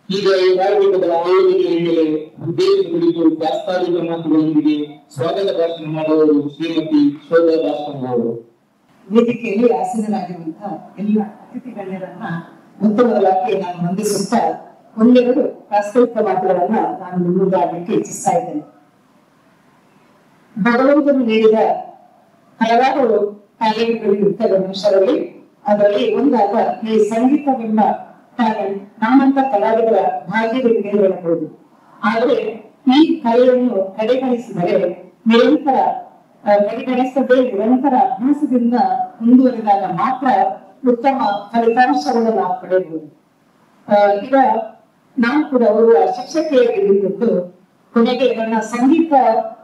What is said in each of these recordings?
ಈಗ ಈ ಕಾರ್ಯಕ್ರಮದ ಆಯೋಜನೆಯ ಮೇಲೆ ಉದ್ದೇಶ ಕುರಿತು ಪ್ರಾಸ್ತಾವಿಕ ಮಾತುಗಳೊಂದಿಗೆ ಸ್ವಾಗತ ಭಾಷಣ ಮಾಡುವವರು ಶ್ರೀಮತಿ ಶೋಭಾ ಭಾಷಣ ಅವರು. ವೇದಿಕೆಯಲ್ಲಿ ಆಸೀನರಾಗಿರುವಂತಹ ಎಲ್ಲ ಅತಿಥಿ ಗಣ್ಯರನ್ನ ಮೊದಲಾಗಿ ನಾನು ವಂದಿಸುತ್ತಾ ಒಂದೆರಡು ಪ್ರಾಸ್ತಾವಿಕ ಮಾತುಗಳನ್ನ ನಾನು ಮುಂದಾಗಲಿಕ್ಕೆ ಇಚ್ಛಿಸ್ತಾ ಇದ್ದೇನೆ. ಭಗವಂತನು ನೀಡಿದ ಹಲವಾರು ಟ್ಯಾಲೆಂಟ್ಗಳು ಇರ್ತವೆ ಮನುಷ್ಯರಲ್ಲಿ. ಅದರಲ್ಲಿ ಒಂದಾದ ಈ ಸಂಗೀತವೆಂಬ ಟ್ಯಾಲೆಂಟ್ ನಮ್ಮಂತ ಕಲಾವಿದರ ಭಾಗ್ಯವೆಂದೇ ಹೇಳಬಹುದು. ಆದರೆ ಈ ಕಲೆಯನ್ನು ಕಡೆಗಣಿಸಿದರೆ ಕಡೆಗಣಿಸದೆ ನಿರಂತರ ಅಭ್ಯಾಸದಿಂದ ಮುಂದುವರಿದಾಗ ಮಾತ್ರ ಉತ್ತಮ ಫಲಿತಾಂಶವನ್ನು ನಾವು ಪಡೆಯಬಹುದು. ಈಗ ನಾನು ಕೂಡ ಓರ್ವ ಶಿಕ್ಷಕಿಯಾಗಿದ್ದು ಕೊನೆಗೆ ನನ್ನ ಸಂಗೀತ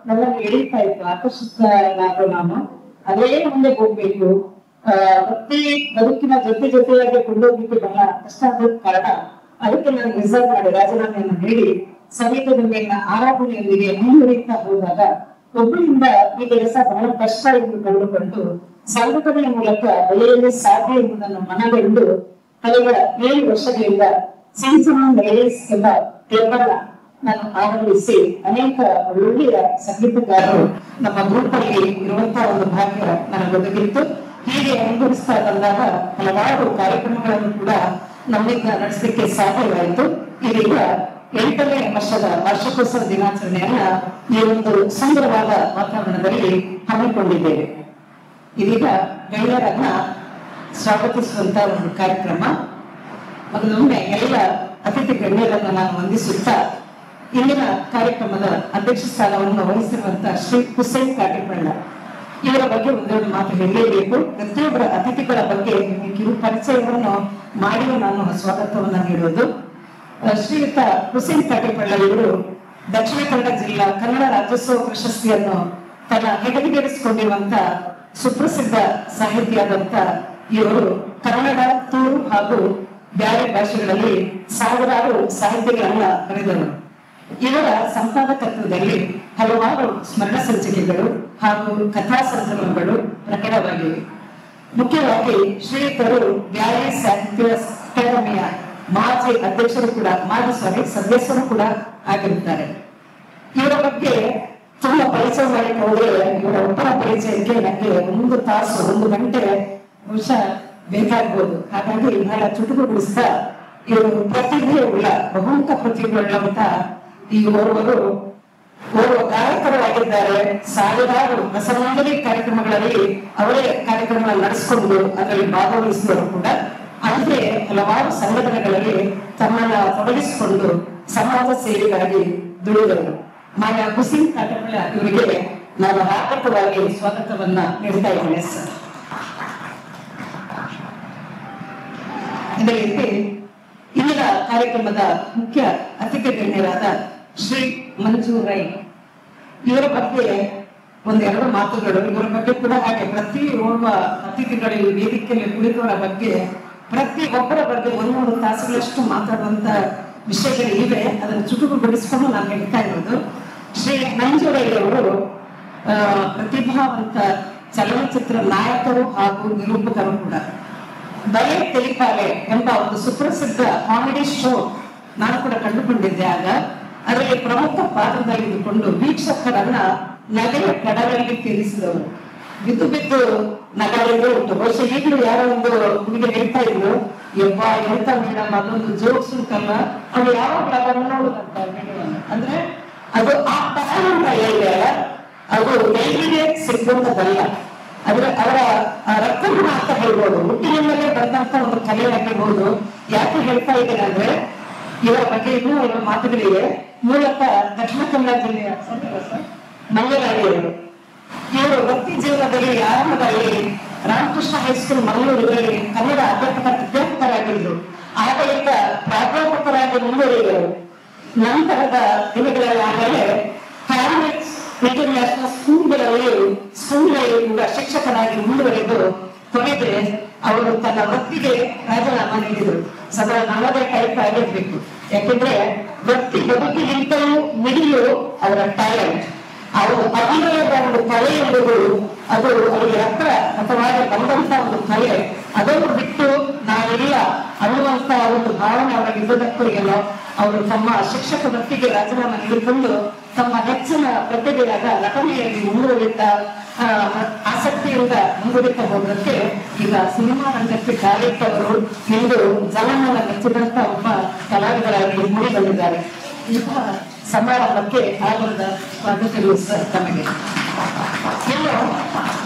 ನನ್ನನ್ನು ಎಳೀತಾ ಇತ್ತು, ಆಕರ್ಷಿಸಲಾದ ನಾನು ಅದೇ ಮುಂದೆ ಹೋಗ್ಬೇಕು, ವೃತ್ತಿ ಬದುಕಿನ ಜೊತೆಯಾಗಿ ಕೊಂಡೋಗ್ಲಿಕ್ಕೆ ಬಹಳ ಕಷ್ಟ ಆದ ಕಾರಣ ಅದಕ್ಕೆ ನಾನು ರಿಸರ್ವ್ ಮಾಡಿ ರಾಜೀನಾಮೆಯನ್ನು ನೀಡಿ ಸಂಗೀತದ ಮೇಲಿನ ಆರಾಧನೆಯೊಂದಿಗೆ ಮುಂದುವರಿತಾ ಹೋದಾಗ ಒಬ್ಬರಿಂದ ಈ ಕೆಲಸ ಬಹಳ ಕಷ್ಟ ಎಂದು ಕಂಡುಕೊಂಡು ಸಂಘಟನೆಯ ಮೂಲಕ ಬೆಳೆಯಲು ಸಾಧ್ಯ ಎಂಬುದನ್ನು ಮನಗಂಡು ಕಳೆದ 7 ವರ್ಷಗಳಿಂದ ಸಿಂಚಮನ್ ರೇಸ್ ಎಂಬ ಕ್ಲಬ್ ಅನ್ನ ನಾನು ಆರಂಭಿಸಿ ಅನೇಕ ಒಳ್ಳೆಯ ಸಂಗೀತಗಾರರು ನಮ್ಮ ಗ್ರೂಪ್ ಅಲ್ಲಿ ಇರುವಂತಹ ಒಂದು ಭಾಗ್ಯ ನನಗೆ ಒದಗಿತ್ತು. ಹೀಗೆ ಅನುಭವಿಸ್ತಾ ಬಂದಾಗ ಹಲವಾರು ಕಾರ್ಯಕ್ರಮಗಳನ್ನು ಕೂಡ ನಮ್ಮಿಂದ ನಡೆಸಲಿಕ್ಕೆ ಸಾಧ್ಯವಾಯಿತು. ಇದೀಗ 8ನೇ ವರ್ಷದ ವಾರ್ಷಿಕೋತ್ಸವ ದಿನಾಚರಣೆಯನ್ನ ಈ ಒಂದು ಸುಂದರವಾದ ವಾತಾವರಣದಲ್ಲಿ ಹಮ್ಮಿಕೊಂಡಿದ್ದೇವೆ. ಇದೀಗ ಗೆಳೆಯರನ್ನ ಸ್ವಾಗತಿಸುವಂತ ಒಂದು ಕಾರ್ಯಕ್ರಮ. ಮೊದಲೊಮ್ಮೆ ಎಲ್ಲ ಅತಿಥಿ ಗಣ್ಯರನ್ನು ನಾನು ವಂದಿಸುತ್ತಾ ಇಂದಿನ ಕಾರ್ಯಕ್ರಮದ ಅಧ್ಯಕ್ಷ ಸ್ಥಾನವನ್ನು ವಹಿಸಿರುವಂತಹ ಶ್ರೀ ಹುಸೇನ್ ಕಾಟಿಪಳ್ಳ ಇವರ ಬಗ್ಗೆ ಒಂದೆರಡು ಮಾತು ಹೇಳಲೇಬೇಕು. ಪ್ರತಿಯೊಬ್ಬರ ಅತಿಥಿಗಳ ಬಗ್ಗೆ ಕಿರು ಪರಿಚಯವನ್ನು ಮಾಡಿ ನಾನು ಸ್ವಾಗತವನ್ನ ನೀಡುವುದು. ಶ್ರೀಯುತ ಹುಸೇನ್ ಕಾಟಿಪಳ್ಳ ಇವರು ದಕ್ಷಿಣ ಕನ್ನಡ ಜಿಲ್ಲಾ ಕನ್ನಡ ರಾಜ್ಯೋತ್ಸವ ಪ್ರಶಸ್ತಿಯನ್ನು ತನ್ನ ಹೆಗಲಿಗೇರಿಸಿಕೊಂಡಿರುವಂತ ಸುಪ್ರಸಿದ್ಧ ಸಾಹಿತಿಯಾದಂತ ಇವರು ಕನ್ನಡ, ತುಳು ಹಾಗೂ ಬ್ಯಾರೆ ಭಾಷೆಗಳಲ್ಲಿ ಸಾವಿರಾರು ಸಾಹಿತ್ಯಗಳನ್ನ ಬರೆದವರು. ಇವರ ಸಂಪಾದಕತ್ವದಲ್ಲಿ ಹಲವಾರು ಸ್ಮರಣ ಸಂಚಿಕೆಗಳು ಹಾಗೂ ಕಥಾ ಸಂಕಲನಗಳು ಪ್ರಕಟವಾಗಿವೆ. ಮುಖ್ಯವಾಗಿ ಶ್ರೀಯುತರು ಬ್ಯಾರೆ ಸಾಹಿತ್ಯ ಅಕಾಡೆಮಿಯ ಮಾಜಿ ಅಧ್ಯಕ್ಷರು ಕೂಡ ಸದಸ್ಯರು ಕೂಡ ಆಗಿರುತ್ತಾರೆ. ಇವರ ಬಗ್ಗೆ ತುಂಬಾ ಪರಿಚಯ ಮಾಡಲಿಕ್ಕೆ ಹೋದ್ರೆ ಇವರ ಒಬ್ಬರ ಪರಿಚಯಕ್ಕೆ ನನಗೆ 1 ತಾಸು 1 ಗಂಟೆ ಬಹುಶಃ ಬೇಕಾಗ್ಬೋದು. ಹಾಗಾಗಿ ಬಹಳ ಚುಟುಕುಗೊಳಿಸ್ತಾ ಇವರು ಪ್ರತಿಭೆ ಉಳ್ಳ ಬಹುಮುಖ ಪ್ರತಿಭೆಯುಳ್ಳಂತ ಈ ಓರ್ವ ಗಾಯಕರು ಆಗಿದ್ದಾರೆ. ಸಾವಿರಾರು ರಸಮಂಜರಿ ಕಾರ್ಯಕ್ರಮಗಳಲ್ಲಿ ಅವರೇ ಕಾರ್ಯಕ್ರಮಗಳನ್ನು ನಡೆಸಿಕೊಂಡು ಅದರಲ್ಲಿ ಭಾಗವಹಿಸಿದವರು ಕೂಡ. ಅಂದ್ರೆ ಹಲವಾರು ಸಂಘಟನೆಗಳಲ್ಲಿ ತಮ್ಮನ್ನ ತೊಡಗಿಸಿಕೊಂಡು ಸಮಾಜ ಸೇವೆಗಾಗಿ ದುಡಿದವರು. ಮಾನ್ಯ ಹುಸೇನ್ ಕಾಟಿಪಳ್ಳ ಇವರಿಗೆ ನಾನು ಹಾರ್ದಿಕವಾಗಿ ಸ್ವಾಗತವನ್ನ ನೀಡ್ತಾ ಇದ್ದೇನೆ ಸರ್. ಇದೇ ರೀತಿ ಇಂದಿನ ಕಾರ್ಯಕ್ರಮದ ಮುಖ್ಯ ಅತಿಥಿ ಗಣ್ಯರಾದ ಶ್ರೀ ಮಂಜು ರೈ ಇವರ ಬಗ್ಗೆ ಒಂದೆರಡು ಮಾತುಗಳು ಇವರ ಬಗ್ಗೆ ಕೂಡ ಹಾಗೆ ಪ್ರತಿ ಓರ್ವ ಅತಿಥಿಗಳು ಈ ವೇದಿಕೆಯಲ್ಲಿ ಕುಳಿತವರ ಬಗ್ಗೆ ಪ್ರತಿ ಒಬ್ಬರ ಬಗ್ಗೆ 1-3 ತಾಸುಗಳಷ್ಟು ಮಾತಾಡುವಂತ ವಿಷಯಗಳು ಇವೆ. ಅದನ್ನು ಚುಟುಕುಗೊಳಿಸಿಕೊಂಡು ನಾನು ಹೇಳ್ತಾ ಇರೋದು, ಶ್ರೀ ನಂಜುರಯ್ಯವರು ಪ್ರತಿಭಾವಂತ ಚಲನಚಿತ್ರ ನಾಯಕರು ಹಾಗೂ ನಿರೂಪಕರು ಕೂಡ. ಬಲೆ ತೆಲಿಪಾಲೆ ಎಂಬ ಒಂದು ಸುಪ್ರಸಿದ್ಧ ಕಾಮಿಡಿ ಶೋ ನಾನು ಕೂಡ ಕಂಡುಕೊಂಡಿದ್ದೆ. ಆಗ ಅದರಲ್ಲಿ ಪ್ರಮುಖ ಪಾತ್ರದಲ್ಲಿದ್ದುಕೊಂಡು ವೀಕ್ಷಕರನ್ನ ನಗೆಯ ಕಡಲಲ್ಲಿ ತೀರಿಸಿದವರು. ಬಿದ್ದು ಬಿದ್ದು ನಗರಲ್ಲೇ ಉಂಟು. ಬಹುಶಃ ಈಗಲೂ ಯಾರೋ ಒಂದು ಹುಡುಗಿ ಹೇಳ್ತಾ ಇದ್ರು, ಯವ್ವ ಎಂತ ಮೇಡಮ್ ಅದೊಂದು ಜೋಕ್ಸ್ ಉಂಟಲ್ಲ, ಅವ್ರು ಯಾವಾಗ ಅದನ್ನು ನೋಡುದಂತ ಅಂದ್ರೆ ಅದು ಆ ಅಂತ ಹೇಳಿದೆ, ಅದು ಎಲ್ಲಿಗೆ ಸಿಗುವಂತದಲ್ಲ. ಆದ್ರೆ ಅವರ ರಕ್ತಗುಣ ಅಂತ ಹೇಳ್ಬೋದು, ಹುಟ್ಟಿನಿಂದಲೇ ಬಂದಂತ ಒಂದು ಕಲೆಯಾಗಿರ್ಬೋದು. ಯಾಕೆ ಹೇಳ್ತಾ ಇದ್ದೇನೆ ಅಂದ್ರೆ ಇವರ ಬಗ್ಗೆ ಇನ್ನೂ ಅವರ ಮಾತುಗಳಿವೆ. ಮೂಲತಃ ದಕ್ಷಿಣ ಕನ್ನಡ ಜಿಲ್ಲೆಯ ಮಂಗಳೂರಿಯವರು. ಇವರು ವೃತ್ತಿ ಜೀವನದಲ್ಲಿ ಆರಂಭದಲ್ಲಿ ರಾಮಕೃಷ್ಣ ಹೈಸ್ಕೂಲ್ ಮಂಗಳೂರಿನಲ್ಲಿ ಕನ್ನಡ ಅಧ್ಯಾಪಕರಾಗಿದ್ರು. ಆಡಳಿತ ಪ್ರಾಧ್ಯಾಪಕರಾಗಿ ಮುಂದುವರಿದರು. ನಂತರದ ದಿನಗಳಲ್ಲಿ ಆಗಲೇ ಕ್ಯಾಂಬ್ರಿಡ್ಜ್ ಇಂಟರ್ನ್ಯಾಷನಲ್ ಸ್ಕೂಲ್ಗಳಲ್ಲಿ ಕೂಡ ಶಿಕ್ಷಕರಾಗಿ ಮುಂದುವರೆದು ಕೊನೆಗೆ ಅವರು ತನ್ನ ವೃತ್ತಿಗೆ ರಾಜೀನಾಮೆ ನೀಡಿದರು. ಸದಾ ನಮ್ಮದೇ ಟೈಪ್ ಆಗಿರ್ಬೇಕು. ಯಾಕೆಂದ್ರೆ ವೃತ್ತಿ ಬದುಕಿಗಿಂತಲೂ ಮಿಡಿಯು ಅವರ ಟ್ಯಾಲೆಂಟ್. ಅವರು ಅಭಿನಯದ ಒಂದು ಕಲೆ ಎಂಬುದು ಅದು ಅವರಿಗೆ ಹತ್ರ ಅಥವಾ ಬಂದಂತ ಒಂದು ಕಲೆ. ಅದನ್ನು ಬಿಟ್ಟು ನಾವೆಲ್ಲ ಅನ್ನುವಂತ ಒಂದು ಭಾವನೆ ಅವರಿಗೆ ಇರುವುದಕ್ಕೂ ಇಲ್ಲ. ಅವರು ತಮ್ಮ ಶಿಕ್ಷಕ ವೃತ್ತಿಗೆ ರಾಜೀನಾಮೆ ನೀಡಿಕೊಂಡು ತಮ್ಮ ಹೆಚ್ಚಿನ ಪ್ರತಿಭೆಯಾದ ನಟನೆಯಲ್ಲಿ ಮುಂದುವರಿದ ಆಸಕ್ತಿಯಿಂದ ಮುಂದುವರಿತಾ ಹೋಗೋದಕ್ಕೆ ಈಗ ಸಿನಿಮಾ ರಂಗಕ್ಕೆ ಕಾಲಿಟ್ಟವರು ಇಂದು ಜನಮನ ಮೆಚ್ಚಿದಂತ ಒಬ್ಬ ಕಲಾವಿದರಾಗಿ ಮೂಡಿ ಬಂದಿದ್ದಾರೆ. ಈಗ ಸಮಾರಂಭಕ್ಕೆ ಆಗದ ಸ್ವಾಗತಗಳು ಸರ್ ತಮಗೆ.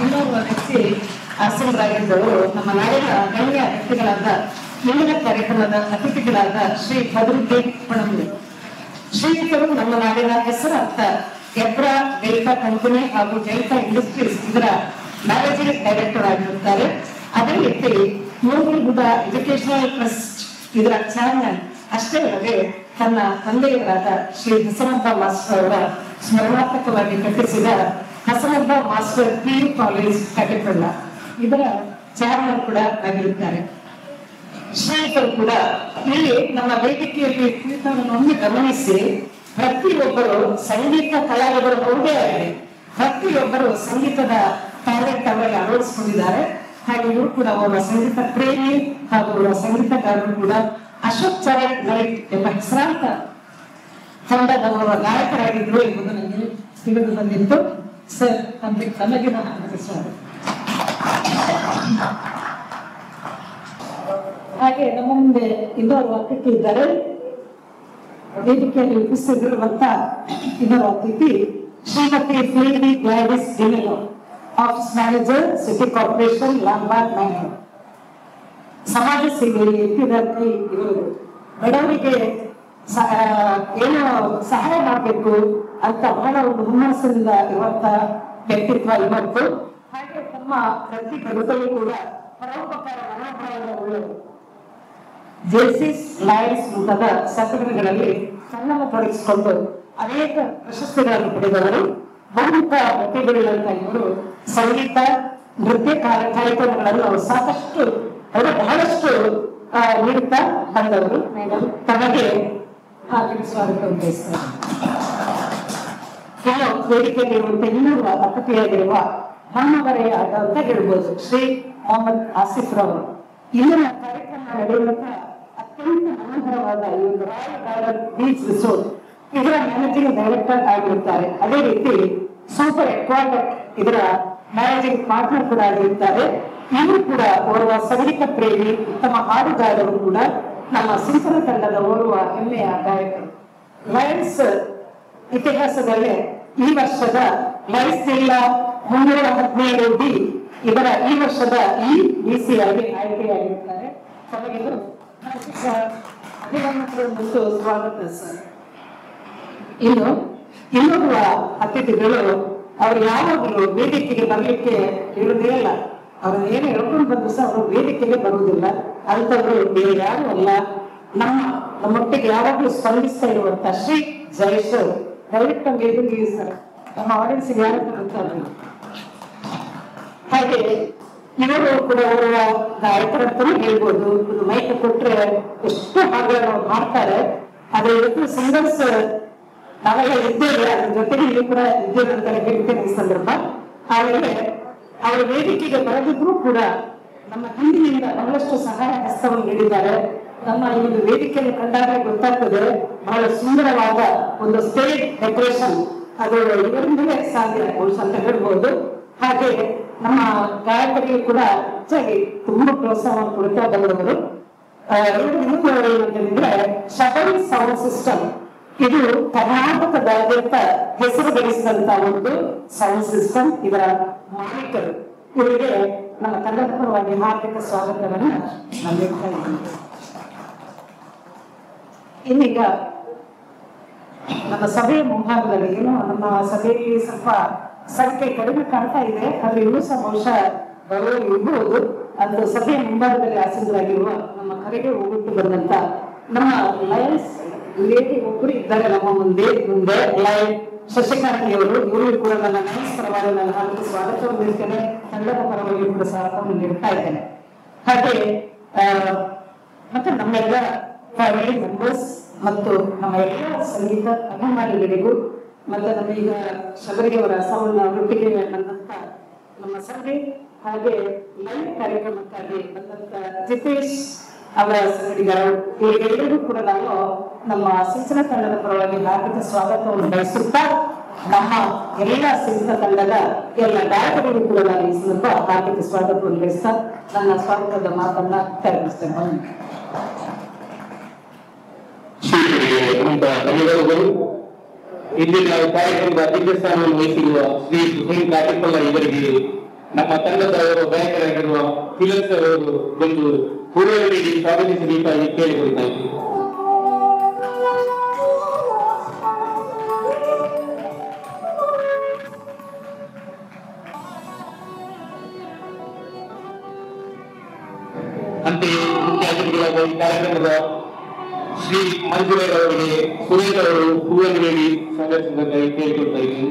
ಇನ್ನೋರ್ವ ವ್ಯಕ್ತಿ ಆಸೀನರಾಗಿದ್ದವರು ನಮ್ಮ ನಾಡಿನ ಗಣ್ಯ ವ್ಯಕ್ತಿಗಳಾದ ಇಂದಿನ ಕಾರ್ಯಕ್ರಮದ ಅತಿಥಿಗಳಾದ ಶ್ರೀ ಬದ್ರುದ್ದೀನ್ ಪಣಂಬೂರು. ಶ್ರೀಯುತರು ನಮ್ಮ ನಾಡಿನ ಹೆಸರಾಂತ ಎಬ್ರಾ ಡೆಲ್ಟಾ ಕಂಪನಿ ಹಾಗೂ ಡೆಲ್ಟಾ ಇಂಡಸ್ಟ್ರೀಸ್ ಇದರ ಮ್ಯಾನೇಜಿಂಗ್ ಡೈರೆಕ್ಟರ್ ಆಗಿರುತ್ತಾರೆ. ಅದೇ ರೀತಿ ಮೂರ್ತಿಗುಡ ಎಜುಕೇಶನಲ್ ಟ್ರಸ್ಟ್ ಇದರ ಚಾರ್ಮನ್ ಅಷ್ಟೇ ಅಲ್ಲದೆ ತನ್ನ ತಂದೆಯವರಾದ ಶ್ರೀ ಹಸನಬ್ಬ ಮಾಸ್ಟರ್ ಅವರ ಸ್ಮರಣಾತ್ಮಕವಾಗಿ ಕಟ್ಟಿಸಿದ ಹಸನಬ್ಬ ಮಾಸ್ಟರ್ PU ಕಾಲೇಜ್ ಕಟಕಳ್ಳ ಇದರ ಚಾರ್ಮನ್ ಕೂಡ ಆಗಿರುತ್ತಾರೆ. ಶ್ರೀಯುತರು ಕೂಡ ಇಲ್ಲಿ ನಮ್ಮ ವೇದಿಕೆಯಲ್ಲಿ ಕುರಿತವರನ್ನು ಗಮನಿಸಿ ಪ್ರತಿಯೊಬ್ಬರು ಸಂಗೀತ ಕಲಾವಿದರು ಒಂದೇ ಆಗಿದೆ. ಪ್ರತಿಯೊಬ್ಬರು ಸಂಗೀತದ ಟ್ಯಾಲೆಂಟ್ ಅವರಲ್ಲಿ ಅಳವಡಿಸಿಕೊಂಡಿದ್ದಾರೆ. ಹಾಗೆ ಇವರು ಕೂಡ ಒಬ್ಬ ಸಂಗೀತ ಪ್ರೇಮಿ ಹಾಗೂ ಒಬ್ಬ ಸಂಗೀತಗಾರರು ಕೂಡ. ಅಶೋಕ್ ಚರಣ್ ಲೈಟ್ ಎಂಬ ಹೆಸರಾಂತ ತಂಡದ ಒಬ್ಬ ಗಾಯಕರಾಗಿದ್ರು ಎಂಬುದು ನನಗೆ ತಿಳಿದು ಬಂದಿತ್ತು. ಸರ್ ತಮಗೆ ನಾನು ಸ್ವಾಗತ. ಹಾಗೆ ನಮ್ಮ ಮುಂದೆ ಇನ್ನೋರ್ವ ಅತಿಥಿ ಇದ್ದಾರೆ. ವೇದಿಕೆಯಲ್ಲಿ ಉಪಸ್ಥಿತರಿರುವಂತ ಇನ್ನೋರ್ವ ಅತಿಥಿ Shrimati Flavy Gladys D'Mello, office manager, city corporation, Lalbagh, Mangalore. ಸಮಾಜ ಸೇವೆಯಲ್ಲಿ ಎತ್ತಿದ ಕೈ ಇವರು. ಬಡವರಿಗೆ ಏನು ಸಹಾಯ ಮಾಡಬೇಕು ಅಂತ ಬಹಳ ಒಂದು ಹುಮ್ಮಸ್ಸಿನಿಂದ ಇರುವಂತ ವ್ಯಕ್ತಿತ್ವ ಇವತ್ತು. ಹಾಗೆ ತಮ್ಮ ಪ್ರತಿ ಬದುಕಲ್ಲಿ ಕೂಡ ಪರೋಪಕಾರ ಮನೋಭಾವದ ಉಳ್ಳವರು. ಜೇಸಿಸ್ ಲಯನ್ಸ್ ಮುಂತಾದ ಸಂಘಟನೆಗಳಲ್ಲಿ ತನ್ನನ್ನು ತೊಡಗಿಸಿಕೊಂಡು ಅನೇಕ ಪ್ರಶಸ್ತಿಗಳನ್ನು ಪಡೆದವರು. ಬಹುಮುಖ ಪ್ರತಿಭೆಗಳಂತ ಇವರು ಸಂಗೀತ ನೃತ್ಯ ಕಾರ್ಯಕ್ರಮಗಳನ್ನು ಸಾಕಷ್ಟು ಬಹಳಷ್ಟು ನೀಡುತ್ತಾ ಬಂದವರು. ಮೇಡಮ್ ತಮಗೆ ಹಾಗೆ ಸ್ವಾಗತ ಬಯಸ್ತಾರೆ. ಇನ್ನು ವೇದಿಕೆಯಲ್ಲಿರುವಂತೆ ಇನ್ನೂರು ಅತಿಥಿಯಾಗಿರುವ ನಮ್ಮವರೇ ಆದ ಅಂತ ಹೇಳ್ಬೋದು ಶ್ರೀ ಮೊಹಮ್ಮದ್ ಆಸಿಫ್ ರವರು. ಇಲ್ಲಿನ ಕಾರ್ಯಕ್ರಮ ನಡೆಯುವಂತ ಅತ್ಯಂತ ಮನೋಹರವಾದ ಈ ಒಂದು ರಾಯಲ್ ಗಾರ್ಡನ್ ಬೀಚ್ ರಿಸೋರ್ಟ್ ಇದರ ಮ್ಯಾನೇಜಿಂಗ್ ಡೈರೆಕ್ಟರ್ ಆಗಿರುತ್ತಾರೆ. ಅದೇ ರೀತಿ ಸೂಪರ್ ಎಕ್ವಾಟಿಕ್ ಇದರ ಮ್ಯಾನೇಜಿಂಗ್ ಪಾರ್ಟ್ನರ್ ಕೂಡ ಆಗಿರುತ್ತಾರೆ. ಇವರು ಕೂಡ ಓರ್ವ ಸಂಗೀತ ಪ್ರೇಮಿ, ಉತ್ತಮ ಹಾಡುಗಾರರು ಕೂಡ. ನಮ್ಮ ಸಿಂಚನ ತಂಡದ ಓರ್ವ ಹೆಮ್ಮೆಯ ಗಾಯಕರು. ಲಯನ್ಸ್ ಇತಿಹಾಸದಲ್ಲೇ ಈ ವರ್ಷದ ಲಯನ್ಸ್ ಜಿಲ್ಲಾ 317D ಇದರ ಈ ವರ್ಷದ DC ಆಗಿ ಆಯ್ಕೆಯಾಗಿರುತ್ತಾರೆ. ತಮಗೆಲ್ಲರೂ ಅಭಿನಂದನೆಗಳು ಮತ್ತು ಸ್ವಾಗತ ಸರ್. ಇನ್ನು ಇನ್ನೊಬ್ಬ ಅತಿಥಿಗಳು ಅವರು ಯಾವಾಗಲೂ ವೇದಿಕೆಗೆ ಬರಲಿಕ್ಕೆ ಇರುವುದೇ ಇಲ್ಲ. ಅವ್ರನ್ನ ಏನು ಹೇಳ್ಕೊಂಡು ಬಂದ್ರು ಸಹ ಅವರು ವೇದಿಕೆಗೆ ಬರುವುದಿಲ್ಲ. ಅಂತವರು ಬೇರೆ ಯಾರು ಅಲ್ಲ, ನಮ್ಮೊಟ್ಟಿಗೆ ಯಾವಾಗಲೂ ಸ್ಪಂದಿಸ್ತಾ ಇರುವಂತ ಶ್ರೀ ಜಯೇಶ್. ದಯವಿಟ್ಟು ವೇದಿಕೆಗೆ ಸರ್ ನಮ್ಮ ಆಡಿಯನ್ಸ್ ಯಾರು ಗೊತ್ತಾಗಲ್ಲ. ಹಾಗೆ ಇವರು ಕೂಡ ಓರ್ವ ಗಾಯಕರ ಅಂತಲೂ ಹೇಳ್ಬೋದು. ಒಂದು ಮೈಕ್ ಕೊಟ್ರೆ ಎಷ್ಟು ಹಾಡುಗಳನ್ನು ಮಾಡ್ತಾರೆ. ಆದ್ರೆ ಇವತ್ತು ಸಿಂಗರ್ಸ್ ನಾವೆಲ್ಲ ಇದ್ದೇವೆ, ಅದ್ರ ಜೊತೆಗೆ ಇಲ್ಲಿ ಕೂಡ ಇದ್ದೇವೆ ಅಂತ ಹೇಳ್ತೇನೆ ಈ ಸಂದರ್ಭ. ಆಮೇಲೆ ಅವರ ವೇದಿಕೆಗೆ ಬರದಿದ್ರು ಕೂಡ ನಮ್ಮ ಹಿಂದಿನಿಂದ ಬಹಳಷ್ಟು ಸಹಾಯ ಹಸ್ತವನ್ನು ನೀಡಿದ್ದಾರೆ. ನಮ್ಮ ಈ ಒಂದು ವೇದಿಕೆಯನ್ನು ಕಂಡಾಗ ಗೊತ್ತಾಗ್ತದೆ ಬಹಳ ಸುಂದರವಾದ ಒಂದು ಸ್ಟೇಜ್ ಡೆಕೋರೇಷನ್ ಅದು ಇವರಿಂದಲೇ ಸಾಧ್ಯ ಅಂತ ಹೇಳ್ಬೋದು. ಹಾಗೆ ನಮ್ಮ ಗಾಯಕರಿಗೆ ಕೂಡ ಹೆಚ್ಚಾಗಿ ತುಂಬಾ ಪ್ರೋತ್ಸಾಹವನ್ನು ಕೊಡ್ತಾ ಬಂದವರು. ಏನಂತಂದ್ರೆ ಶಬರಿ ಸೌಂಡ್ ಸಿಸ್ಟಮ್, ಇದು ಕರ್ನಾಟಕದಾದ್ಯಂತ ಹೆಸರು ಗಳಿಸಿದಂತ ಒಂದು ಸೌಂಡ್ ಸಿಸ್ಟಮ್. ಇದರ ಮಾಲೀಕರು, ಇವರಿಗೆ ನಮ್ಮ ಕನ್ನಡ ಪರವಾಗಿ ಹಾರ್ದಿಕ ಸ್ವಾಗತವನ್ನು ನಾನು ನೀಡ್ತಾ ಇದ್ದೀನಿ. ಇನ್ನೀಗ ನಮ್ಮ ಸಭೆಯ ಮುಂಭಾಗದಲ್ಲಿ ಏನೋ ನಮ್ಮ ಸಭೆಯಲ್ಲಿ ಸ್ವಲ್ಪ ಸಂಖ್ಯೆ ಕಡಿಮೆ ಕಾಣ್ತಾ ಇದೆ, ಆದ್ರೆ ಇನ್ನೂ ಸಹ ಬಹುಶಃ ಬರೋರು ಇರ್ಬೋದು. ಅದು ಸಭೆಯ ಮುಂಭಾಗದಲ್ಲಿ ಆಸೀನರಾಗಿರುವ ನಮ್ಮ ಕರೆಗೆ ಹೋಗುತ್ತಾ ಬಂದಂತ ನಮ್ಮ ಲಯನ್ಸ್ ಲೇಡಿ ಒಬ್ಬರು ಇದ್ದಾರೆ ನಮ್ಮ ಮುಂದೆ ಲಯನ್ ಶಶಿಕಾಂತಿಯವರು. ಇವರು ಕೂಡ ನನ್ನ ಲಯನ್ಸ್ ಪರವಾಗಿ ನಾನು ಹಾಗೆ ಸ್ವಾಗತವನ್ನು ನೀಡ್ತೇನೆ, ತಂಡದ ಪರವಾಗಿ ಕೂಡ ಸ್ವಾಗತವನ್ನು ನೀಡ್ತಾ ಇದ್ದೇನೆ. ಹಾಗೆ ಮತ್ತೆ ನಮ್ಮೆಲ್ಲ ಫ್ಯಾಮಿಲಿ ಮೆಂಬರ್ಸ್ ಮತ್ತು ನಮ್ಮ ಎಲ್ಲ ಸಂಗೀತ ಅಭಿಮಾನಿಗಳಿಗೂ ಮತ್ತೆ ನಮೀಗ ಶಬರಿಯವರ ಸೌಂಡ್ ಒಟ್ಟಿಗೆ ಬಂದಂತ ನಮ್ಮ ಸಭೆ ಹಾಗೆ ಲೈವ್ ಕಾರ್ಯಕ್ರಮಕ್ಕಾಗಿ ಬಂದಂತ ಜಿತೇಶ್ ಅವರ ಸಂಗಡಿಗರು, ಇವರಿಗೆಲ್ಲರಿಗೂ ಕೂಡ ನಾವು ನಮ್ಮ ಸಿಂಚನ ತಂಡದ ಪರವಾಗಿ ಹಾರ್ದಿಕ ಸ್ವಾಗತವನ್ನು ಬಯಸುತ್ತಾ ನಮ್ಮ ಎಲ್ಲ ಸಿಂಚನ ತಂಡದ ಎಲ್ಲ ಗಾಯಕರಿಗೂ ಕೂಡ ನಾನು ಈ ಸಂದರ್ಭ ಹಾರ್ದಿಕ ಸ್ವಾಗತವನ್ನು ಬಯಸ್ತಾ ನನ್ನ ಸ್ವಾಗತದ ಮಾತನ್ನ ಪ್ರಾರಂಭಿಸ್ತೇನೆ. ಇಲ್ಲಿ ನಾವು ಕಾರ್ಯಕ್ರಮದ ಅಧ್ಯಕ್ಷ ಸ್ಥಾನವನ್ನು ವಹಿಸಿರುವ ಶ್ರೀ ಸುಧೀರ್ ಕಾಟಿಪಲ್ಲ ಇವರಿಗೆ ನಮ್ಮ ತಂಡದವರು ಗಾಯಕರಾಗಿರುವ ಫಿಲನ್ಸ್ ಅವರು ಒಂದು ಪೂರ್ವದಲ್ಲಿ ಸ್ವಾಗತಿಸಬೇಕಾಗಿ ಕೇಳಿಕೊಳ್ತಾ ಇದ್ದೀವಿ. ಅಂತೆಯೇ ಮುಖ್ಯ ಅತಿಥಿಗಳಾದ ಈ ಕಾರ್ಯಕ್ರಮದ ಶ್ರೀ ಮಂಜುಳೇರ್ ಅವರಿಗೆ ಸುರೇಶ್ ಅವರು ಹೂವನ್ನು ನೀಡಿ ಸ್ವಾಗತಿಸಬೇಕಾಗಿ ಕೇಳಿಕೊಳ್ತಾ ಇದ್ದೀವಿ.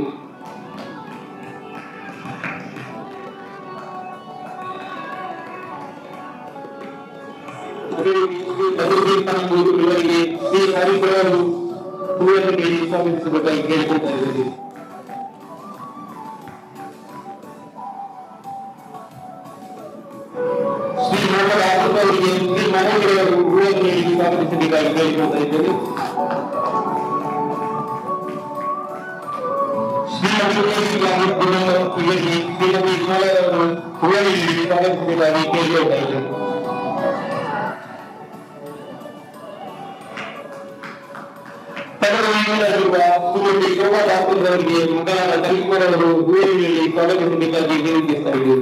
ಅದೇ ರೀತಿ ಇವರಿಗೆ ಶ್ರೀ ಹರೀಶ್ ಅವರು ಹೂವನ್ನು ನೀಡಿ ಸ್ವಾಗತಿಸಬೇಕಾಗಿ ಕೇಳಿಕೊಳ್ತಾ ಇದ್ದೀವಿ. ಶ್ರೀ ಮೊಹಮ್ಮದ್ ಆಸಿಫ್ ಅವರಿಗೆ ಶ್ರೀ ಮಹೇಂದ್ರವರು ಹೂವನ್ನು ನೀಡಿ ಸ್ವಾಗತಿಸಬೇಕಾಗಿ ಕೇಳಿಕೊಳ್ತಾ ಇದ್ದೇವೆ. ಶ್ರೀಮತಿ ಇವರಿಗೆ ಶ್ರೀಮತಿ ಹಿಮಾಲಯವರು ಹೂವನ್ನು ನೀಡಿ ಸ್ವಾಗತಿಸಬೇಕಾಗಿ ಕೇಳಿಕೊಳ್ತಾ ಇದ್ದೇವೆ. ತದನಂತರವಿರುವ ಶ್ರೀಮತಿ ಶೋಭಾ ಠಾಕೂರ್ ಅವರಿಗೆ ಮಗನಾದ ಕರಿಕುಮಾರ್ ಅವರು ಹೂವನ್ನು ನೀಡಿ ಸ್ವಾಗತಿಸಬೇಕಾಗಿ ವಿನಂತಿಸ್ತಾ ಇದ್ದೇವೆ.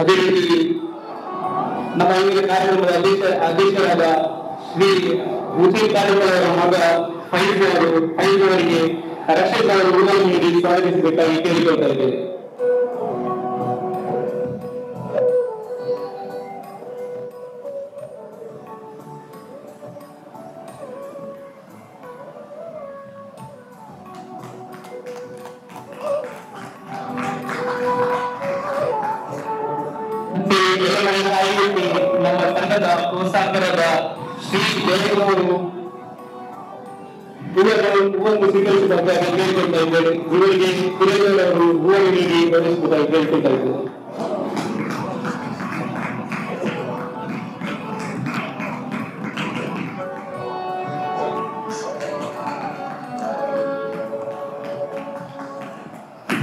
ಅದೇ ರೀತಿ ನಮ್ಮ ಇಂದಿನ ಕಾರ್ಯಕ್ರಮದ ಅಧ್ಯಕ್ಷರಾದ ಶ್ರೀ ಹುಸೇನ್ ಕಾಟಿಪಲ್ಲ ಅವರ ಮಗ ಫೈಜ್ ಅವರಿಗೆ ರಕ್ಷಿತ್ ಅವರು ಹೂವನ್ನು ನೀಡಿ ಸ್ವಾಗತಿಸಬೇಕಾಗಿ ಕೇಳಿಕೊಳ್ತಾ ಇದ್ದೇವೆ. ನಮ್ಮ ತಂಡದ ಪ್ರೋತ್ಸಾಹಕರಾದ ಶ್ರೀ ಜಯಕುಮಾರ್ ಹೂವನ್ನು ಸ್ವೀಕರಿಸಬೇಕಾಗಿ ಕೇಳಿಕೊಳ್ತಾ ಇದ್ದೇವೆ. ಇವರಿಗೆ ಸುರೇಶವರು ಹೂವನ್ನು ನೀಡಿ ಗೌರವಿಸಬೇಕಾಗಿ ಕೇಳಿಕೊಳ್ತಾ ಇದ್ದೇವೆ.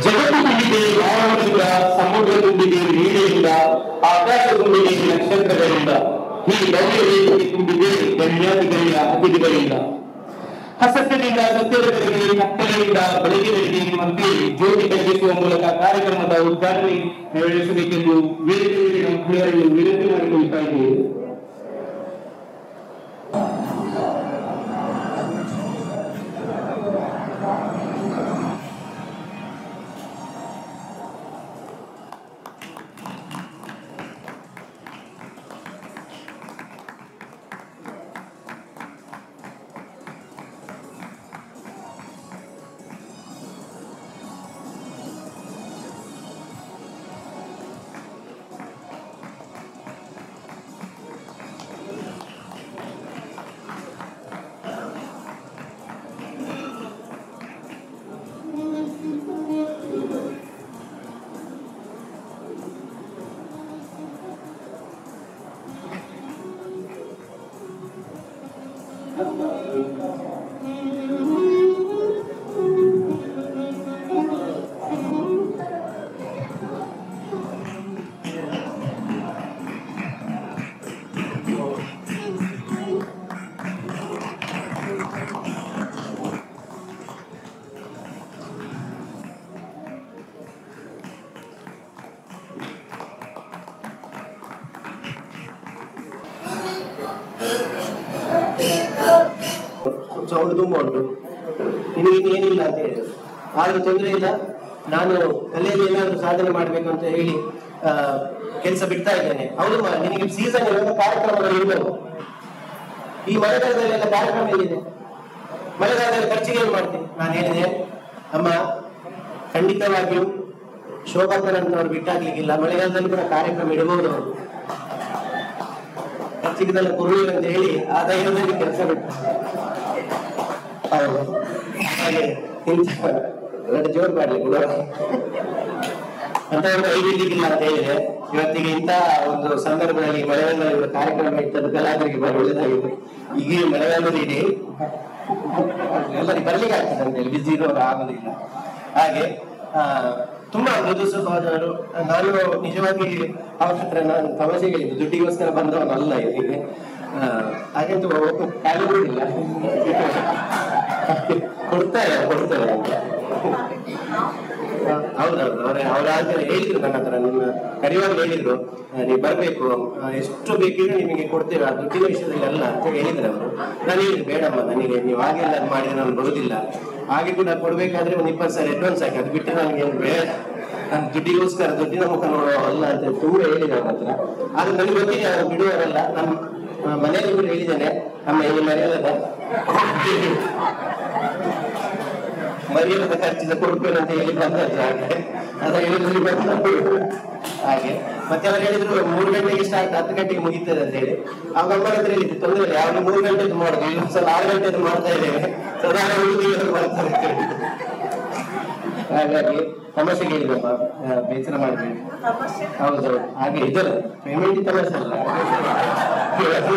ಜಗತ್ತಿನೊಂದಿಗೆ ಮಾನವನಿಂದ, ಸಮುದ್ರದೊಂದಿಗೆ ನೀರಿನಿಂದ, ಆಕಾಶದೊಂದಿಗೆ ನಕ್ಷತ್ರಗಳಿಂದ, ಈ ಭವ್ಯ ವೇದಿಕೆ ತುಂಬಿದೆ ಗಣ್ಯಾತಿಗಣ್ಯ ಅತಿಥಿಗಳಿಂದ. ಹಸತ್ತಿನಿಂದ ಸತ್ಯದ ಕಡೆಗೆ, ಕತ್ತಲೆಯಿಂದ ಬೆಳಗಿನಡೆಗೆ ನಿಮ್ಮಂತೆ ಜ್ಯೋತಿ ಕಲ್ಪಿಸುವ ಮೂಲಕ ಕಾರ್ಯಕ್ರಮದ ಉದ್ಘಾಟನೆ ನೆರವೇರಿಸಬೇಕೆಂದು ವೇದಿಕೆಯಲ್ಲಿ ನಮ್ಮ ಪ್ರಿಯರಲ್ಲಿ ವಿನಂತಿ ಮಾಡಿಕೊಳ್ತಾ ಇದ್ದೇವೆ. ಸೌಂಡ್ ತುಂಬ ಉಂಟು, ನಿನಗೇನಿಲ್ಲ ಅಂತ ಹೇಳಿದ್ರು. ಆದ್ರೂ ತೊಂದರೆ ಇಲ್ಲ, ನಾನು ಕಲೆಯಲ್ಲಿ ಏನಾದ್ರು ಸಾಧನೆ ಮಾಡ್ಬೇಕು ಅಂತ ಹೇಳಿ ಕೆಲಸ ಬಿಡ್ತಾ ಇದ್ದೇನೆ. ಹೌದು, ನಿನಗೆ ಸೀಸನ್ ಇರುವಂತ ಕಾರ್ಯಕ್ರಮಗಳು ಇಲ್ಲವು. ಈ ಮಳೆಗಾಲದಲ್ಲೆಲ್ಲ ಕಾರ್ಯಕ್ರಮ ಎಲ್ಲಿದೆ? ಮಳೆಗಾಲದಲ್ಲಿ ಖರ್ಚಿಗೆ ಏನು ಮಾಡ್ತೀನಿ? ನಾನು ಹೇಳಿದೆ, ಅಮ್ಮ ಖಂಡಿತವಾಗಿಯೂ ಶೋಭಾಕರಂತವ್ರು ಬಿಟ್ಟಾಗ್ಲಿಕ್ಕಿಲ್ಲ, ಮಳೆಗಾಲದಲ್ಲಿ ಕೂಡ ಕಾರ್ಯಕ್ರಮ ಇಡಬಹುದು, ಖರ್ಚಿಗೆಲ್ಲ ಕುರುಳಿ ಅಂತ ಹೇಳಿ ಆ ಧೈರ್ಯದಲ್ಲಿ ಕೆಲಸ ಬಿಟ್ಟ. ಹೌದು, ಹಾಗೆ ಇಂಥ ಜೋರ್ ಮಾಡ್ಲಿಕ್ಕೆ ಅಂತ ಕೈಬಿಡ್ಲಿಕ್ಕಿಲ್ಲ ಅಂತ ಹೇಳಿದ್ರೆ ಇವತ್ತಿಗೆ ಇಂಥ ಒಂದು ಸಂದರ್ಭದಲ್ಲಿ ಮಳೆಗಾಲದಲ್ಲಿ ಇವರು ಕಾರ್ಯಕ್ರಮ ಇಟ್ಟದ್ದು ಕಲಾವಿದರಿಗೆ ಬಹಳ ಒಳ್ಳೆದಾಗಿದೆ. ಈಗ ಮಳೆಗಾಲದಲ್ಲಿ ಇಡೀ ಎಲ್ಲರಿಗೆ ಬರ್ಲಿಕ್ಕೆ ಆಗ್ತದೆ ಅಂತ ಹೇಳಿ ಬಿಸಿ ಇರೋರು ಆಗೋದಿಲ್ಲ. ಹಾಗೆ ತುಂಬಾ ಮೃದು ಸ್ವಭಾವದವರು. ನಾನು ನಿಜವಾಗಿ ಅವ್ರ ಹತ್ರ ನಾನು ತಮಾಷೆಗೆ ಹೇಳಿದ್ದು, ದುಡ್ಡಿಗೋಸ್ಕರ ಬಂದವನಲ್ಲ ಇಲ್ಲಿಗೆ, ಹಾಗೆಂತೂ ಕಾಲಿಲ್ಲ, ಕೊಡ್ತಾರೆ ಅಂತ. ಹೌದೌದು, ಅವರಾದ್ರೆ ಹೇಳಿದ್ರು ನನ್ನ ಹತ್ರ, ನಿಮ್ಮ ಕರಿವಾಗ ಹೇಳಿದ್ರು, ನೀವು ಬರ್ಬೇಕು, ಎಷ್ಟು ಬೇಕಿದ್ರೆ ನಿಮಗೆ ಕೊಡ್ತೇವೆ, ಆ ದುಡ್ಡಿನ ವಿಷಯದಲ್ಲಿ ಅಲ್ಲ ಅಂತ ಹೇಳಿದ್ರು ಅವರು. ನಾನು ಹೇಳಿದ್ರು, ಬೇಡಮ್ಮ, ನನಗೆ ನೀವು ಹಾಗೆಲ್ಲ ಮಾಡಿದ್ರೆ ನಾನು ಬರುದಿಲ್ಲ, ಹಾಗೆ ಕೂಡ ಕೊಡ್ಬೇಕಾದ್ರೆ ಒಂದು 20 ಸಾವಿರ ಅಡ್ವಾನ್ಸ್ ಹಾಕಿ, ಅದು ಬಿಟ್ಟು ನನಗೆ ಬೇಡ, ನಾನು ದುಡ್ಡಿಗೋಸ್ಕರ ದುಡ್ಡಿನ ಮುಖ ನೋಡುವಲ್ಲ ಅಂತ ತುಂಬಾ ಹೇಳಿದೆ ಅವ್ರ ಹತ್ರ. ಆದ್ರೆ ನನಗೆ ಗೊತ್ತಿದೆ ಅವ್ರು ಬಿಡುವವರಲ್ಲ. ನಮ್ಮ ಮನೆಯಲ್ಲಿ ಕೂಡ ಹೇಳಿದ್ದೇನೆ, ಅಮ್ಮ ಇಲ್ಲಿ ಮರ್ಯಾದ ಖರ್ಚಿದ ಕೊಡ್ಬೇಕಂತ ಅಂತ ಹೇಳಿ ಬಂದದ್ದು. ಹಾಗೆ ಅದ ಹೇಳಿದ್ರು ಹಾಗೆ. ಮತ್ತೆ ಅವ್ರು ಹೇಳಿದ್ರು 3 ಗಂಟೆಗೆ ಸ್ಟಾರ್ಟ್, 10 ಗಂಟೆಗೆ ಮುಗಿತದೆ ಅಂತ ಹೇಳಿ. ಅವಾಗ ಅಮ್ಮನ ಹತ್ರ ಹೇಳಿದ್ರು, ತೊಂದರೆ ಇಲ್ಲ, ಯಾವಾಗ 3 ಗಂಟೆದು ಮಾಡುದು, ಇನ್ನೊಂದ್ಸಲ 6 ಗಂಟೆದು ಮಾಡ್ತಾ ಇದ್ದೇವೆ, ಸಾಧಾರಣ ಹುಡುಗಿಯರು ಮಾಡ್ತಾರೆ ಅಂತ ಹೇಳಿ. ಹಾಗಾಗಿ ತಮಾಷೆಗೆ ಹೇಳಿದಮ್ಮ, ಬೇಸರ ಮಾಡಬೇಡಿ. ಹೌದೌದು, ಹಾಗೆ ಇದರ ಪೇಮೆಂಟ್ ತಮಾಷೆ ಅಲ್ಲ,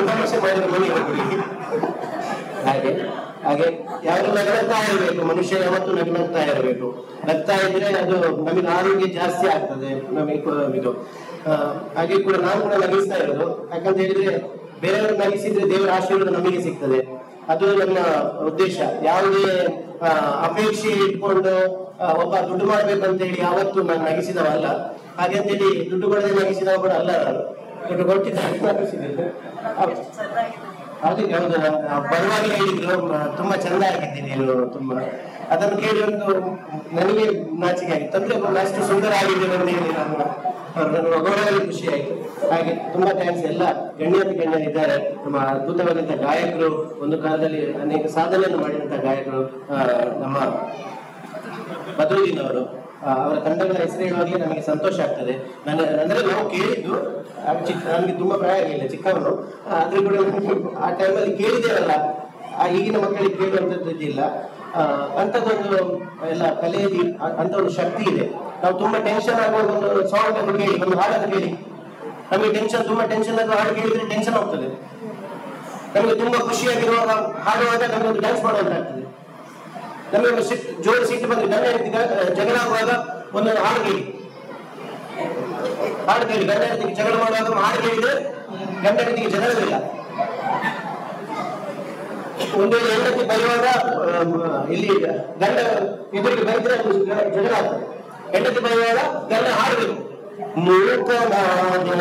ತಮಾಷೆ ಮಾಡಿದ್ರೆ ಮನೆ ಹೋಗ್ಬಿಡಿ. ಹಾಗೆ ಯಾರು ನಗ್ತಾ ಇರಬೇಕು, ಮನುಷ್ಯ ಯಾವತ್ತು ನಗ್ತಾ ಇರಬೇಕು. ನಗ್ತಾ ಇದ್ರೆ ಅದು ನಮಗೆ ಆರೋಗ್ಯ ಜಾಸ್ತಿ ಆಗ್ತದೆ, ನಮಗೆ ಇದು. ಹಾಗೆ ಕೂಡ ನಾನು ಕೂಡ ನಗಿಸ್ತಾ ಇರೋದು, ಯಾಕಂತ ಹೇಳಿದ್ರೆ ಬೇರೆಯವರು ನಗಿಸಿದ್ರೆ ದೇವರ ಆಶೀರ್ವಾದ ನಮಗೆ ಸಿಗ್ತದೆ. ಅದು ನನ್ನ ಉದ್ದೇಶ. ಯಾವುದೇ ಅಪೇಕ್ಷೆ ಇಟ್ಕೊಂಡು ಒಬ್ಬ ದುಡ್ಡು ಮಾಡ್ಬೇಕು ಅಂತ ಹೇಳಿ ಯಾವತ್ತು ನಾನು ನಗಿಸಿದವಲ್ಲ. ಹಾಗೆ ಅಂತೇಳಿ ದುಡ್ಡು ಕೊಡದೆ ನಗಿಸಿದವ ಕೂಡ ಅಲ್ಲ. ನಾನು ದುಡ್ಡು ಕೊಟ್ಟಿದ್ದ ನಗಿಸಿದ್ದೇನೆ. ಅದಕ್ಕೆ ಹೌದು, ಬರುವಾಗ ಹೇಳಿದ್ರು ತುಂಬಾ ಚಂದ ಆಗಿದ್ದೀನಿ ನೀನು, ತುಂಬಾ ಅದನ್ನು ಕೇಳಿ ಒಂದು ನನಗೆ ನಾಚಿಕೆ ಆಗಿತ್ತು. ಅಂದ್ರೆ ಅಷ್ಟು ಸುಂದರ ಆಗಿದ್ದೇನೆ ಅಂತ ಹೇಳಿ ನಾನು ಹೊಗಳಲಿ ಖುಷಿ ಆಯ್ತು. ಹಾಗೆ ತುಂಬಾ ಥ್ಯಾಂಕ್ಸ್. ಎಲ್ಲ ಗಣ್ಯರಿದ್ದಾರೆ, ನಮ್ಮ ಅದ್ಭುತವಾದಂತಹ ಗಾಯಕರು, ಒಂದು ಕಾಲದಲ್ಲಿ ಅನೇಕ ಸಾಧನೆಯನ್ನು ಮಾಡಿದಂತಹ ಗಾಯಕರು, ನಮ್ಮ ಬದ್ರುದ್ದೀನ್ ಅವರು. ಅವರ ತಂಡಗಳ ಹೆಸರು ಹೇಳುವಾಗಲೇ ನಮಗೆ ಸಂತೋಷ ಆಗ್ತದೆ. ಅಂದ್ರೆ ನಾವು ಕೇಳಿದ್ದು, ನನಗೆ ತುಂಬಾ ಪ್ರಾಯ ಆಗಿಲ್ಲ, ಚಿಕ್ಕವನು, ಆದ್ರೂ ಕೂಡ ಆ ಟೈಮಲ್ಲಿ ಕೇಳಿದ್ದೇವಲ್ಲ, ಈಗಿನ ಮಕ್ಕಳಿಗೆ ಕೇಳುವಂಥದ್ದು ಇದ್ದಿಲ್ಲ. ಅಂಥದ್ದೊಂದು ಎಲ್ಲ ಕಲೆಯಲ್ಲಿ ಅಂತ ಒಂದು ಶಕ್ತಿ ಇದೆ. ನಾವು ತುಂಬಾ ಟೆನ್ಷನ್ ಆಗುವಾಗ ಒಂದು ಸಾಂಗ್ ಅನ್ನು ಕೇಳಿ, ಒಂದು ಹಾಡನ್ನು ಕೇಳಿ, ನಮಗೆ ತುಂಬಾ ಟೆನ್ಷನ್ ಆಗುವ ಹಾಡು ಕೇಳಿದ್ರೆ ಟೆನ್ಷನ್ ಹೋಗ್ತದೆ. ನಮಗೆ ತುಂಬಾ ಖುಷಿಯಾಗಿರುವಾಗ ಹಾಡುವಾಗ ನಮಗೆ ಒಂದು ಡ್ಯಾನ್ಸ್ ಮಾಡುವಂತಾಗ್ತದೆ. ನಮಗೆ ಒಂದು ಜೋರು ಸಿಟ್ಟು ಬಂದ್ರೆ, ಗಂಡ ಹೆಂಡತಿ ಜಗಳ ಆಗುವಾಗ ಒಂದೊಂದು ಹಾಡು ಕೇಳಿ, ಗಂಡ ಹೆಂಡತಿಗೆ ಜಗಳ ಮಾಡುವಾಗ ಹಾಡು ಕೇಳಿದ್ರೆ ಗಂಡ ಹೆಂಡತಿಗೆ ಜಗಳವಿಲ್ಲ. ಒಂದು ವೇಳೆ ಹೆಂಡತಿ ಬರುವಾಗ ಇಲ್ಲಿ ಗಂಡ ಎದುರಿಗೆ ಬೈದ್ರೆ ಜಗಳ ಆಗ್ತದೆ. ಹೆಂಡತಿ ಬರುವಾಗ ಗಂಡ ಹಾಡಬೇಕು, ಮೂಕನಾಗಬೇಕು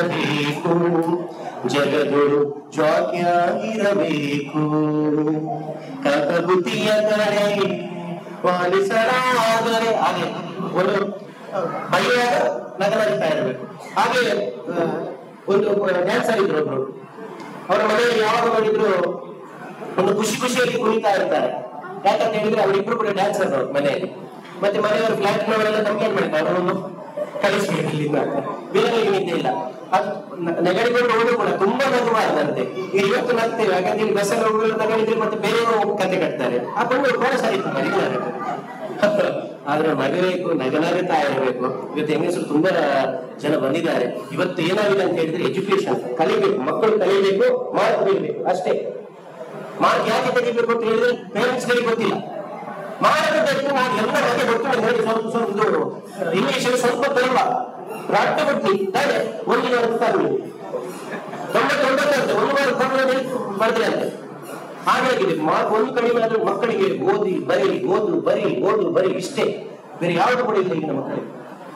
ಜಗದೊಳು ಜ್ವಾಕ್ಯಾಗಿರಬೇಕು, ಕಕಗುತಿಯ ಕಡೆ ಪಾಲಿಸಲಾದರೆ. ಹಾಗೆ ಒಂದು ಬೈಯಾಗ ನಗನಗ್ತಾ ಇರಬೇಕು. ಹಾಗೆ ಒಂದು ಡ್ಯಾನ್ಸರ್ ಇದ್ರು ಒಬ್ರು, ಅವರ ಮನೆಯಲ್ಲಿ ಯಾವಾಗ ನೋಡಿದ್ರು ಒಂದು ಖುಷಿಯಾಗಿ ಕುಣಿತಾ ಇರ್ತಾರೆ. ಯಾಕಂತ ಹೇಳಿದ್ರೆ ಅವರಿಬ್ರು ಕೂಡ ಡ್ಯಾನ್ಸರ್ ಮನೆಯಲ್ಲಿ. ಮತ್ತೆ ಮನೆಯವರು ಫ್ಲಾಟ್ ನವರೆಲ್ಲ ಕಂಪ್ಲೇಂಟ್ ಮಾಡ್ತಾರೆ, ಅವರನ್ನು ಕಳಿಸ್ಬೇಕು ಇಲ್ಲಿಂದ, ಬೇರೆ ನಿದ್ದೆ ಇಲ್ಲ. ಅದು ನೆಗಡಿಕೊಂಡು ಹೋದ್ರು ಕೂಡ ತುಂಬಾ ನಗಬಾರ್ದಂತೆ. ಈಗ ಇವತ್ತು ನಗ್ತೇವೆ, ಯಾಕಂತೇಳಿ ಬಸ್ಸಲ್ಲಿ ಹೋಗಲು ನಗಡಿದ್ರೆ ಮತ್ತೆ ಬೇರೆಯವರು ಕತೆ ಕಟ್ತಾರೆ. ಆ ಬಂದು ಕೂಡ ಸರಿ ಆದ್ರೆ ನಗಬೇಕು, ನಗನಗುತ್ತಾ ಇರಬೇಕು. ಇವತ್ತು ಹೆಂಗಸರು ತುಂಬಾ ಜನ ಬಂದಿದ್ದಾರೆ. ಇವತ್ತು ಏನಾಗಿದೆ ಅಂತ ಹೇಳಿದ್ರೆ ಎಜುಕೇಶನ್ ಕಲಿಬೇಕು, ಮಕ್ಕಳು ಕಲಿಬೇಕು, ಮಾತು ಕಲಿಬೇಕು ಅಷ್ಟೇ. ಮಾರ್ಕ್ ಯಾಕೆ ತೆಗಿಬೇಕು ಅಂತ ಹೇಳಿದ್ರೆ ಪೇರೆಂಟ್ಸ್ ಗಳಿಗೆ ಗೊತ್ತಿಲ್ಲ. ಮಾರ್ಕ್ ತೆಗೆದು ನಾನು ಎಲ್ಲ ಬಗ್ಗೆ ಗೊತ್ತಿಲ್ಲ ಹೇಳಿ ಸ್ವಲ್ಪ ಇಂಗ್ಲಿಷ್ ಸ್ವಲ್ಪ ತುಂಬ ರಾಷ್ಟ್ರ ಬಿಟ್ಟು ತಾನೆ 1 ವರ್ಷ 99 1 ವರ್ಷ ಬರ್ತದೆ ಅಂತೆ. ಹಾಗಾಗಿದೆ ಮಾರ್ಕ್ 1 ಕಡಿಮೆ ಆದ್ರೂ ಮಕ್ಕಳಿಗೆ ಓದಿ ಬರಿ ಇಷ್ಟೇ, ಬೇರೆ ಯಾವುದು ಕೂಡ ಇಲ್ಲ ಈಗಿನ ಮಕ್ಕಳಿಗೆ.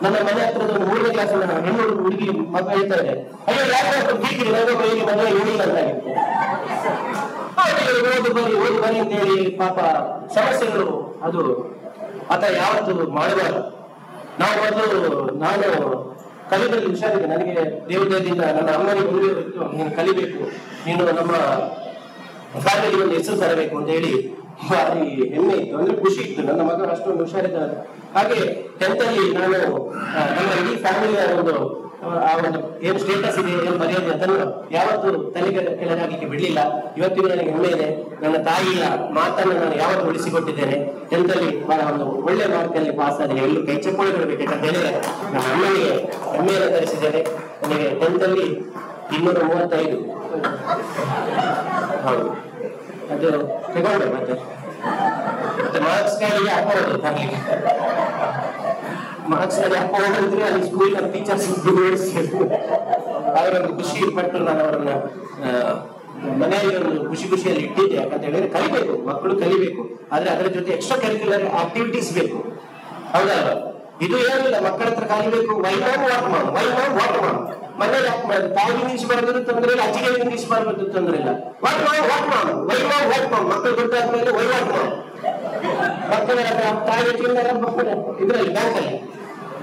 ನನ್ನ ಮನೆ ಹತ್ರದ ಒಂದು 3ನೇ ಕ್ಲಾಸ್ ಹೆಣ್ಣು ಹುಡುಗಿ ಮಗ ಹೇಳ್ತಾರೆ, ಅಯ್ಯೋ ಯಾಕೆ ಬೀಗ್ರಿ ನನಗೆ ಮದುವೆ ಹೇಳಿಲ್ಲ ಅಂತಾಗಿತ್ತು. ಓದು ಬರಿ ಅಂತ ಹೇಳಿ ಪಾಪ ಸಮಸ್ಯೆಗಳು ಅದು ಆತ ಯಾವತ್ತು ಮಾಡಬಾರ್ದು. ನಾವು ನಾನು ಕಲಿತಲ್ಲಿ ಹುಷಾರಿದ್ದೆ. ನನಗೆ ದೇವತೆಯಿಂದ ನನ್ನ ಅಮ್ಮನಿಗೆ ಮುಂದೆ ನೀನು ಕಲಿಬೇಕು, ನೀನು ನಮ್ಮ ಫ್ಯಾಮಿಲಿ ಒಂದು ಹೆಸರು ತರಬೇಕು ಅಂತ ಹೇಳಿ ಭಾರಿ ಹೆಮ್ಮೆ ಇತ್ತು, ಅಂದ್ರೆ ಖುಷಿ ಇತ್ತು. ನನ್ನ ಮಗ ಅಷ್ಟೊಂದು ಹುಷಾರಿದ್ದ. ಹಾಗೆ 10th ಅಲ್ಲಿ ನಾನು ನಮ್ಮ ಇಡೀ ಫ್ಯಾಮಿಲಿಯ ಆ ಒಂದು ಏನು ಸ್ಟೇಟಸ್ ಇದೆ, ಏನು ಮರ್ಯಾದೆ ಅದನ್ನು ಯಾವತ್ತು ತಲೆಗೆ ಕೆಳಗಾಗಲಿಕ್ಕೆ ಬಿಡ್ಲಿಲ್ಲ. ಇವತ್ತಿಗೂ ನನಗೆ ಹೆಮ್ಮೆ ಇದೆ. ನನ್ನ ತಾಯಿಯ ಮಾತನ್ನು ನಾನು ಯಾವತ್ತು ಉಳಿಸಿಕೊಟ್ಟಿದ್ದೇನೆ. 10th ಅಲ್ಲಿ ಬಹಳ ಒಂದು ಒಳ್ಳೆ ಮಾರ್ಕಲ್ಲಿ ಪಾಸ್ ಆಗಿದೆ. ಎಲ್ಲೂ ಕೈ ಚಪ್ಪಾಳೆ ಕೊಡಬೇಕಂತ ಹೇಳಿದ್ರೆ ನನ್ನ ಅಮ್ಮನಿಗೆ ಹೆಮ್ಮೆಯನ್ನು ತರಿಸಿದ್ದೇನೆ. ನನಗೆ 10th ಅಲ್ಲಿ 235 ಹೌದು, ಅದು ತಗೊಂಡೆ. ಮತ್ತೆ ಮಾರ್ಕ್ಸ್ ಗಳಿಗೆ ಹಾಕೋದು ತರಲಿಕ್ಕೆ, ಮಾರ್ಕ್ಸ್ ನಲ್ಲಿ ಹಾಕೋದ್ರೆ ಅಲ್ಲಿ ಸ್ಕೂಲಿನ ಟೀಚರ್ಸ್ ಅವರೊಂದು ಖುಷಿ ಪಟ್ಟು ನಾನು ಅವರನ್ನ ಮನೆಯಲ್ಲಿ ಒಂದು ಖುಷಿಯಲ್ಲಿ ಇಟ್ಟಿದ್ದೆ. ಯಾಕಂತ ಹೇಳಿದ್ರೆ ಕಲಿಬೇಕು, ಮಕ್ಕಳು ಕಲಿಬೇಕು, ಆದ್ರೆ ಅದರ ಜೊತೆ ಎಕ್ಸ್ಟ್ರಾ ಕರಿಕ್ಯುಲರ್ ಆಕ್ಟಿವಿಟೀಸ್ ಬೇಕು. ಹೌದಲ್ಲ? ಇದು ಏನಿಲ್ಲ, ಮಕ್ಕಳ ಹತ್ರ ಕಲಿಬೇಕು. ವಾಟ್ ಮಾಡು ಮನೇಲಿ ಯಾಕೆ ಮಾಡೋದು? ತಾಯಿಗೆ ಇಂಗ್ಲೀಷ್ ಬರೋದು ತೊಂದರೆ ಇಲ್ಲ, ಅಜ್ಜಿಗೆ ಇಂಗ್ಲೀಷ್ ಬರೋದು ತೊಂದರೆ ಇಲ್ಲ. ವಾಟ್ ಮಾಡು ಮಕ್ಕಳು ಗೊತ್ತಾದ್ಮೇಲೆ ವಾಟ್ ಮಾಡು. ಮಕ್ಕಳ ತಾಯಿ ಇದ್ರಲ್ಲಿ ಬ್ಯಾಂಕಲ್ಲಿ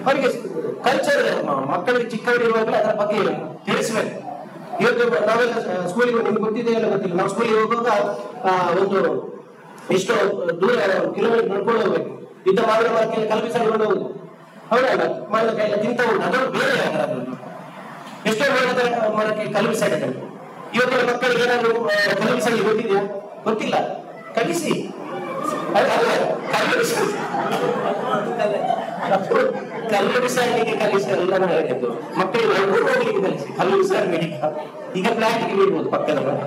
ಅವರಿಗೆ ಕಲ್ಚರ್ ಮಕ್ಕಳಿಗೆ ಚಿಕ್ಕವರಿರುವಾಗಲೇ ಅದರ ಬಗ್ಗೆ ತಿಳಿಸ್ಬೇಕು. ಇವತ್ತು ನಾವೆಲ್ಲ ಸ್ಕೂಲಿಗೆ ನಿಮ್ಗೆ ಗೊತ್ತಿದೆ ಎಲ್ಲ ಗೊತ್ತಿಲ್ಲ, ನಾವು ಸ್ಕೂಲಿಗೆ ಹೋಗುವಾಗ ಒಂದು ಎಷ್ಟೋ ದೂರ ಕಿಲೋಮೀಟರ್ ನಡ್ಕೊಂಡು ಹೋಗ್ಬೇಕು. ಇದ್ದ ಮಾವಿನ ಮರಕ್ಕೆ ಕಲ್ಪಿಸಿಕೊಂಡು ಹೋಗುದು. ಹೌದಲ್ಲ? ಮಾವಿನ ಕೈಯಲ್ಲಿ ತಿಂತ ಉಂಟು, ಅದನ್ನು ಬೇರೆ ಅದನ್ನು ಎಷ್ಟೋ ಮರಕ್ಕೆ ಕಲ್ಪಿಸಾಡಿದ್ದಾರೆ. ಇವತ್ತಿನ ಮಕ್ಕಳಿಗೆ ಏನಾದ್ರು ಕಲ್ಪಿಸಲಿ ಗೊತ್ತಿದೆಯಾ? ಗೊತ್ತಿಲ್ಲ. ಕಲಿಸಿ, ಕಲ್ಲು ಬಿಸಾಡಲಿಕ್ಕೆ ಕಲಿಸಿ ಎಲ್ಲ ಹೇಳಿದ್ದು ಮಕ್ಕಳಿಗೆ ಹೋಗ್ಲಿಕ್ಕೆ ಕಲಿಸಿ, ಕಲ್ಲು ಬಿಸಾಡಬೇಡಿ. ಈಗ ಪ್ಲಾಸ್ಟಿಕ್ ಬಿಡ್ಬೋದು ಪಕ್ಕದ ಮನೆ.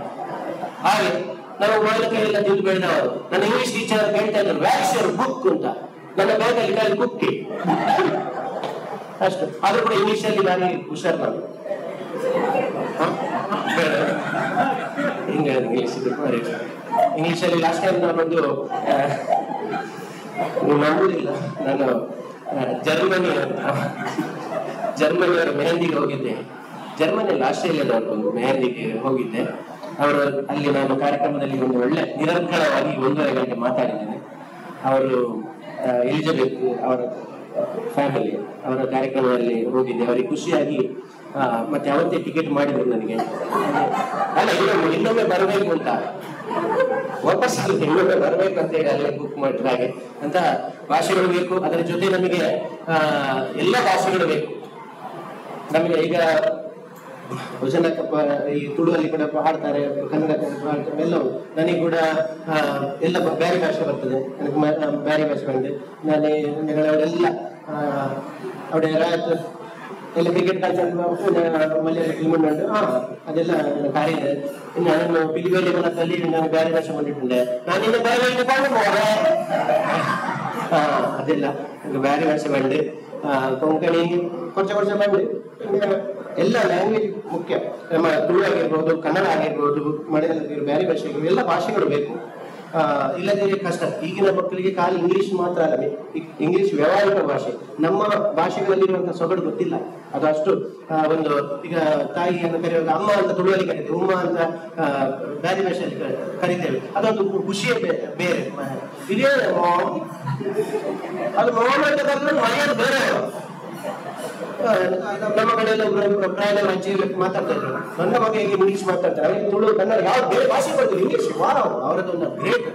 ಹಾಗೆ ನಾವು ಮಾವಿನ ಕೈಯೆಲ್ಲ ತಿಂದು ಬೆಳೆದವರು. ನನ್ನ ಇಂಗ್ಲಿಷ್ ಟೀಚರ್ ಹೇಳ್ತಾ ಇದ್ರು, ವ್ಯಾಕ್ಸ್ ಯುವರ್ ಬುಕ್ ಅಂತ. ನನ್ನ ಬ್ಯಾಗಲ್ಲಿ ಕಾಲಿ ಬುಕ್ಕಿ ಅಷ್ಟು. ಆದ್ರೂ ಕೂಡ ಇಂಗ್ಲಿಷ್ ಅಲ್ಲಿ ನಾನು ಹುಷಾರ್ ನಾನು ಹಿಂಗೆ ಇಂಗ್ಲಿಷ್ ಅಲ್ಲಿ ಲಾಸ್ಟ್ ಟೈಮ್ ನಾನೊಂದು ನಂಬುದಿಲ್ಲ, ನಾನು ಜರ್ಮನಿಯವರ ಮೆಹಂದಿಗೆ ಹೋಗಿದ್ದೆ. ಜರ್ಮನಿಯಲ್ಲಿ ಆಸ್ಟ್ರೇಲಿಯಾದವರು ಒಂದು ಮೆಹಂದಿಗೆ ಹೋಗಿದ್ದೆ. ಅವರು ಅಲ್ಲಿ ನಾನು ಕಾರ್ಯಕ್ರಮದಲ್ಲಿ ಒಂದು ಒಳ್ಳೆ ನಿರಂತರವಾಗಿ 1.5 ಗಂಟೆ ಮಾತಾಡಿದ್ದೇನೆ. ಅವರು ಎಲಿಜಬೆತ್ ಅವರ ಫ್ಯಾಮಿಲಿ ಅವರ ಕಾರ್ಯಕ್ರಮದಲ್ಲಿ ಹೋಗಿದ್ದೆ. ಅವರಿಗೆ ಖುಷಿಯಾಗಿ ಮತ್ತೆ ಅವತ್ತೇ ಟಿಕೆಟ್ ಮಾಡಿದ್ರು ನನಗೆ. ಅಲ್ಲ, ಇನ್ನೊಮ್ಮೆ ಬರಬೇಕು ಅಂತ, ವಾಪಸ್ ಇನ್ನೊಮ್ಮೆ ಬರಬೇಕು ಅಂತ ಹೇಳಿ ಅಲ್ಲೇ ಬುಕ್ ಮಾಡಿದ್ರೆ. ಹಾಗೆ ಅಂತ ಭಾಷೆಗಳು ಬೇಕು. ಅದರ ಜೊತೆ ನಮಗೆ ಎಲ್ಲ ಭಾಷೆಗಳು ಬೇಕು. ನಮಗೆ ಈಗ ಜನ ಈ ತುಳುವಲ್ಲಿ ಕೂಡ ಹಾಡ್ತಾರೆ, ಕನ್ನಡ ಹಾಡ್ತಾರೆ, ಎಲ್ಲವೂ. ನನಗೆ ಕೂಡ ಎಲ್ಲ ಬೇರೆ ಭಾಷೆ ಬರ್ತದೆ. ನನಗೆ ಬೇರೆ ಭಾಷೆ ಬಂದಿದೆ. ನಾನೆಲ್ಲ ಅವಡೆ ಎಲ್ಲ ಕ್ರಿಕೆಟ್ ಮಲಯಾಳ ಟೀಮ್ ಉಂಟು. ಅದೆಲ್ಲ ಕಾರ್ಯ ಇದೆ. ನಾನು ಪಿಲಿಬೇಲಿ ಮನದಲ್ಲಿ ನಾನು ಬೇರೆ ಭಾಷೆ ಬಂದಿಟ್ಟೆ. ನಾನಿನ್ನ ಬೇರೆ ಅದೆಲ್ಲ ಬೇರೆ ಭಾಷೆ ಬಂದೆ. ಕೊಂಕಣಿ ಕೊಂಚ ಬಂದೆ. ಎಲ್ಲ ಲ್ಯಾಂಗ್ವೇಜ್ ಮುಖ್ಯ. ನಮ್ಮ ತುಳು ಆಗಿರ್ಬೋದು, ಕನ್ನಡ ಆಗಿರ್ಬೋದು, ಮಲಯಾಳ ಬೇರೆ ಭಾಷೆ ಎಲ್ಲ ಭಾಷೆಗಳು ಬೇಕು. ಇಲ್ಲದೇ ಕಷ್ಟ. ಈಗಿನ ಮಕ್ಕಳಿಗೆ ಖಾಲಿ ಇಂಗ್ಲಿಷ್ ಮಾತ್ರ ಅಲ್ಲ, ಇಂಗ್ಲಿಷ್ ವ್ಯಾವಹಾರಿಕ ಭಾಷೆ. ನಮ್ಮ ಭಾಷೆಗಳಲ್ಲಿರುವಂತಹ ಸೊಗಡು ಗೊತ್ತಿಲ್ಲ. ಅದು ಅಷ್ಟು ಒಂದು ಈಗ ತಾಯಿಯನ್ನು ಕರೆಯುವಾಗ ಅಮ್ಮ ಅಂತ ತುಳುವಲ್ಲಿ ಕರಿತೇವೆ, ಉಮ್ಮ ಅಂತ ಬೇರೆ ಭಾಷೆಯಲ್ಲಿ ಕರಿತೇವೆ. ಅದೊಂದು ಖುಷಿಯೇ ಬೇರೆ. ಇದೇ ಅದು ಮೊಹಮ್ಮದ್ ಮನೆಯಲ್ಲಿ ಬೇರೆ. ನಮ್ಮ ಕಡೆಯಲ್ಲ ಪ್ರಯಾಣ ಹಂಚಿ ಮಾತಾಡ್ತಾ ಇದ್ರು. ನನ್ನ ಮಗ ಹೇಗೆ ಇಂಗ್ಲಿಷ್ ಮಾತಾಡ್ತಾರೆ, ಅವರಿಗೆ ತುಳು ಕನ್ನಡ ಯಾವ ಬೇರೆ ಭಾಷೆ ಬರ್ತದೆ, ಇಂಗ್ಲಿಷ್ ವಾರ ಅವರದೊಂದು ಗ್ರೇಟ್.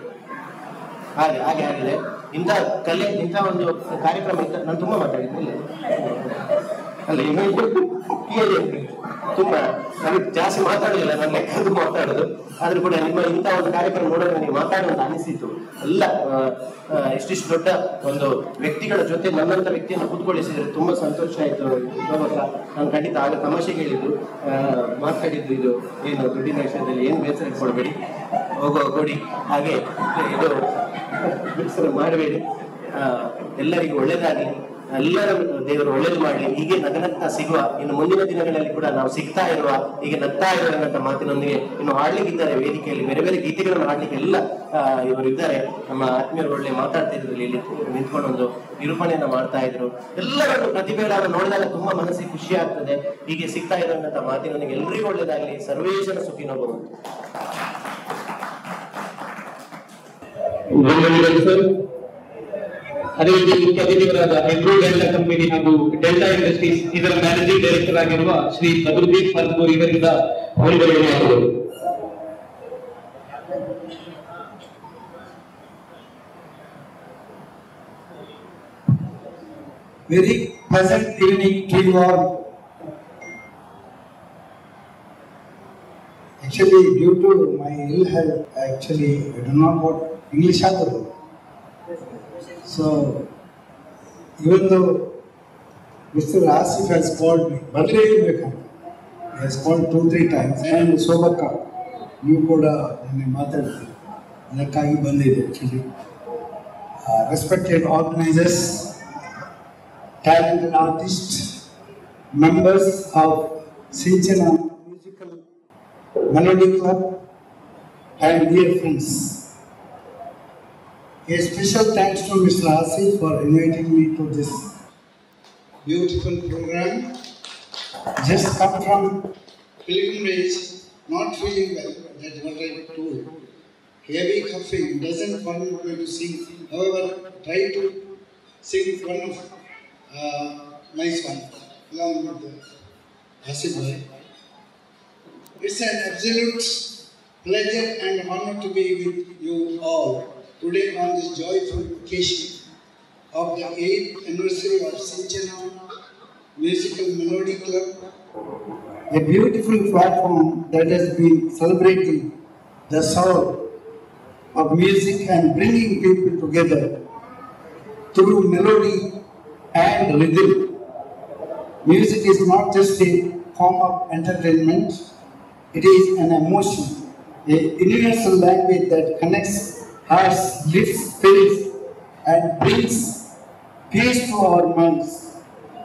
ಹಾಗೆ ಆಗಿದೆ. ಇಂಥ ಕಲೆ, ಇಂಥ ಒಂದು ಕಾರ್ಯಕ್ರಮ ಇದ್ದ ನಾನು ತುಂಬಾ ಮಾತಾಡಿದ್ದೆ. ಅಲ್ಲ ತುಂಬಾ ನನಗೆ ಜಾಸ್ತಿ ಮಾತಾಡಲಿಲ್ಲ, ನನ್ನ ಲೆಕ್ಕದ್ದು ಮಾತಾಡೋದು. ಆದ್ರೂ ಕೂಡ ನಿಮ್ಮ ಇಂಥ ಒಂದು ಕಾರ್ಯಕ್ರಮ ನೋಡೋದು ನನಗೆ ಮಾತಾಡುವಂತ ಅನಿಸಿತು. ಎಲ್ಲ ಇಷ್ಟಿಷ್ಟು ದೊಡ್ಡ ಒಂದು ವ್ಯಕ್ತಿಗಳ ಜೊತೆ ನನ್ನಂತ ವ್ಯಕ್ತಿಯನ್ನು ಕೂತ್ಕೊಳ್ಳಿಸಿದ್ರೆ ತುಂಬಾ ಸಂತೋಷ ಆಯ್ತು. ನಾನು ಖಂಡಿತ ಆಗ ತಮಾಷೆಗೆ ಹೇಳಿದ್ದು ಮಾತಾಡಿದ್ದು, ಇದು ಏನು ದುಡ್ಡಿನ ವಿಷಯದಲ್ಲಿ ಏನು ಬೇಸರ ಕೊಡಬೇಡಿ. ಹೋಗೋ ಕೊಡಿ. ಹಾಗೆ ಇದು ಮಾಡಬೇಡಿ. ಎಲ್ಲರಿಗೂ ಒಳ್ಳೇದಾಗಲಿ, ಎಲ್ಲರ ದೇವರು ಒಳ್ಳೇದು ಮಾಡಲಿ. ಹೀಗೆ ನಗನಗ್ತಾ ಸಿಗುವ, ಇನ್ನು ಮುಂದಿನ ದಿನಗಳಲ್ಲಿ ಕೂಡ ನಾವು ಸಿಗ್ತಾ ಇರುವ, ಹೀಗೆ ನಗ್ತಾ ಇರುವಂತ ಮಾತಿನೊಂದಿಗೆ ಇನ್ನು ಹಾಡ್ಲಿಕ್ಕಿದ್ದಾರೆ ವೇದಿಕೆಯಲ್ಲಿ, ಬೇರೆ ಬೇರೆ ಗೀತೆಗಳನ್ನು ಹಾಡ್ಲಿಕ್ಕೆ ಎಲ್ಲ ಇವರು ಇದ್ದಾರೆ. ನಮ್ಮ ಆತ್ಮೀಯರು ಒಳ್ಳೆ ಮಾತಾಡ್ತಾ ಇದ್ರು, ಇಲ್ಲಿ ನಿಂತ್ಕೊಂಡು ಒಂದು ನಿರೂಪಣೆಯನ್ನ ಮಾಡ್ತಾ ಇದ್ರು. ಎಲ್ಲರನ್ನು ಪ್ರತಿಭೆಗಳನ್ನು ನೋಡಿದಾಗ ತುಂಬಾ ಮನಸ್ಸಿಗೆ ಖುಷಿ ಆಗ್ತದೆ. ಹೀಗೆ ಸಿಗ್ತಾ ಇರುವಂತ ಮಾತಿನೊಂದಿಗೆ ಎಲ್ಲರಿಗೂ ಒಳ್ಳೇದಾಗಲಿ. ಸರ್ವೇಶನ ಸುಖಿನೋ ಭವಂತು. ಅದೇ ರೀತಿ ಮುಖ್ಯ ಅತಿಥಿಗಳಾದ ಎಗ್ರೋ ಡೆಲ್ಟಾ ಕಂಪನಿ ಹಾಗೂ ಡೆಲ್ಟಾ ಇಂಡಸ್ಟ್ರೀಸ್ ಇದರ ಮ್ಯಾನೇಜಿಂಗ್ ಡೈರೆಕ್ಟರ್ ಆಗಿರುವ ಶ್ರೀ ಬದ್ರುದ್ದೀನ್ ಫರ್ಪೂರ್ ಇವರಿಂದ ಹೊರಬರುವುದು. Very pleasant evening to you all. Actually, due to my ill health, actually I do not know English at all. So, even though Mr. Asif has called me, he has called 2-3 times, and Sobaka, you could mother, actually. Respected organizers, talented artists, members of Sinchana Musical Melody Club, and dear friends. A special thanks to Mr. Asif for inviting me to this beautiful program. Just come from pilgrimage, not feeling well, that's what I told. Heavy coughing doesn't permit me to sing. However, try to sing one of nice one along with Asif bhai. It's an absolute pleasure and honor to be with you all today on this joyful occasion of the 8th anniversary of Sinchana Musical Melody Club, a beautiful platform that has been celebrating the soul of music and bringing people together through melody and rhythm. Music is not just a form of entertainment, it is an emotion, a universal language that connects hearts, lifts spirits, and brings peace to our minds.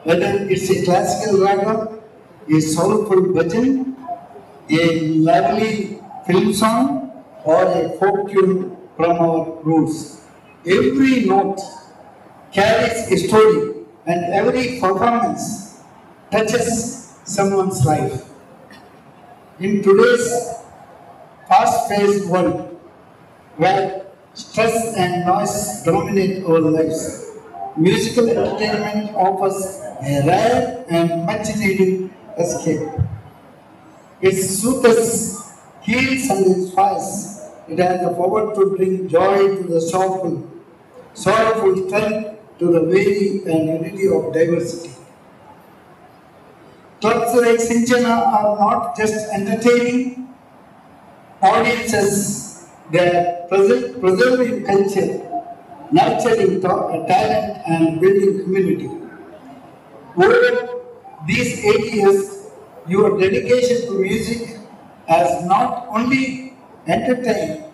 Whether it's a classical raga, a soulful bhajan, a lively film song, or a folk tune from our roots, every note carries a story, and every performance touches someone's life. In today's fast-paced world, where stress and noise dominate our lives, musical entertainment offers a rare and much-needed escape. It soothes, heals, and inspires. It has the power to bring joy to the sorrowful strength to the variety and unity of diversity. Clubs like Sinchana are not just entertaining audiences, they are preserving culture, nurturing talent, and building community. Over these 8 years, your dedication to music has not only entertained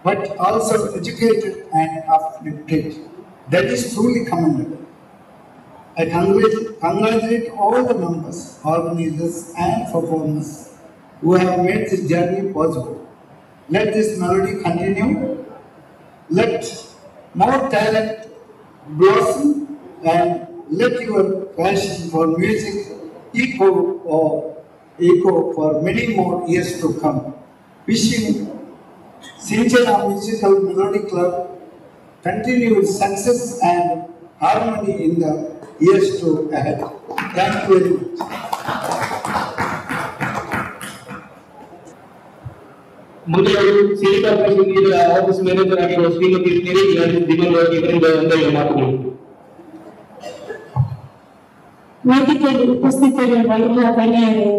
but also educated and uplifted. That is truly commendable. I congratulate all the members, organizers, and performers who have made this journey possible. Let this melody continue. Let more talent blossom, and let your passion for music echo for many more years to come. Wishing Sinchana Musical Melody Club continued success and harmony in the years to ahead. Thank you very much. ಮುಂದೆ ಅವರು city corporation ಇದರ office manager ಆಗಿರುವ ಶ್ರೀಮತಿ ದಿಮಲ್ ಇವರಿಂದ ಒಂದೆರಡು ಮಾತುಗಳು. ವೇದಿಕೆಯಲ್ಲಿ ಉಪಸ್ಥಿತರಿರುವ ಎಲ್ಲ ಗಣ್ಯರೇ,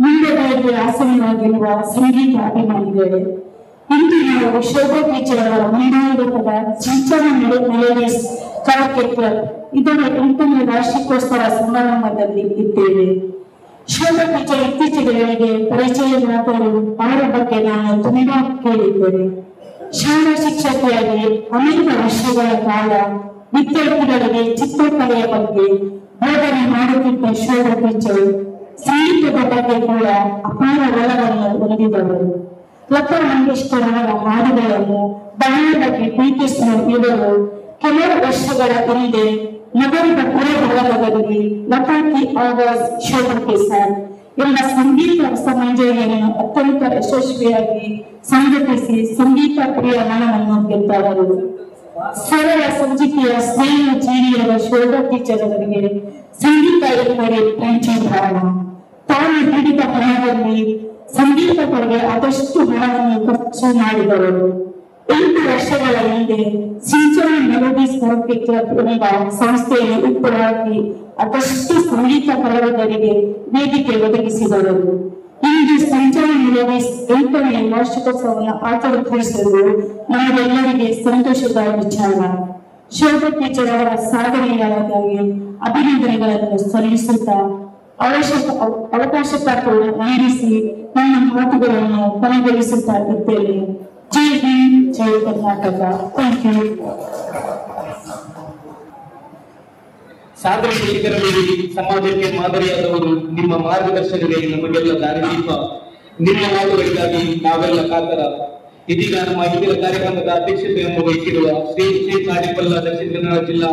ಮುಂದೆ ಆಸನವಾಗಿರುವ ಸಂಗೀತ ಅಭಿಮಾನಿಗಳೇ, ಇಂದು ನಾವು ಶೋಭಾ ಟೀಚರ್ ಅವರ ಮುಂದಾಳುಗಳ ಸಿಂಚನಾ ಮೆಲೋಡಿಸ್ ಕರಾಟೆ ಕ್ಲಬ್ ಇದರ 8ನೇ ವಾರ್ಷಿಕೋತ್ಸವ ಸಮಾರಂಭದಲ್ಲಿ ಇದ್ದೇವೆ. ಶೋಭಾ ಟೀಚರ್ ಇತ್ತೀಚೆಗೆ ನನಗೆ ಪರಿಚಯವಾದರು. ಅವರ ಬಗ್ಗೆ ನಾನು ತುಂಬಾ ಕೇಳಿದ್ದೇನೆ. ಶಾಲಾ ಶಿಕ್ಷಕಿಯಾಗಿ ಅನೇಕ ವರ್ಷಗಳ ಕಾಲ ವಿದ್ಯಾರ್ಥಿಗಳಿಗೆ ಚಿತ್ರಕಲೆಯ ಬಗ್ಗೆ ಬೋಧನೆ ಮಾಡುತ್ತಿದ್ದ ಶೋಭಾ ಟೀಚರ್ ಸಂಗೀತದ ಬಗ್ಗೆ ಕೂಡ ಅಪಾರ ಒಲವನ್ನು ಹೊಂದಿದವರು. ಲತಾ ಮಂಗೇಶ್ಕರ್ ಅವರ ಹಾಡುಗಳನ್ನು ಬಹಳವಾಗಿ ಪ್ರೀತಿಸುವ ಇವರು ಕೆಲವು ವರ್ಷಗಳ ಹಿಂದೆ ನಗರದ ಹೊರಭಾಗದಲ್ಲಿ ಲತಾಕಿ ಆವಾಜ್ ಶೋಭಕ್ಕೆ ಸರ್ ಎಂಬ ಸಂಗೀತ ಸಮಂಜರಿಯನ್ನು ಅತ್ಯಂತ ಯಶಸ್ವಿಯಾಗಿ ಸಂಘಟಿಸಿ ಸಂಗೀತ ಪ್ರಿಯ ಮನವನ್ನು ಗೆದ್ದವರು. ಸರಳ ಸಂಚಿಕೆಯ ಸ್ನೇಹ ಜೀವಿಯಾದ ಶೋಭಾ ಟೀಚರ್ ಅವರಿಗೆ ಸಂಗೀತ ಎಂದರೆ ಪ್ರೀತಿ ಭಾವ. ತಾನು ಹಿಡಿದ ಹಣದಲ್ಲಿ ಸಂಗೀತ ಕಡೆಗೆ ಆದಷ್ಟು ಹಣವನ್ನು ಖರ್ಚು ಮಾಡಿದವರು. 8 ವರ್ಷಗಳ ಹಿಂದೆ ಸಿಂಚನ ಮೆಲೋಡಿಸ್ ಥೆರಪಿ ಕ್ಲಬ್ ಎಂಬ ಸಂಸ್ಥೆಯನ್ನು ಹುಟ್ಟುಹಾಕಿ ಆದಷ್ಟು ಸಂಗೀತ ಕಲಾವಿದರಿಗೆ ವೇದಿಕೆ ಒದಗಿಸಿದವರು. ಇಂದು ಸಿಂಚನ ಮೆಲೋಡಿಸ್ 8ನೇ ವಾರ್ಷಿಕೋತ್ಸವವನ್ನು ಆಚರಿಸಲು ನಮಗೆಲ್ಲರಿಗೆ ಸಂತೋಷದ ವಿಚಾರ. ಶೋಭಾ ಟೀಚರ್ ಅವರ ಸಾಧನೆಗಾಗಿ ಅಭಿನಂದನೆಗಳನ್ನು ಸಲ್ಲಿಸುತ್ತಾ ಅವಕಾಶಕ್ಕಾಗಿ ನೀಡಿಸಿ ನನ್ನ ಮಾತುಗಳನ್ನು ಕೊನೆಗೊಳಿಸುತ್ತಾ ಇದ್ದೇನೆ. ಜೈ ಹಿಂದ್, ಜೈ ಕರ್ನಾಟಕ. Thank you. ಸಾಧನೆ ಶಿಕ್ಷಕರಲ್ಲಿ ಸಮಾಜಕ್ಕೆ ಮಾದರಿಯಾದವರು. ನಿಮ್ಮ ಮಾರ್ಗದರ್ಶನವೇ ನಮಗೆಲ್ಲ ದಾರಿದೀಪ. ನಿಮ್ಮ ಮಾತುಗಳಿಗಾಗಿ ನಾವೆಲ್ಲ ಕಾತರ. ಇದೀಗ ನಮ್ಮ ಹಿಂದಿನ ಕಾರ್ಯಕ್ರಮದ ಅಧ್ಯಕ್ಷತೆಯನ್ನು ವಹಿಸಿರುವ ಶ್ರೀ ಶ್ರೀ ನಾಡಿಪಲ್ಲ ದಕ್ಷಿಣ ಕನ್ನಡ ಜಿಲ್ಲಾ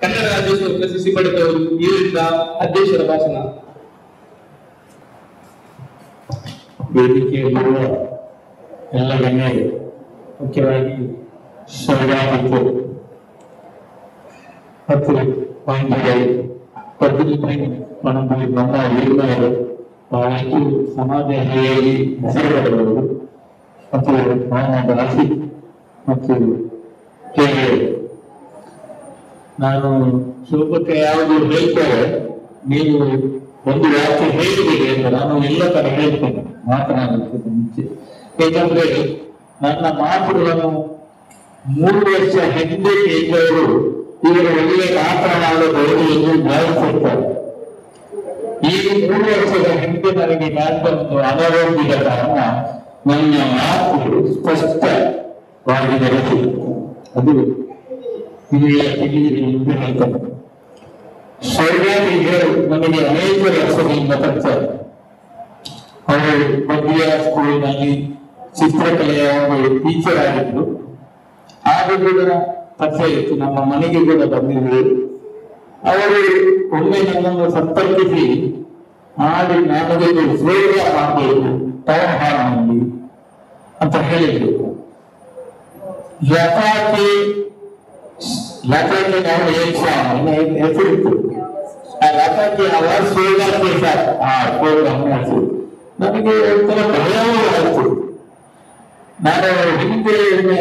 ಕನ್ನಡ ರಾಜ್ಯೋತ್ಸವ ಪ್ರಶಸ್ತಿ ಪಡೆದವರು. ಇವರಿಂದ ಅಧ್ಯಕ್ಷರ ಭಾಷಣ. ವೇದಿಕೆಯಲ್ಲಿರುವ ಎಲ್ಲ ಗಣ್ಯರು, ಮುಖ್ಯವಾಗಿ ಶರಣಾರ್ಥಿಗಳು ಮತ್ತು ಬಾಂಧವರು, ಪದ್ಧತಿ ನಮ್ಮ ವೀರರು, ಬಹಳಷ್ಟು ಸಮಾಜ ಸೇವೆಯಲ್ಲಿ ಹೆಸರು ಪಡೆದವರು ಮತ್ತು ಮೊಹಮ್ಮದ್ ರಾಫಿ ಮತ್ತು ಕೇಳಿದರು. ನಾನು ಶೋಭಕ್ಕೆ ಯಾವುದು ಹೇಳ್ತೇವೆ, ನೀವು ಒಂದು ವಾಕ್ಯ ಹೇಳಿದ್ದೀರಿ ಅಂತ ನಾನು ಎಲ್ಲ ಕಡೆ ಹೇಳ್ತೇನೆ ಮಾತನಾಡೋದಕ್ಕೆ ಮುಂಚೆ. ಯಾಕಂದ್ರೆ ನನ್ನ ಮಾತುಗಳನ್ನು 3 ವರ್ಷ ಹಿಂದೆ ಕೇಳಿದವರು ಇವರು ಒಳ್ಳೆಯ ಮಾತನಾಡಬಹುದು ಎಂದು ಭಾವಿಸುತ್ತಾರೆ. ಈ 3 ವರ್ಷದ ಹಿಂದೆ ನನಗೆ ಮಾತ್ರ ಒಂದು ಅನಾರೋಗ್ಯದ ಕಾರಣ ನನ್ನ ಮಾತು ಸ್ಪಷ್ಟವಾಗಿರಬೇಕು. ಅದು ನಿಮಗೆ ತಿಳಿದಿದೆ ಎಂದು ಹೇಳ್ತಾರೆ. ಶೌರ್ಯಾನಿಗಳು ನನಗೆ ಅನೇಕ ವರ್ಷಗಳಿಂದ ಪರಿಚಯ. ಅವರು ಮಧ್ಯ ಸ್ಕೂಲಿನಲ್ಲಿ ಚಿತ್ರಕಲೆಯ ಒಂದು ಟೀಚರ್ ಆಗಿದ್ರು. ಆಗ ಕೂಡ ಪರಿಚಯ ಇತ್ತು, ನಮ್ಮ ಮನೆಗೆ ಕೂಡ ಬಂದಿದ್ರು. ಅವರು ಒಮ್ಮೆ ನನ್ನನ್ನು ಸಂಪರ್ಕಿಸಿ ಮಾಡಿ ನನಗೆ ಸೇವೆ ಮಾಡಬೇಕು ಟೌನ್ ಹಾಲ್ನಲ್ಲಿ ಅಂತ ಹೇಳಿದ್ರು. ಲತಾಕ್ಕೆ ನಾವು ಹೆಸರಿತ್ತು. ಆ ಲತಾಕ್ಕೆ ಅವರ ಸೋಗಾಕ್ಕೆ ಪ್ರೋಗ್ರಾಮ್ ಹೆಸರು. ನನಗೆ ಒಂಥರ ಭಯವೂ ಆಯಿತು. ನಾನು ಹಿಂದೆ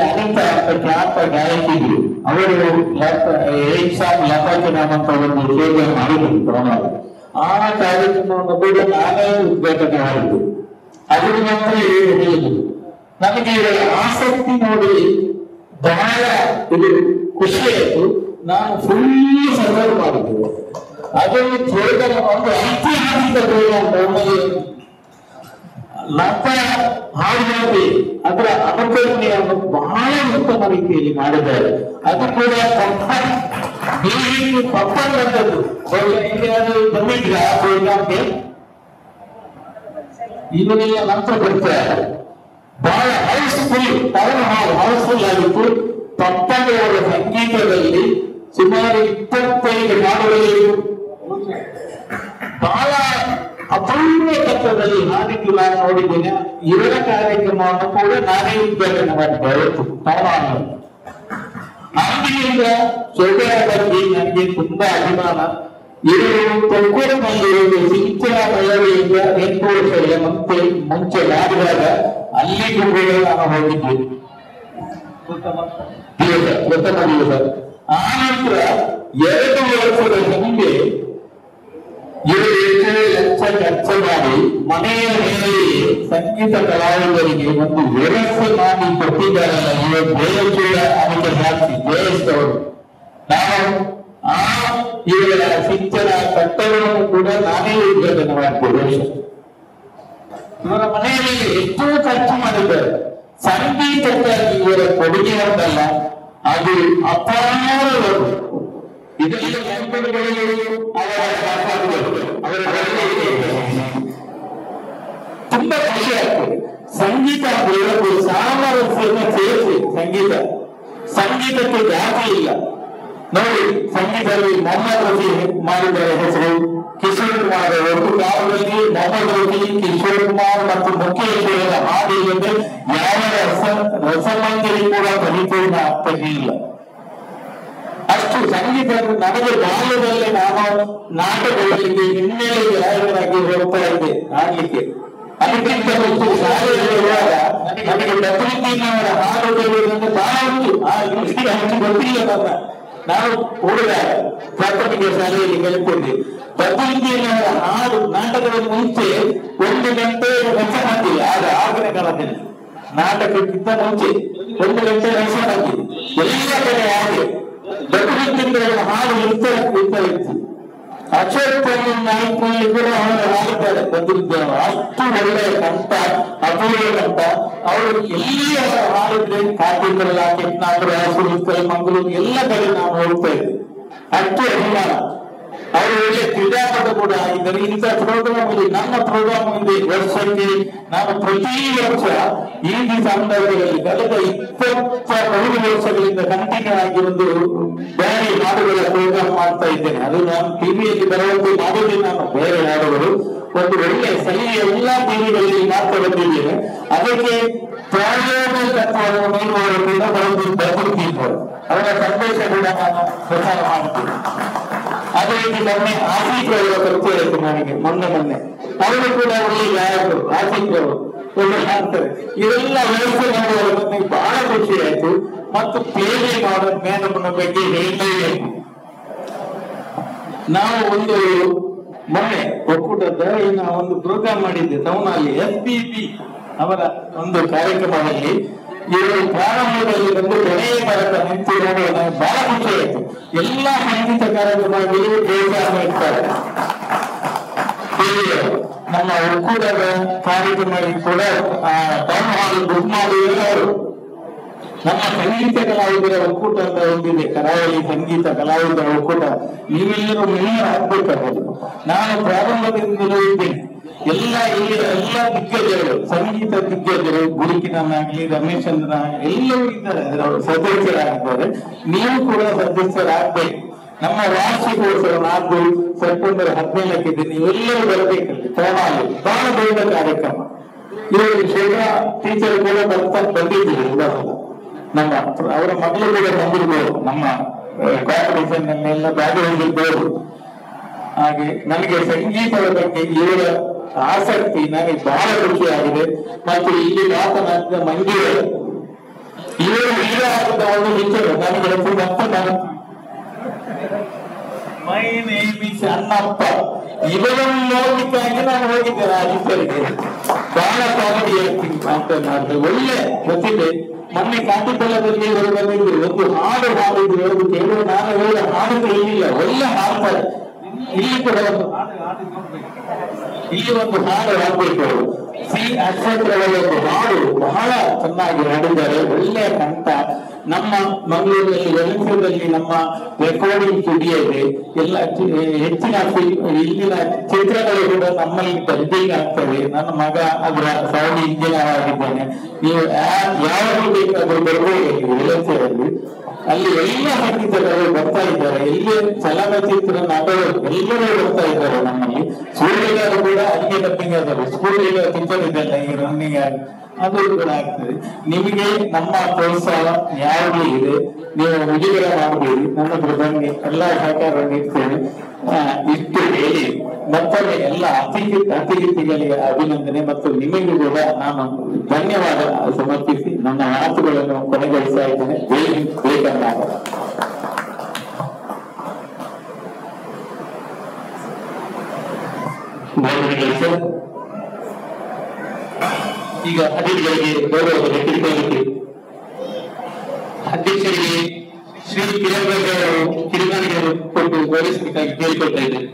ಅನಂತ ಖ್ಯಾತ ಗಾಯಕಿದ್ರು. ಅವರು ಲತಾಕ್ಕೆ ನಾಮಂತ ಒಂದು ಪ್ರೋಗ್ರಾಮ್ ಮಾಡಿದ್ರು ಟೌನಲ್ಲಿ. ಆ ಕಾರ್ಯಕ್ರಮವನ್ನು ಕೂಡ ನಾನೇ ಉದ್ಘಾಟನೆ ಮಾಡಿದ್ದು. ಅದ್ರ ನಂತರ ಹೇಳಿದ್ರು. ನನಗೆ ಇವರ ಆಸಕ್ತಿ ನೋಡಿ ಬಹಳ ಇದು ಖುಷಿ ಆಯಿತು. ನಾನು ಫುಲ್ ಸರ್ವರ್ ಮಾಡಿದ್ದೆ. ಅದನ್ನು ಪ್ರೋಗ್ರಾಮ್ ಒಂದು ಐತಿಹಾಸಿಕ ಪ್ರೋಗ್ರಾಮ್ ಲತಾ ಹಾಡುಗಾರಿಕೆ ಅದರ ಅನುಕರಣೆಯನ್ನು ಬಹಳ ಉತ್ತಮ ರೀತಿಯಲ್ಲಿ ಮಾಡಿದ್ದಾರೆ. ಅದು ಕೂಡ ಪಪ್ಪಂದದ್ದು ಬಂದಿದ್ರ ಆ ಪ್ರೋಗ್ರಾಮ್ಗೆ ಇವರೆಲ್ಲ ನಂತರ ಬರ್ತಾರೆ. ಬಹಳ ಹೌಸ್ಫುಲ್ ಟೌನ್ ಹಾಲ್ ಹೌಸ್ಫುಲ್ ಆಗಿತ್ತು. ಪಪ್ಪಂದವರ ಸಂಗೀತದಲ್ಲಿ ಸುಮಾರು 25 ಹಾಡುಗಳು ಬಹಳ ಅಪೂರ್ವ ತತ್ವದಲ್ಲಿ ಹಾಡಿದ್ದು ನಾನು ನೋಡಿದ್ದೇನೆ. ಇವರ ಕಾರ್ಯಕ್ರಮವನ್ನು ಕೂಡ ನಾನೇ ಉದ್ಘಾಟನೆ ಮಾಡಿದ್ದೆ ಟೌನ್ ಹಾಲ್. ಅಂದಿನಿಂದ ಶೋಭೆಯ ಬಗ್ಗೆ ನನಗೆ ತುಂಬಾ ಅಭಿಮಾನ. ಇವರು ತೊಕ್ಕೋಟಿನಲ್ಲಿರುವುದು ಸಿಂಚನ ಮೈಯರಿಂದ 8 ವರ್ಷಗಳ ಮುಂಚೆ ಮಾಡಿದಾಗ ಅಲ್ಲಿಗೂ ಕೂಡ ನಾನು ಹೋಗಿದ್ದೆ ಪ್ರಥಮ ದಿವಸ. ಆ ನಂತರ 2 ವರ್ಷದ ಹಿಂದೆ ಇವರು ಲಕ್ಷ ಖರ್ಚು ಮಾಡಿ ಮನೆಯ ಮೇಲೆ ಸಂಗೀತ ಕಲಾವಿದರಿಗೆ ಒಂದು ವ್ಯವಸ್ಥೆ ಮಾಡಿ ಕೊಟ್ಟಿದ್ದಾರಲ್ಲ. ಇವರು ದೇವಚೂಡ ಅದಕ್ಕೆ ಸಾಕ್ಷಿ ದೇವಸ್ಥವರು. ನಾನು ಆ ಇವರ ಶಿಕ್ಷಣ ಕಟ್ಟಡವನ್ನು ಕೂಡ ನಾನೇ ಉದ್ಘಾಟನೆ ಮಾಡ್ತೇವೆ. ಇವರ ಮನೆಯಲ್ಲಿ ಎಷ್ಟು ಖರ್ಚು ಮಾಡಿದ್ದಾರೆ. ಸಂಗೀತಕ್ಕಾಗಿ ಇವರ ಕೊಡುಗೆ ಅಂತಲ್ಲ, ಅದು ಅಪಾರವಾದ. ಇದರಲ್ಲಿ ತುಂಬಾ ಖುಷಿ ಆಗ್ತದೆ. ಸಂಗೀತ ಹೇಳೋದು ಸಾಮರಸ್ಯವನ್ನು ಸೇರಿಸಿ ಸಂಗೀತಕ್ಕೆ ಜಾತಿ ಇಲ್ಲ ನೋಡಿ. ಸಂಗೀತದಲ್ಲಿ ಮೊಹಮ್ಮದ್ ರಫಿ ಮಾಡಿದ್ದಾರೆ ಹೆಸರು, ಕಿಶೋರ್ ಕುಮಾರ್ ಒಂದು ಕಾಲದಲ್ಲಿ ಮೊಹಮ್ಮದ್ ರಫಿ, ಕಿಶೋರ್ ಕುಮಾರ್ ಮತ್ತು ಮುಖೇಶ್ವರ ಹಾಡು ಎಂದರೆ ಯಾವ ರಸಮಂಜರಿ ಕೂಡ ಪರಿಪೂರ್ಣ ಆಗ್ತಿರಲಿಲ್ಲ. ಅಷ್ಟು ಸಂಗೀತ ನನಗೆ ಬಾಲ್ಯದಲ್ಲಿ ನಾನು ನಾಟಕಗಳಿಗೆ ಹಿನ್ನೆಲೆ ಗಾಯಕರಾಗಿ ಹೋಗ್ತಾ ಇದ್ದೆ ಆಡ್ಲಿಕ್ಕೆ. ಅದಕ್ಕಿಂತ ಮುಂಚೆ ಶಾಲೆಯಲ್ಲಿರುವಾಗ ನನಗೆ ಪ್ರಕೃತಿಯವರ ಹಾಡು ಕೇಳುವುದಂದ್ರೆ ಬಹಳ ಹೆಚ್ಚು ಗೊತ್ತಿಲ್ಲ. ನಾನು ಹುಡುಗ ಪ್ರಾಥಮಿಕ ಶಾಲೆಯಲ್ಲಿ ಕಲಿತಿದ್ದೆ. ಪ್ರಕೃತಿಯವರ ಹಾಡು ನಾಟಕದ ಮುಂಚೆ 1 ಗಂಟೆ ರಸ ಹಾಕಿದೆ. ಆಗಿನ ಕಾಲದಲ್ಲಿ ನಾಟಕಕ್ಕಿಂತ ಮುಂಚೆ 1 ಗಂಟೆ ರಸ ಹಾಕಿದೆ. ಎಲ್ಲ ಕಡೆ ಹಾಗೆ ಪ್ರಕೃತಿಯವರ ಹಾಡು ಇತ್ತು. ಅಶೋಕ್ ನಾಯಕನಲ್ಲಿ ಕೂಡ ಅವರು ಹಾಡುತ್ತಾರೆ ಪ್ರತಿನಿಧಿಗಳು. ಅಷ್ಟು ಒಳ್ಳೆಯ ಕಂಠ, ಅಪೂರ್ವ ಕಂಠ. ಅವರು ಎಲ್ಲಿ ಅವರ ಹಾಡಿದ್ರೆ ಕಾಟಿಂದ್ರಲ್ಲ, ಕೆಟ್ನಾಪುರ, ಸುರತ್ಕಲ್, ಮಂಗಳೂರು ಎಲ್ಲ ಕಡೆ ನಾವು ಹೋಗ್ತಾ ಇದ್ದೆ. ಅಷ್ಟು ಅಭಿಮಾನ. ಅವರು ಒಳ್ಳೆ ಕ್ರೀಡಾಪಟು ಕೂಡ ಆಗಿದ್ದಾರೆ. ಇಂಥ ಪ್ರೋಗ್ರಾಮ್ ಇದೆ, ನಮ್ಮ ಪ್ರೋಗ್ರಾಮ್ ಇದೆ. ವರ್ಷಕ್ಕೆ ನಾನು ಪ್ರತಿ ವರ್ಷ ಈ ಸಂದರ್ಭದಲ್ಲಿ ಕಳೆದ 25 ವರ್ಷಗಳಿಂದ ಕಂಟಿನ್ಯೂ ಆಗಿ ಒಂದು ಬೇರೆ ಹಾಡುಗಳ ಪ್ರೋಗ್ರಾಮ್ ಮಾಡ್ತಾ ಇದ್ದೇನೆ. ಅದು ನಾನು ಟಿವಿಯಲ್ಲಿ ಬರುವಂತೆ ಮಾಡುವುದೇ. ನಾನು ಬೇರೆ ಹಾಡುಗಳು ಒಂದು ಒಳ್ಳೆ ಸರಿಯ ಎಲ್ಲಾ ಟಿವಿಗಳಲ್ಲಿ ಮಾಡ್ತಾ ಬಂದಿದ್ದೇನೆ. ಅದಕ್ಕೆ ಪ್ರಾಯೋಗಿಕತ್ವವನ್ನು ನೀಡುವವರು ಕೂಡ ಬರುತ್ತಿದ್ದರು. ಅವರ ಸಂದೇಶ ಕೂಡ ನಾನು ಪ್ರಚಾರ ಮಾಡುತ್ತೇನೆ. ಅದೇ ರೀತಿ ಮೊನ್ನೆ ಆಸಿಫ್ ಅವರ ಪರಿಚಯ ಆಯಿತು ನನಗೆ. ಮೊನ್ನೆ ಅವರು ಕೂಡ ಒಳ್ಳೆ ಗಾಯಕರು. ಆಸಿಫ್ ಅವರು ಒಳ್ಳೆ ಹಾಡ್ತಾರೆ. ಇದೆಲ್ಲ ವ್ಯವಸ್ಥೆ ಮಾಡುವವರು ನನಗೆ ಬಹಳ ಖುಷಿ ಆಯ್ತು. ಮತ್ತು ಪ್ಲೇಲಿ ಮಾಡೋ ಮೇಡಮ್ನ ಬಗ್ಗೆ ಹೇಳಲೇಬೇಕು. ನಾವು ಒಂದು ಮೊನ್ನೆ ಒಕ್ಕೂಟದ ಒಂದು ಪ್ರೋಗ್ರಾಮ್ ಮಾಡಿದ್ದೆ ಟೌನಲ್ಲಿ. SPB ಅವರ ಒಂದು ಕಾರ್ಯಕ್ರಮದಲ್ಲಿ ಇವರು ಪ್ರಾರಂಭದಲ್ಲಿ ಬಂದು ಕೊನೆಯ ತನಕ ನಿಂತಿರುವಾಗ ನನಗೆ ಬಹಳ ಖುಷಿ ಆಯಿತು. ಎಲ್ಲಾ ಸಂಗೀತ ಕಾರ್ಯಕ್ರಮಗಳಿಗೂ ಪ್ರೋತ್ಸಾಹ ಇರ್ತಾರೆ. ನಮ್ಮ ಒಕ್ಕೂಟದ ಕಾರ್ಯಕ್ರಮದಲ್ಲಿ ಕೂಡ ಟೌನ್ ಹಾಲ್ ಬುಕ್ ಮಾಡಿ ಎಲ್ಲರೂ ನಮ್ಮ ಸಂಗೀತ ಕಲಾವಿದರ ಒಕ್ಕೂಟ ಅಂತ ಒಂದಿದೆ, ಕರಾವಳಿ ಸಂಗೀತ ಕಲಾವಿದರ ಒಕ್ಕೂಟ. ನೀವೆಲ್ಲರೂ ಮೆಂಬರ್ ಆಗ್ಬೇಕಾಗದು. ನಾನು ಪ್ರಾರಂಭದಿಂದಲೂ ಇದ್ದೇನೆ. ಎಲ್ಲ ದಿಗ್ಗಜರು, ಸಂಗೀತ ದಿಗ್ಗಜರು, ಗುರುಕಿನಾಗ್ಲಿ, ರಮೇಶ್ ಚಂದ್ರ ಎಲ್ಲರೂ ಇದ್ದಾರೆ, ಅವರು ಸದಸ್ಯರಾಗಿದ್ದಾರೆ. ನೀವು ಕೂಡ ಸದಸ್ಯರಾಗಬೇಕು. ನಮ್ಮ ವಾರ್ಷಿಕೋತ್ಸವ 4 ಸೆಪ್ಟೆಂಬರ್ 17ಕ್ಕೆ ನೀವೆಲ್ಲರೂ ಬರಬೇಕಲ್ಲಿ. ಟೌನಲ್ಲಿ ಬಹಳ ದೊಡ್ಡ ಕಾರ್ಯಕ್ರಮ. ಇವರು ಶೇಖಾ ಟೀಚರ್ ಕೂಡ ಬಂದಿದ್ದೀರಿ. ನಮ್ಮ ಅವರ ಮಕ್ಕಳು ಕೂಡ ಬಂದಿರ್ಬೋದು. ನಮ್ಮ ಕಾಂಪಿಟೇಷನ್ ಎಲ್ಲ ಭಾಗವಹಿಸಿರ್ಬೋದು. ಹಾಗೆ ನನಗೆ ಸಂಗೀತದ ಬಗ್ಗೆ ಇವರ ಆಸಕ್ತಿ ನನಗೆ ಬಹಳ ಖುಷಿಯಾಗಿದೆ. ಮತ್ತು ಇಲ್ಲಿ ಮಾತನಾಡಿದ ಮಂಜೂರ ಇವರು ಈಗ ಆದ ಒಂದು ವಿಚಾರ ನನಗೆ ಮತ್ತೆ ಮೈ ನೇಮ್ ಇಸ್ ಅಣ್ಣಪ್ಪ. ಇವರನ್ನು ನೋಡ್ಲಿಕ್ಕಾಗಿ ನಾನು ಹೋಗಿದ್ದೆ ರಾಜೇಶ್ವರಿಗೆ. ಬಹಳ ಕಾಮಿಡಿ ಮಾತನಾಡಿದೆ, ಒಳ್ಳೆ ಗೊತ್ತಿದೆ. ಮೊನ್ನೆ ಕಾಟಿಪಲ್ಲದಲ್ಲಿ ಅವರು ಬಂದಿದ್ರು, ಒಂದು ಹಾಡು ಹಾಡಿದ್ರು. ಅವರು ಕೇಳುವ ನಾನು ಹೇಳ ಹಾಡು ಕೇಳಲಿಲ್ಲ, ಒಳ್ಳೆ ಹಾಡ್ತಾರೆ. ಇಲ್ಲಿ ಕೂಡ ಒಂದು ಹಾಡು ಹಾಡ್ಬೇಕು ಅವರು. ಸಿ ಅಶ್ವತ್ರವರ ಒಂದು ಹಾಡು ಬಹಳ ಚೆನ್ನಾಗಿ ಹಾಡಿದ್ದಾರೆ, ಒಳ್ಳೆಯ ಕಂಠ. ನಮ್ಮ ಮಂಗಳೂರಲ್ಲಿ ವೆಲಂಸದಲ್ಲಿ ನಮ್ಮ ರೆಕಾರ್ಡಿಂಗ್ ಸ್ಟುಡಿಯೋ ಇದೆ. ಎಲ್ಲ ಹೆಚ್ಚಿನ ಇಲ್ಲಿನ ಚಿತ್ರಗಳು ಕೂಡ ನಮ್ಮಲ್ಲಿ ಡಬ್ಬಿಂಗ್ ಆಗ್ತವೆ. ನನ್ನ ಮಗ ಅದರ ಸೌಂಡ್ ಇಂಜಿನಿಯರ್ ಆಗಿದ್ದಾನೆ. ನೀವು ಯಾವಾಗಲೂ ಬೇಕಾದ್ರೂ ಬರ್ಬೋದು ವೆಲಂಸದಲ್ಲಿ. ಅಲ್ಲಿ ಎಲ್ಲ ಸಂಗೀತಗಳು ಬರ್ತಾ ಇದ್ದಾರೆ. ಇಲ್ಲಿ ಚಲನಚಿತ್ರ ನಟರು ಎಲ್ಲರೂ ಬರ್ತಾ ಇದ್ದಾರೆ. ನಮ್ಮಲ್ಲಿ ಸ್ಕೂಲಿಗಾರು ಕೂಡ ಅಲ್ಲಿಗೆ ಡಬ್ಬಿಂಗ್ ಆದರು. ಸ್ಕೂಲಿಗೆ ಪಿಕ್ಚರ್ ಇದೆಲ್ಲ ಈ ರನ್ನಿಂಗ್ ಆಗಿ ಅದು ಕೂಡ ಆಗ್ತದೆ. ನಿಮಗೆ ನಮ್ಮ ಪ್ರೋತ್ಸಾಹ ಯಾವಾಗಲೂ ಇದೆ. ನೀವು ಮುಜುಗರ ಮಾಡಬೇಡಿ. ನನ್ನ ಹತ್ರ ಬನ್ನಿ, ಎಲ್ಲ ಸಹಕಾರ ನೀಡ್ತೇನೆ. ಇಷ್ಟು ಹೇಳಿ ಮತ್ತೊಮ್ಮೆ ಎಲ್ಲ ಅತಿಥಿಗಳಿಗೆ ಅಭಿನಂದನೆ ಮತ್ತು ನಿಮಗೂ ಕೂಡ ನಾನು ಧನ್ಯವಾದ ಸಮರ್ಪಿಸಿ ನನ್ನ ಮಾತುಗಳನ್ನು ಕೊನೆಗೊಳಿಸ್ತಾ ಇದ್ದೇನೆ. ಬೇಕಂದಾಗ ಈಗ ಅತಿಥಿಗಳಿಗೆ ಗೌರವವನ್ನು ತಿಳಿಸಲಿಕ್ಕೆ ಅಧ್ಯಕ್ಷರಿಗೆ ಶ್ರೀ ಕಿರಣ್ ಅವರು ಕಿರುಗಾಣಿಕೆಯನ್ನು ಕೊಟ್ಟು ಗೌರವಿಸಬೇಕಾಗಿ ಕೇಳಿಕೊಳ್ತಾ ಇದ್ದೇನೆ.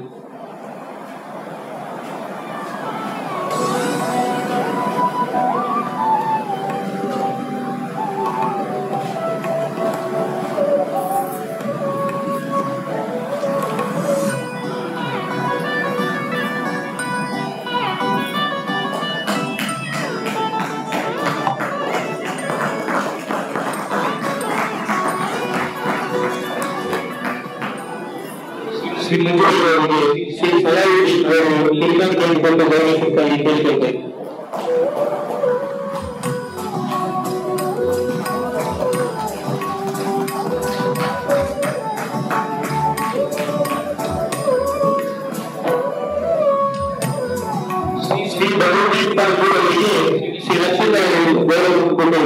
ಶ್ರೀ ಮಂಜುಳಾ ಅವರಿಗೆ ಶ್ರೀ ಸದಾಯುಧಿ ಅವರು ಕಿರಿಕನ್ನು ಕೇಳಿಕೊಂಡು ಗೌರವಿಸಬೇಕಾಗಿ ಕೇಳಿಕೊಳ್ತೇವೆ. ಶ್ರೀ ಭಗವದ್ಗೀತ ಅವರಿಗೆ ಶ್ರೀ ಲಕ್ಷ್ಮಣ ಅವರು ಗೌರವಿಸಿಕೊಂಡು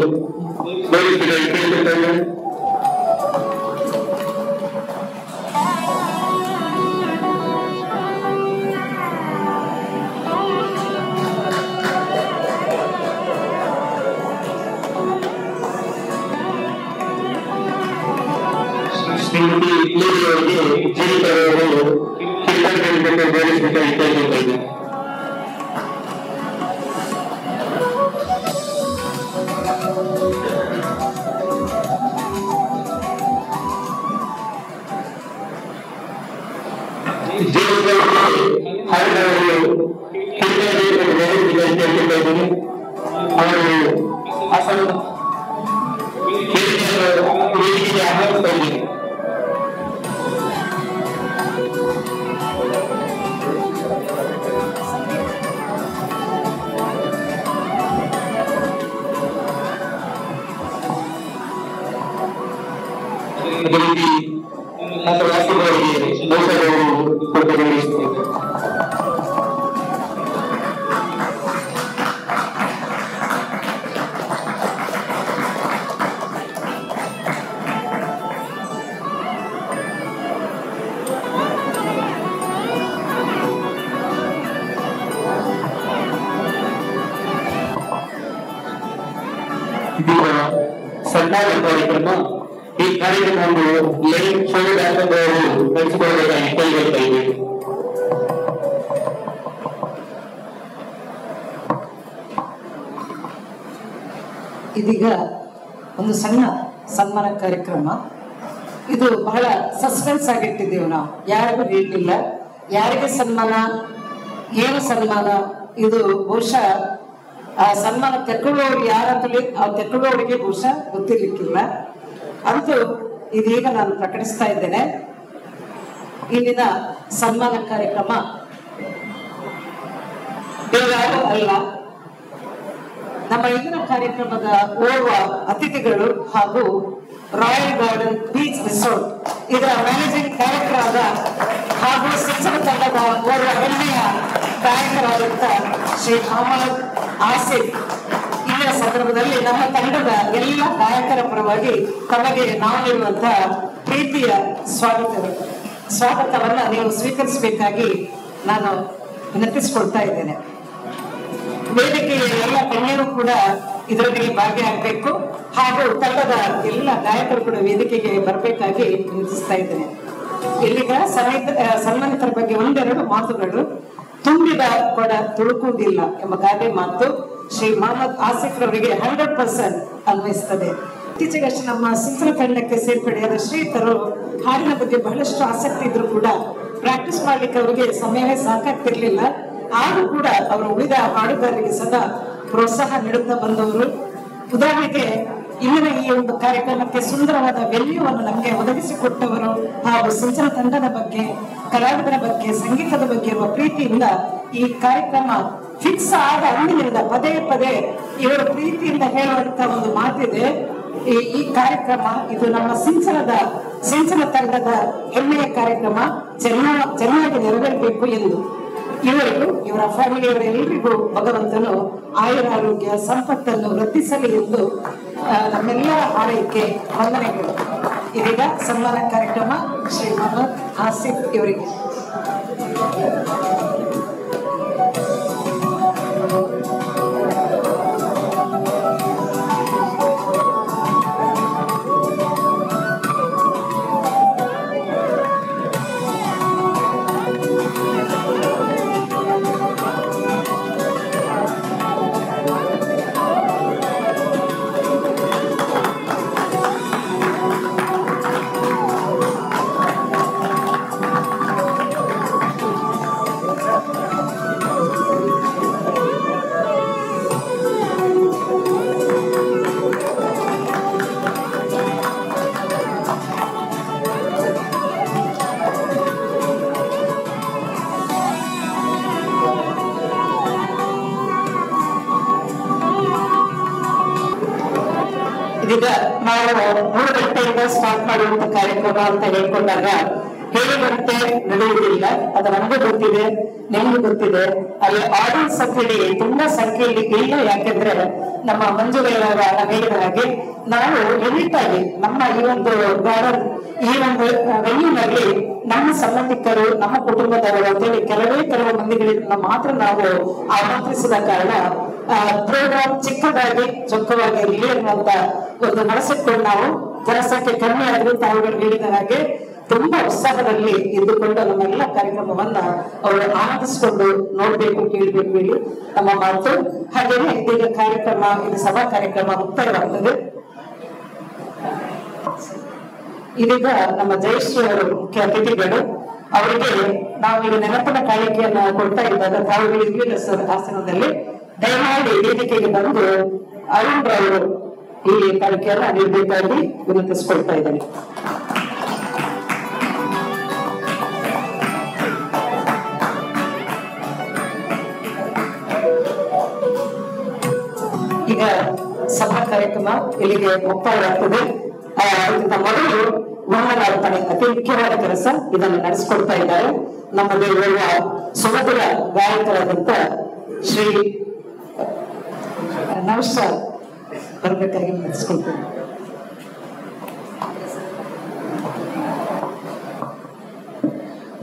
ಗೌರವಿಸಬೇಕಾಗಿ ಕೇಳಿಕೊಳ್ತೇವೆ. ಶ್ರೀಮತಿ ಲೇಡಿ ಅವರಿಗೆ ಜೀವಿತ ಅವರು ಕಿರಿಕನ್ನು ಕೇಳಿಕೊಂಡು ಗೌರವಿಸಬೇಕಾಗಿ ಕೇಳಿಕೊಳ್ತಾ ಇದ್ದೇನೆ. ಸನ್ಮಾನ ಕಾರ್ಯಕ್ರಮ. ಈ ಕಾರ್ಯಕ್ರಮವನ್ನು ಲೈವ್ ಅವರು ನಡೆಸಿಕೊಳ್ಳಬೇಕಾಗಿ ಕೇಳಿಕೊಳ್ತಾ ಇದ್ದೇವೆ. ಇದೀಗ ಒಂದು ಸಣ್ಣ ಸನ್ಮಾನ ಕಾರ್ಯಕ್ರಮ. ಇದು ಬಹಳ ಸಸ್ಪೆನ್ಸ್ ಆಗಿಟ್ಟಿದ್ದೀವಿ ನಾವು, ಯಾರಿಗೂ ಹೇಳಿಲ್ಲ ಯಾರಿಗೆ ಸನ್ಮಾನ, ಏನು ಸನ್ಮಾನ. ಇದು ಬಹುಶಃ ಆ ಸನ್ಮಾನ ತೆಕ್ಕೊಳ್ಳೋರು ಯಾರಂತಲೇ ಆ ತೆಕ್ಕೊಳ್ಳೋರಿಗೆ ಬಹುಶಃ ಗೊತ್ತಿರ್ಲಿಕ್ಕಿಲ್ಲ. ಅಂತೂ ಇದೀಗ ನಾನು ಪ್ರಕಟಿಸ್ತಾ ಇದ್ದೇನೆ. ಇಂದಿನ ಸನ್ಮಾನ ಕಾರ್ಯಕ್ರಮ ಬೇರಾರು ಅಲ್ಲ, ನಮ್ಮ ಇಂದಿನ ಕಾರ್ಯಕ್ರಮದ ಓರ್ವ ಅತಿಥಿಗಳು ಹಾಗೂ ರಾಯಲ್ ಗಾರ್ಡನ್ ಬೀಚ್ ರಿಸಾರ್ಟ್ ಇದರ ಮ್ಯಾನೇಜಿಂಗ್ ಡೈರೆಕ್ಟರ್ ಆದ ಹಾಗೂ ಶಿಕ್ಷಣ ತಂಡದ ಓರ್ವ ಹೆಮ್ಮೆಯ ಗಾಯಕರಾದಂತ ಶ್ರೀ ಮೊಹಮ್ಮದ್ ಆಸಿಫ್. ಈ ಸಂದರ್ಭದಲ್ಲಿ ನಮ್ಮ ತಂಡದ ಎಲ್ಲ ಗಾಯಕರ ಪರವಾಗಿ ತಮಗೆ ನಾವು ನೀಡುವಂತಹ ಪ್ರೀತಿಯ ಸ್ವಾಗತವನ್ನ ನೀವು ಸ್ವೀಕರಿಸಬೇಕಾಗಿ ನಾನು ವಿನಂತಿಸಿಕೊಳ್ತಾ ಇದ್ದೇನೆ. ವೇದಿಕೆಯ ಎಲ್ಲ ಗಣ್ಯರು ಕೂಡ ಇದರೊಂದಿಗೆ ಭಾಗಿಯಾಗಬೇಕು ಹಾಗೂ ತಂಡದ ಎಲ್ಲ ಗಾಯಕರು ಕೂಡ ವೇದಿಕೆಗೆ ಬರಬೇಕಾಗಿ ವಿನಂತಿಸ್ತಾ ಇದ್ದೇನೆ. ಇಲ್ಲಿಗ ಸನ್ಮಾನಿತರ ಬಗ್ಗೆ ಒಂದೆರಡು ಮಾತುಗಳು. ತುಂಬಿದ ಕೊಡ ತುಳುಕುವುದಿಲ್ಲ ಎಂಬ ಗಾದೆ ಮಾತು ಶ್ರೀ ಮೊಹಮ್ಮದ್ ಆಸಿಫ್ ರವರಿಗೆ 100% ಅನ್ವಯಿಸುತ್ತದೆ. ಇತ್ತೀಚೆಗಷ್ಟೇ ನಮ್ಮ ಸಿಂಚನ ತಂಡಕ್ಕೆ ಸೇರ್ಪಡೆಯಾದ ಶ್ರೀತರು ಹಾಡಿನ ಬಗ್ಗೆ ಬಹಳಷ್ಟು ಆಸಕ್ತಿ ಇದ್ರು ಕೂಡ ಪ್ರಾಕ್ಟೀಸ್ ಮಾಡ್ಲಿಕ್ಕೆ ಅವರಿಗೆ ಸಮಯವೇ ಸಾಕಾಗ್ತಿರ್ಲಿಲ್ಲ. ಆದ್ರೂ ಕೂಡ ಅವರು ಉಳಿದ ಹಾಡುಗಾರರಿಗೆ ಸದಾ ಪ್ರೋತ್ಸಾಹ ನೀಡುತ್ತಾ ಬಂದವರು. ಉದಾಹರಣೆಗೆ ಇಂದಿನ ಈ ಒಂದು ಕಾರ್ಯಕ್ರಮಕ್ಕೆ ಸುಂದರವಾದ ವೆನ್ಯೂವನ್ನು ನಮಗೆ ಒದಗಿಸಿಕೊಟ್ಟವರು ಹಾಗೂ ಸಿಂಚನ ತಂಡದ ಬಗ್ಗೆ, ಕಲಾವಿದರ ಬಗ್ಗೆ, ಸಂಗೀತದ ಬಗ್ಗೆ ಇರುವ ಪ್ರೀತಿಯಿಂದ ಈ ಕಾರ್ಯಕ್ರಮ ಫಿಕ್ಸ್ ಆದ ಅಂದಿನಿಂದ ಪದೇ ಪದೇ ಇವರು ಪ್ರೀತಿಯಿಂದ ಹೇಳುವಂತ ಒಂದು ಮಾತಿದೆ. ಈ ಕಾರ್ಯಕ್ರಮ ಇದು ನಮ್ಮ ಸಿಂಚನ ತಂಡದ ಹೆಮ್ಮೆಯ ಕಾರ್ಯಕ್ರಮ, ಚೆನ್ನಾಗಿ ನೆರವೇರಬೇಕು ಎಂದು ಇವರಿಗೂ ಇವರ ಫ್ಯಾಮಿಲಿಯವರೆಲ್ಲರಿಗೂ ಭಗವಂತನು ಆಯುರಾರೋಗ್ಯ ಸಂಪತ್ತನ್ನು ವೃದ್ಧಿಸಲಿ ಎಂದು ನಮ್ಮೆಲ್ಲರ ಆರೈಕೆ, ವಂದನೆಗಳು. ಇದೀಗ ಸನ್ಮಾನ ಕಾರ್ಯಕ್ರಮ ಶ್ರೀ ಮೊಹಮ್ಮದ್ ಆಸಿಫ್ ಇವರಿಗೆ. ಇದೀಗ ನಾವು 3 ಗಂಟೆಯಿಂದ ಸ್ಟಾರ್ಟ್ ಮಾಡುವಂತ ಕಾರ್ಯಕ್ರಮ ಅಂತ ಹೇಳ್ಕೊಂಡಾಗ ಹೇಳಿದಂತೆ ನಡೆಯುವುದಿಲ್ಲ. ಅದು ನಮಗೂ ಗೊತ್ತಿದೆ, ನಿಮಗೂ ಗೊತ್ತಿದೆ. ಅಲ್ಲಿ ಆಡಿಯನ್ಸ್ ಅಂತ ಹೇಳಿ ತುಂಬಾ ಸಂಖ್ಯೆಯಲ್ಲಿ ಇಲ್ಲ. ಯಾಕೆಂದ್ರೆ ನಮ್ಮ ಮಂಜುಗಳವರ ಹೇಳಿದ ಹಾಗೆ ನಾವು ಲಿಮಿಟ್ ಆಗಿ ನಮ್ಮ ಈ ಒಂದು ಗಾರ್ಡನ್, ಈ ಒಂದು ವೆನ್ಯೂನಲ್ಲಿ ನಮ್ಮ ಸಂಬಂಧಿಕರು, ನಮ್ಮ ಕುಟುಂಬದವರು ಅಂತೇಳಿ ಕೆಲವು ಮಂದಿಗಳಿಂದ ಮಾತ್ರ ನಾವು ಆಮಂತ್ರಿಸಿದ ಕಾರಣ ಪ್ರೋಗ್ರಾಮ್ ಚಿಕ್ಕದಾಗಿ ಚೊಕ್ಕವಾಗಿ ಇರಲಿ ಅನ್ನುವಂತ ಒಂದು ಮನಸ್ಸಿಟ್ಕೊಂಡು ನಾವು ಜನಸಂಖ್ಯೆ ಕಮ್ಮಿ ಆದ್ರೂ ತಾವುಗಳು ಹೇಳಿದ ಹಾಗೆ ತುಂಬಾ ಉತ್ಸಾಹದಲ್ಲಿ ಇದ್ದುಕೊಂಡು ನಮ್ಮೆಲ್ಲ ಕಾರ್ಯಕ್ರಮವನ್ನ ಅವರು ಆನಂದಿಸಿಕೊಂಡು ನೋಡ್ಬೇಕು, ಕೇಳಬೇಕು ಹೇಳಿ ನಮ್ಮ ಮಾತು. ಹಾಗೇನೆ ಇದೀಗ ಕಾರ್ಯಕ್ರಮ, ಇದು ಸಭಾ ಕಾರ್ಯಕ್ರಮ ಮುಕ್ತಾಯವಾಗ್ತದೆ. ಇದೀಗ ನಮ್ಮ ಜಯಶ್ರೀ ಅವರು ಮುಖ್ಯ ಅತಿಥಿಗಳು. ಅವರಿಗೆ ನಾವೀಗ ನೆನಪಿನ ಕಾಣಿಕೆಯನ್ನ ಕೊಡ್ತಾ ಇದ್ದಾಗ ತಾವುಗಳು ಇರಲಿಲ್ಲ ಸರ್ ಆಸನದಲ್ಲಿ. ದಯಮಾಡಿ ವೇದಿಕೆಗೆ ಬಂದು ಅರುಣ್ ಅವರು ಈ ಕಾಣಿಕೆಯನ್ನ ನೀಡಬೇಕಾಗಿ ವಿನಂತಿಸಿಕೊಳ್ತಾ ಇದ್ದೇನೆ. ಈಗ ಸಭಾ ಕಾರ್ಯಕ್ರಮ ಇಲ್ಲಿಗೆ ಮುಕ್ತಾಯವಾಗ್ತದೆ. ಅದಕ್ಕಿಂತ ಮೊದಲು ಮಂಗಳಾರ್ಪಣೆ ಅತಿ ಮುಖ್ಯವಾದ ಕೆಲಸ, ಇದನ್ನು ನಡೆಸಿಕೊಡ್ತಾ ಇದ್ದಾರೆ ನಮ್ಮಲ್ಲಿರುವ ಸುಮಧುರ ಗಾಯಕರಾದಂತ Shri Naushad ಬರ್ಬೇಕಾಗಿ ನಡೆಸಿಕೊಳ್ತೇನೆ.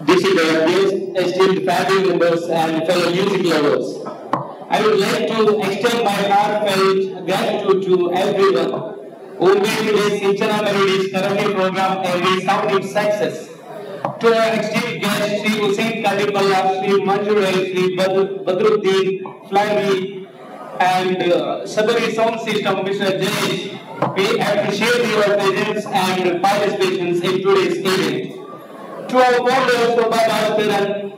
This is our esteemed family members and fellow music lovers. I would like to extend my heartfelt gratitude to everyone who made today's Sinchana Melodies Karaoke program a resounding success. To our esteemed guests, Sri Hussain Kadipalla, Sri Manjurai, Sri Badruddin, Flyme, and Sabari Sound System, Mr. Jayesh, we appreciate your presence and participations in today's event. To our founders,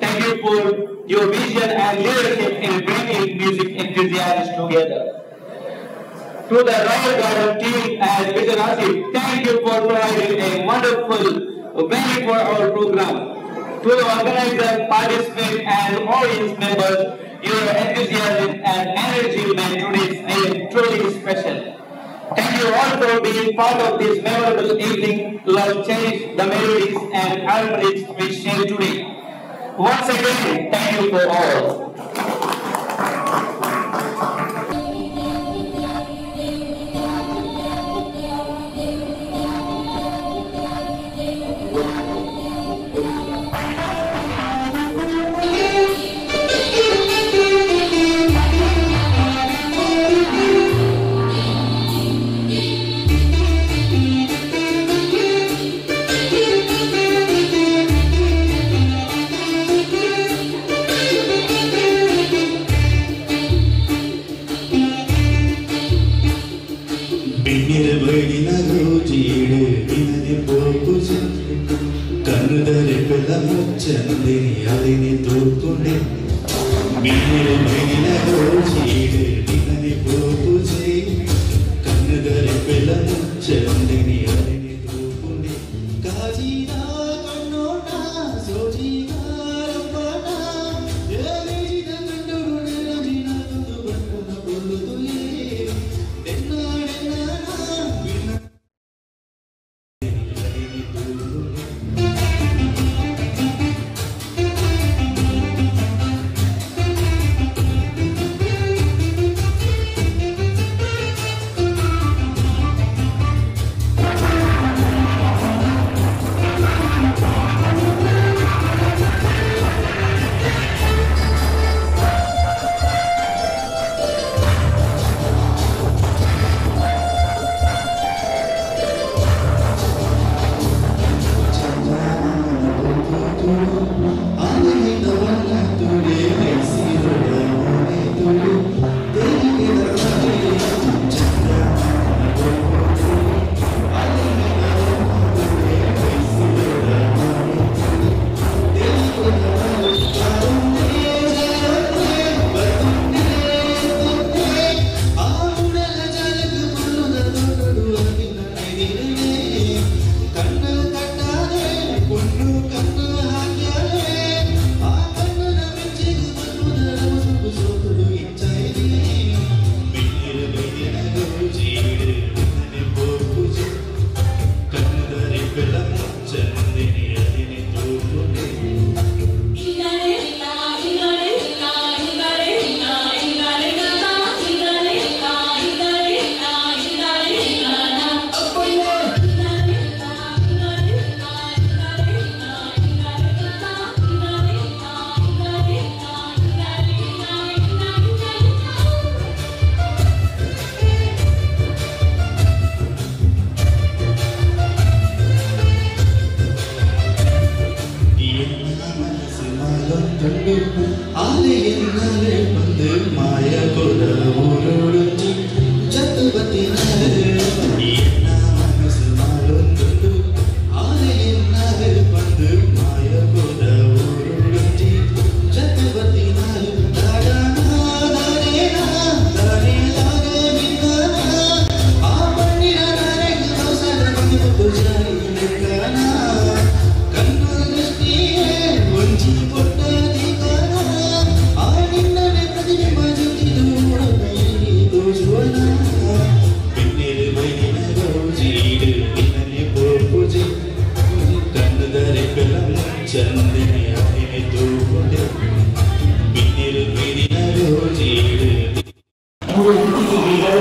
thank you for your vision and leadership in bringing music enthusiasts together. To the Royal Garden team and Mr. Asif, thank you for providing a wonderful venue for our program. To the organizer, participants and audience members, your enthusiasm and energy made today's event truly special. Thank you all for being part of this memorable evening. Love cherish the melodies and harmonies we share today. Once again, thank you for all. ಕನ್ನದರೆ ಬೆಲ್ಲ ಮುಚ್ಚಂದೆ ಅದಿನಿ ತೋರ್ಕೊಂಡೆ ಮೀನಿನ ಮೇಲಿನ ರೋಜಿಡೆ ನಿನ್ನನೆ ಪೋಪುಜೆ ಕನ್ನದರೆ ಬೆಲ್ಲ ಮುಚ್ಚಂದೆ ಅದಿನಿ ತೋರ್ಕೊಂಡೆ ಕಾಜಿನ ಕಣ್ಣೋಟ ಸೋಜಿನ ರಂಬನ ಏರಿನ ಕಂಡುಗುಣ ರಜಿನ ತಂದು ಬಣ್ಣದ ಕೊಲ್ಲುದುಲೇ ತೆನ್ನಾಡೆನ Oh,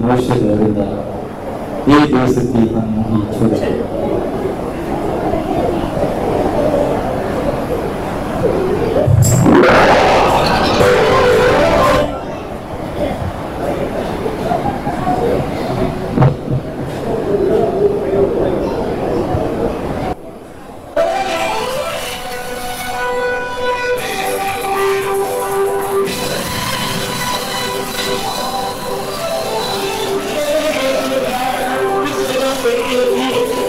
ವರ್ಷಗಳಿಂದ ಈ ದೇಶಕ್ಕೆ ನಾನು ಈ ಚೂರು Thank you.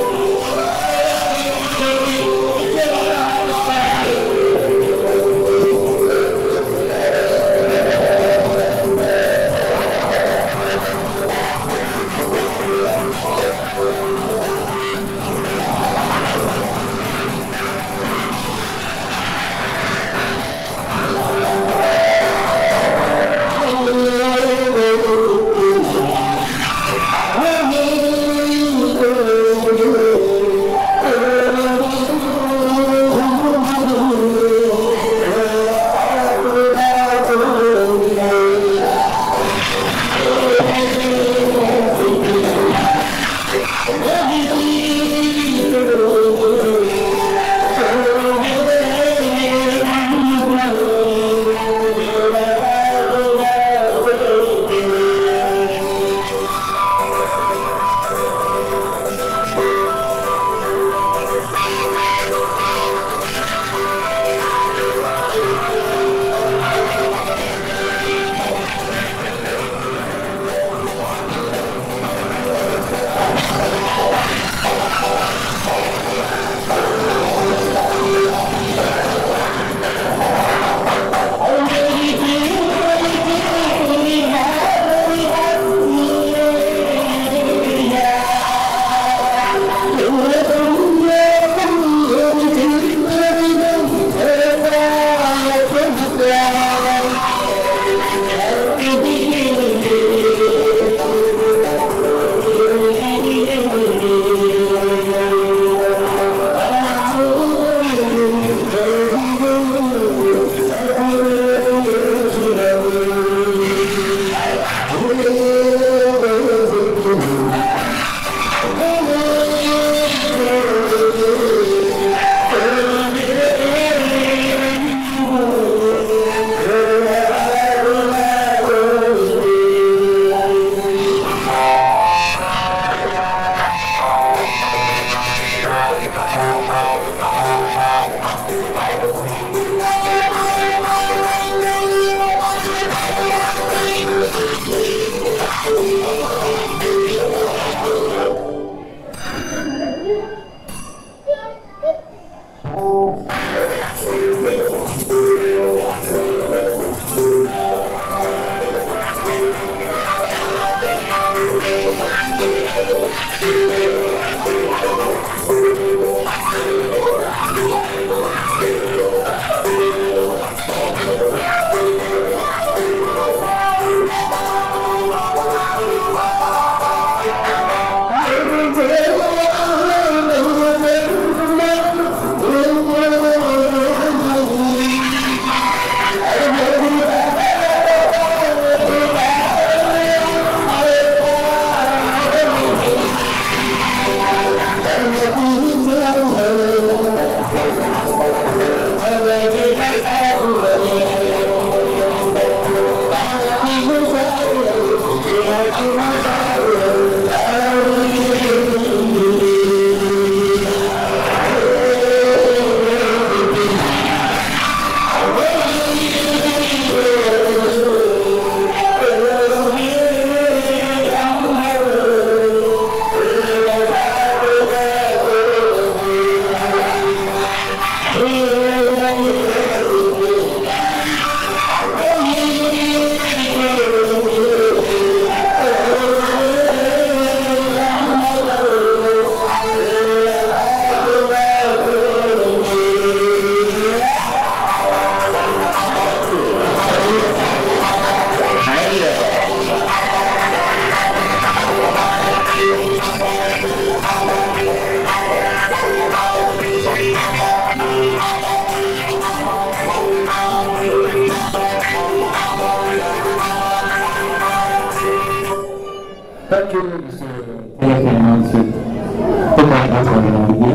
ಅವರಿಗೆ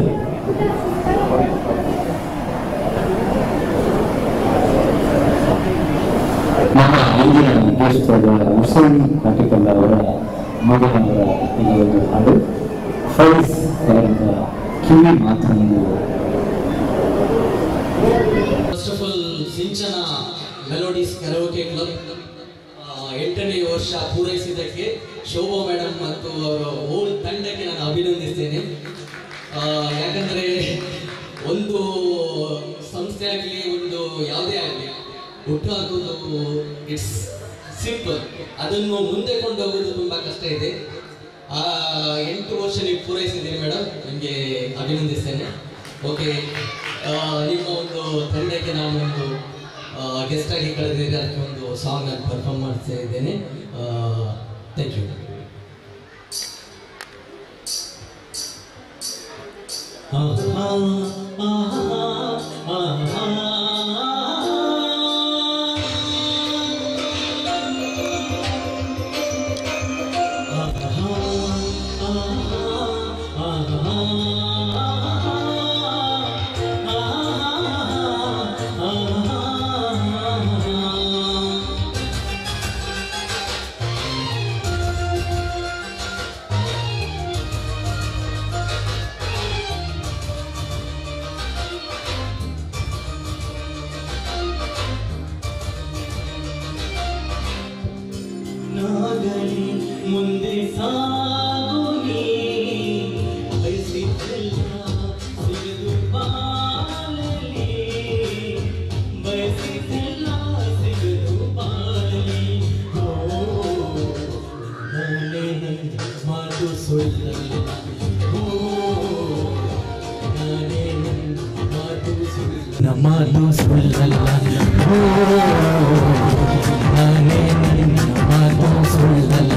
ನಮ್ಮ ಇಂದಿನ ಗೆಸ್ಟಾದ ಹುಸೇನ್ ಕಾಟಿಕಲ್ ಅವರ ಮಗನವರ ಈ ಒಂದು ಹಾಡು ಫೈಸ್ ಅವರಿಂದ ಕಿವಿ ಮಾತನ್ನು. First of all Sinchana melodies karaoke club 8ನೇ ವರ್ಷ ಪೂರೈಸಿದ್ದಕ್ಕೆ ಶೋಭಾ ಮೇಡಮ್ ಮತ್ತು ಅವರ ಹೋಲ್ ತಂಡಕ್ಕೆ ನಾನು ಅಭಿನಂದಿಸ್ತೇನೆ. ಯಾಕಂದರೆ ಒಂದು ಸಂಸ್ಥೆ ಆಗಲಿ ಒಂದು ಯಾವುದೇ ಆಗಲಿ ಹುಟ್ಟುಹಾಕೋದು ಇಟ್ಸ್ ಸಿಂಪಲ್, ಅದನ್ನು ಮುಂದೆ ಕೊಂಡೋಗೋದು ತುಂಬ ಕಷ್ಟ ಇದೆ. 8 ವರ್ಷ ನೀವು ಪೂರೈಸಿದ್ದೀರಿ ಮೇಡಮ್, ನಿಮಗೆ ಅಭಿನಂದಿಸ್ತೇನೆ. ಓಕೆ, ನಿಮ್ಮ ಒಂದು ತಂಡಕ್ಕೆ ನಾನು ಒಂದು ಗೆಸ್ಟ್ ಆಗಿ ಕಳೆದಿದ್ದೆ, ಅದಕ್ಕೆ ಒಂದು ಸಾಂಗ್ ನಾನು ಪರ್ಫಾರ್ಮ್ ಮಾಡ್ತಾ ಇದ್ದೇನೆ. Thank you. ಮುಂದೆ ಸಾಗುನಿ ಬಯಸಿದ್ದೆಲ್ಲ ಸಿಗದು ಬಾಳಲಿ, ಬಯಸಿದ್ದೆಲ್ಲ ಸಿಗದು ಬಾಳಲಿ. ನಾನೇ ಮಾತು ಸುಳ್ಳಲ್ಲ, ನಾನೇ ಮಾತು ಸುಳ್ಳಲ್ಲ, ಮಾತು ಸುಳ್ಳಲ್ಲ, ನಾನೇ ಮಾತು ಸುಳ್ಳಲ್ಲ.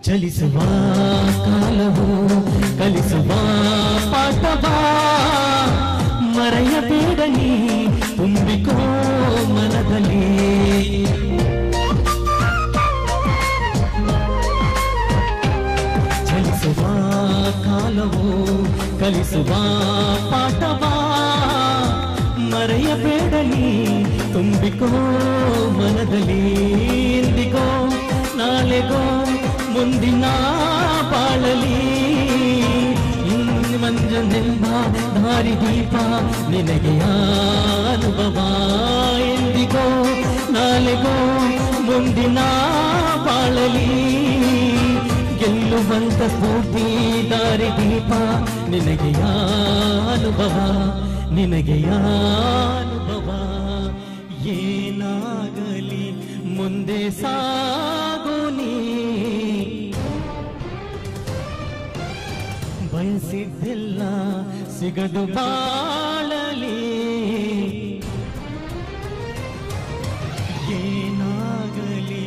ಚಲಿಸುವ ಕಾಲವು ಕಲಿಸುವ ಪಾಠವ ಮರೆಯಬೇಡಲಿ, ತುಂಬಿಕೋ ಮನದಲ್ಲಿ. ಚಲಿಸುವ ಕಾಲವು ಕಲಿಸುವ ಪಾಠವ ಮರೆಯಬೇಡಲಿ, ತುಂಬಿಕೋ ಮನದಲ್ಲಿ. ಎಂದಿಗೋ ನಾಳೆಗೋ ಮುಂದಿನ ಬಾಳಲಿ, ಮಂಜನೆಂಬ ದಾರಿ ದೀಪ ನಿನಗೆ ಅನುಭವ. ಎಂದಿಗೋ ನಾಳೆಗೋ ಮುಂದಿನ ಬಾಳಲಿ, ಗೆಲ್ಲುವಂತ ಸ್ಫೂರ್ತಿ ದಾರಿ ದೀಪ ನಿನಗೆ ಅನುಭವ, ನಿನಗೆ ಅನುಭವ. ಏನಾಗಲಿ ಮುಂದೆ ಸಾಗುನಿ, ಬಯಸಿದ್ದೆಲ್ಲ ಸಿಗದು ಬಾಳಲಿ. ಏನಾಗಲಿ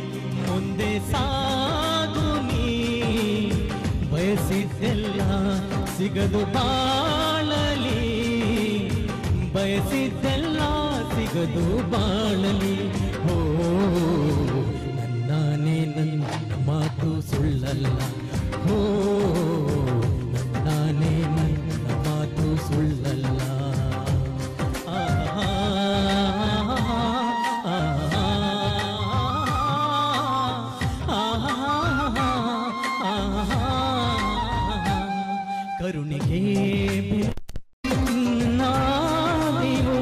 ಮುಂದೆ ಸಾಗುನಿ, ಬಯಸಿದ್ದೆಲ್ಲ ಸಿಗದು ಬಾಳಲಿ, ಬಯಸಿದ್ದೆಲ್ಲ ಸಿಗದು ಬಾಳಲಿ. ಓ ನನ್ನಾನೇ ನನ್ನ ಮಾತು ಸುಳ್ಳಲ್ಲ, ಓ ನನ್ನಾನೇ ನನ್ನ ಮಾತು ಸುಳ್ಳಲ್ಲ. ಕರುಣಿಗೆ ನಾದಿವು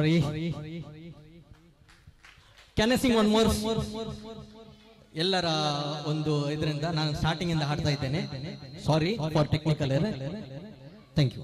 ಸಾರಿ. Can I sing one more? ಎಲ್ಲರ ಒಂದು ಇದರಿಂದ ನಾನು ಸ್ಟಾರ್ಟಿಂಗ್ ಇಂದ ಹಾಡ್ತಾ ಇದ್ದೇನೆ. Sorry for technical error. Thank you.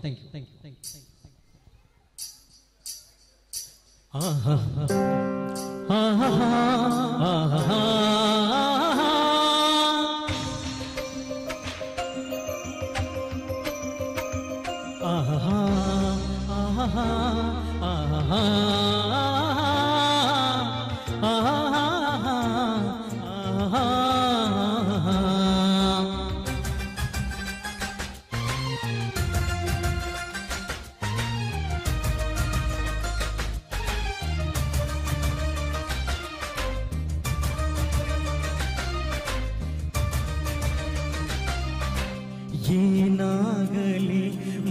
ಏನಾಗಲಿ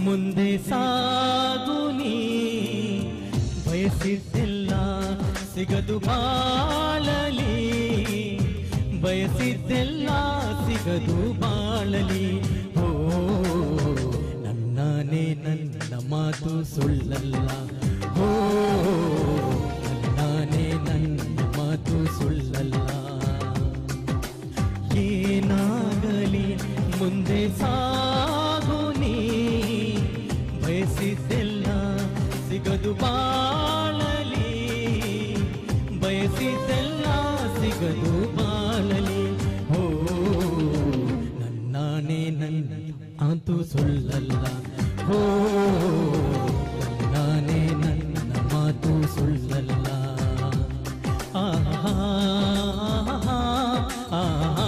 ಮುಂದೆ ಸಾಗುನಿ, ಬಯಸಿದ್ದೆಲ್ಲ ಸಿಗದು ಬಾಳಲಿ, ಬಯಸಿದ್ದೆಲ್ಲ ಸಿಗದು ಬಾಳಲಿ. ಓ ನನ್ನಾನೇ ನನ್ನ ಮಾತು ಸುಳ್ಳಲ್ಲ, ಓ ನನ್ನಾನೇ ನನ್ನ ಮಾತು ಸುಳ್ಳಲ್ಲ. ಏನಾಗಲಿ ಮುಂದೆ ಸಾಗುನಿ, ಬಯಸಿದ್ದೆಲ್ಲ ಸಿಗದು ಬಾಳಲಿ, ಬಯಸಿದ್ದೆಲ್ಲ ಸಿಗದು ಬಾಳಲಿ. ಓ ನನ್ನಾನೇ ನನ್ನ ಮಾತು ಸುಳ್ಳಲ್ಲ, ಓ ನನ್ನಾನೇ ನನ್ನ ಮಾತು ಸುಳ್ಳಲ್ಲ. ಆಹಾ ಆಹಾ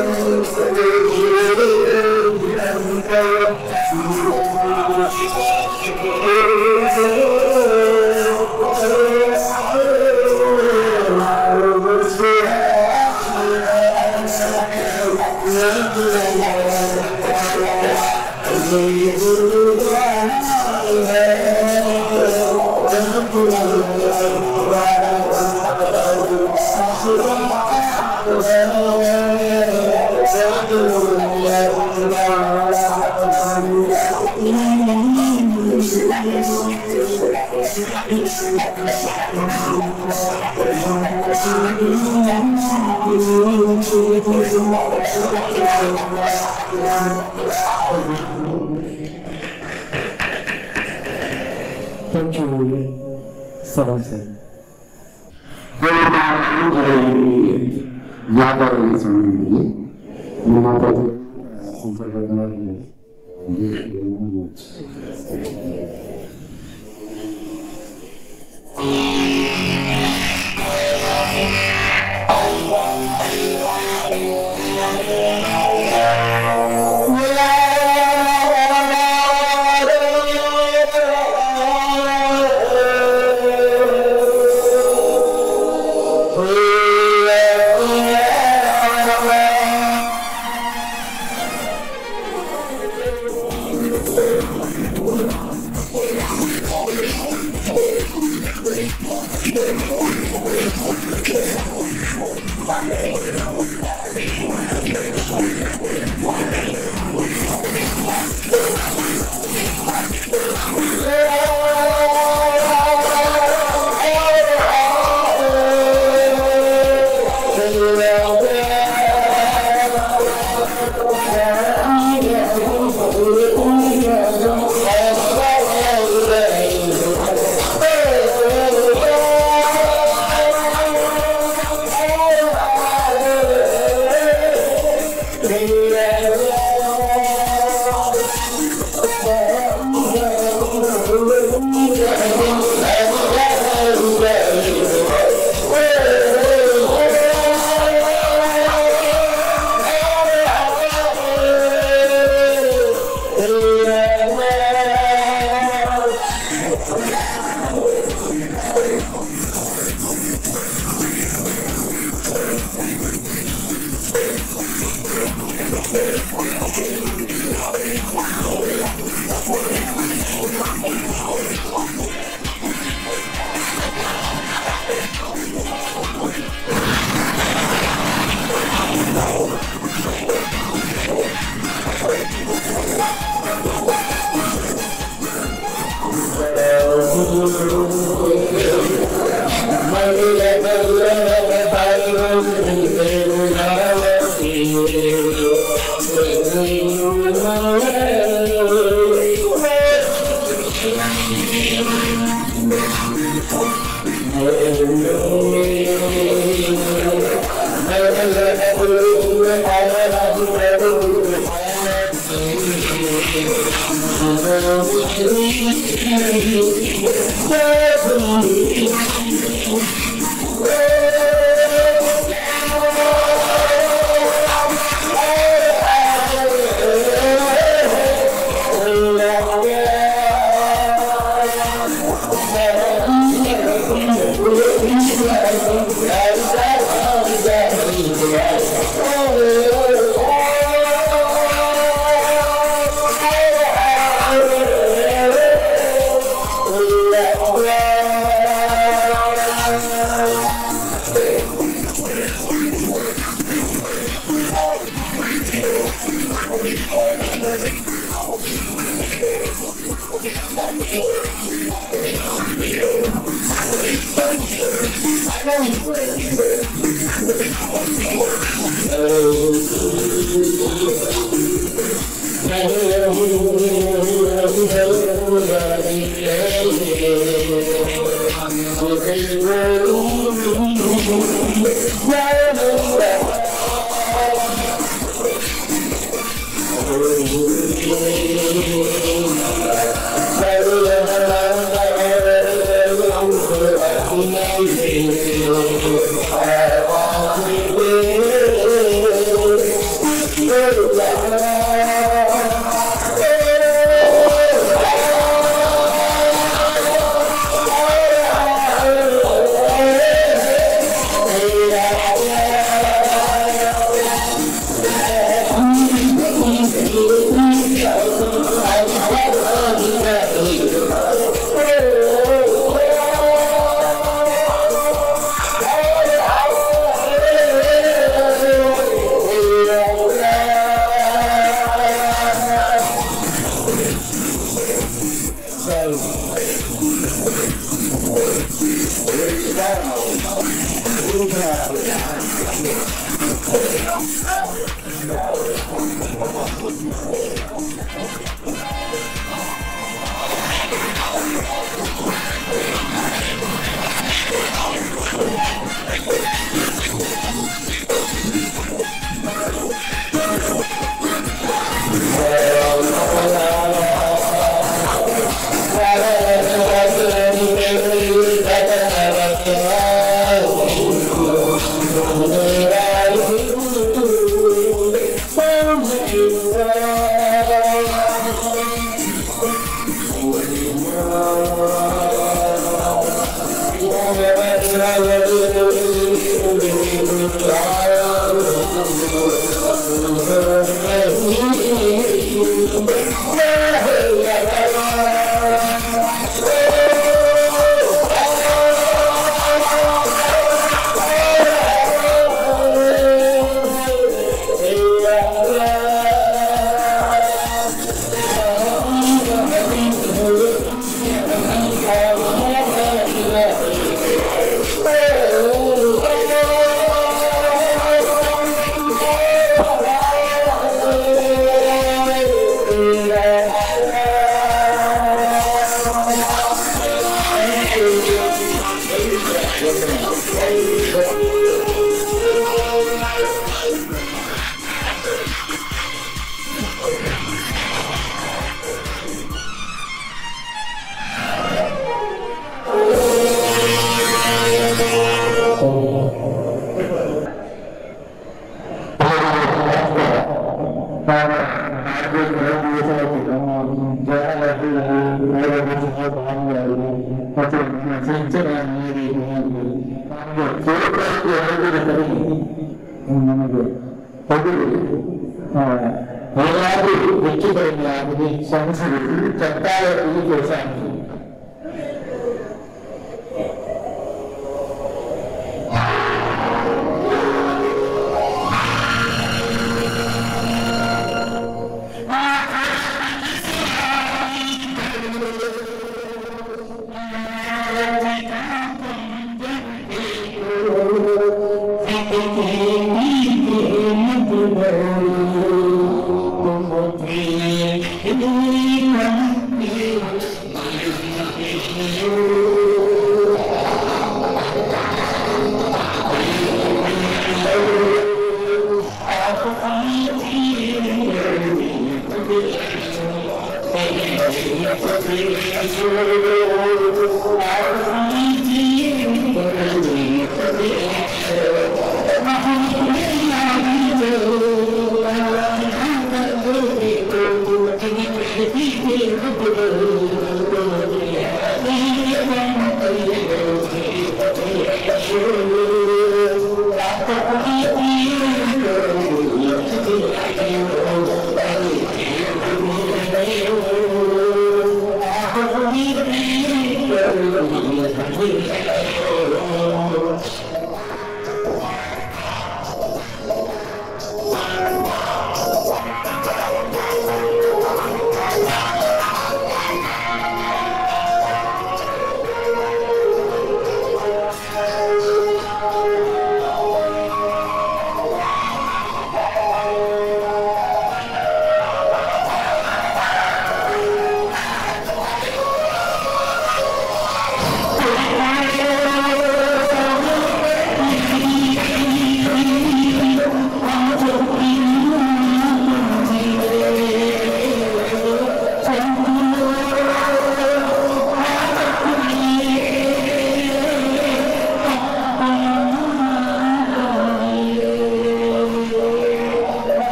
Thank you for listening.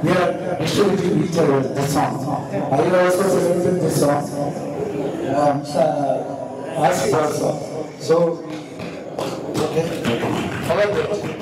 We are distributing each other the song. I will also presented this song. Ask also. So, okay. Follow it.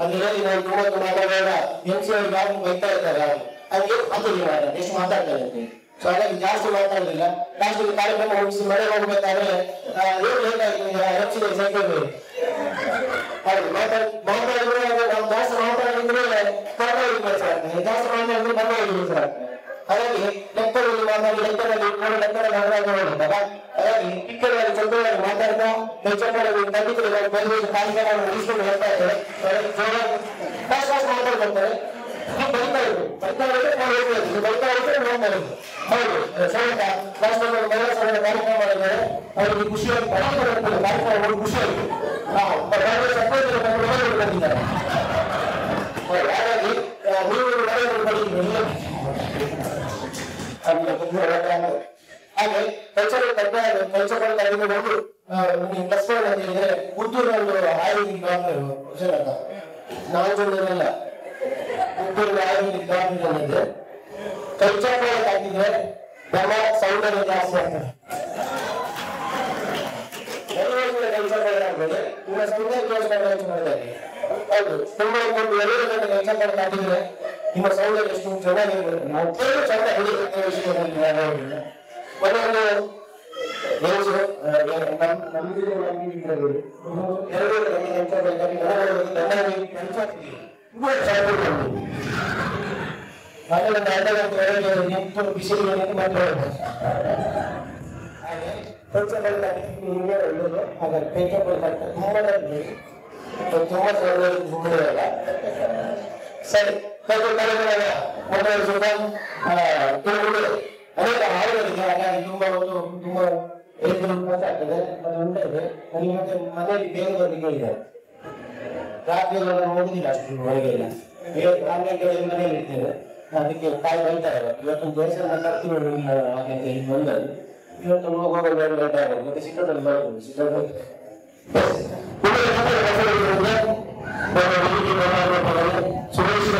ಅಂದ್ರೆ ನಾವು ತುಂಬಾ ಮಾತಾಡುವಾಗ MC ಅವ್ರಿಗೆ ಯಾರು ಬೈತಾ ಇರ್ತಾರೆ ಹಂಗೆ ಎಷ್ಟು ಮಾತಾಡ್ತಾರೆ ಅಂತ. ಸೊ ಹಾಗಾಗಿ ಜಾಸ್ತಿ ಮಾತಾಡಲಿಲ್ಲ. ಲಾಸ್ಟ್ ಕಾರ್ಯಕ್ರಮ ಮುಗಿಸಿ ಮಳೆ ಹೋಗ್ಬೇಕಾದ್ರೆ ಲೇಟ್ ಆಗಿ ಸೈಕಲ್ ಮಾತಾಡಿದ್ರೆ ನಾವು ಜಾಸ್ತಿ ಮಾತಾಡಿದ್ರೆ ಪರವಾಗಿಲ್ಲ, ಜಾಸ್ತಿ ಮಾತಾಡಿದ್ರೆ ಪರವಾಗಿಲ್ಲ. ಹಾಗಾಗಿ ಲೆಕ್ಕದಲ್ಲಿ ಮಾತಾಡಿ ಲೆಕ್ಕದಲ್ಲಿ ಹಾಗಾಗಿ ಪಿಕ್ಕರಲ್ಲಿ ಚಂದ್ರವಾಗಿ ಮಾತಾಡ್ತಾ ಚಂದ್ರವಾಗಿ ಖಂಡಿತವಾಗಿ ಬಂದು ಕಾರ್ಯಕ್ರಮ ಮುಗಿಸ್ಕೊಂಡು ಹೇಳ್ತಾ ಇದ್ದಾರೆ. ಮಾತಾಡ್ಕೊಳ್ತಾರೆ ಬೈತಾ ಇದ್ರು ಬೈತಾ ಇದ್ರೆ ಮಾತಾಡೋದು ಹೌದು ಸಮೇತ ಲಾಸ್ಟ್ ಕಾರ್ಯಕ್ರಮ ಮಾಡಿದ್ದಾರೆ. ಅವರಿಗೆ ಖುಷಿಯಾಗಿ ಕಾರ್ಯಕ್ರಮ ಖುಷಿಯಾಗಿ ಬಂದಿದ್ದಾರೆ. ಹಾಗಾಗಿ ಹಾಗೆ ಕಲ್ಚರಲ್ ಕಲ್ಚರಲ್ ಬಂದು ಕಸ್ಟಮರ್ ಅಂತ ಹೇಳಿದ್ರೆ ಪುತ್ತೂರಿನಲ್ಲಿ ಆಯುರ್ವೇದಿಕ್ ಡಾಕ್ಟರ್ ನಾಲ್ಕಲ್ಲ ಪುತ್ತೂರಿನ ಆಯುರ್ವೇದಿಕ್ ಡಾಕ್ಟರ್ ಕಲ್ಚರ್ ಹಾಕಿದ್ರೆ ನಮ್ಮ ಸೌಂದರ್ಯ ಜಾಸ್ತಿ ಆಗ್ತದೆ. ಕಲ್ಚರ್ ನಿಮ್ಮ ಸೌಂದರ್ಯ ಮಾಡಿದ್ದಾರೆ. ಹೌದು ತುಂಬಾ ಎಲ್ಲರೂ ಕಲ್ಚರ್ ಹಾಕಿದ್ರೆ ನಿಮ್ಮ ಸೌಂದರ್ಯ ಎಷ್ಟು ಚೆನ್ನಾಗಿರ್ಬೋದು. ನಾವು ಕೇಳಿ ಚಂದ ಬಿಸಿ ಒಳ್ಳೆಯದು. ಹಾಗಾಗಿ ತುಂಬಾ ಸೌಂದರ್ಯ ಸರಿ ಅನೇಕ ಹಾಡುಗಳಿದೆ. ಹಾಗಾಗಿ ತುಂಬಾ ತುಂಬಾ ಆಗ್ತದೆ ಉಂಟದೆ. ನನಗೆ ಮತ್ತೆ ಮನೆಯಲ್ಲಿ ಬೇರೆಯವರಿಗೆ ಹೇಳಿದ್ದಾರೆ ರಾತ್ರಿ ಹೋಗುದಿಲ್ಲ ಅಷ್ಟು ಹೊರಗೆಲ್ಲ ಮನೆಯಲ್ಲಿ ಇರ್ತೇವೆ. ಅದಕ್ಕೆ ತಾಯಿ ಹೇಳ್ತಾರೆ ಇವತ್ತು ದೇಶದ ಕರ್ತೀವಿ ಹಾಗೆ ಅಂತ ಹೇಳಿ ಬಂದದ್ದು. ಇವತ್ತು ಹೋಗೋದು ಲೇಟ್ ಆಗೋದು ಮತ್ತೆ ಸಿಟ್ಟಲ್ಲಿ ಬರೋದು ಸಿಟ್ಟಲ್ಲಿ ಸುರೇಶ್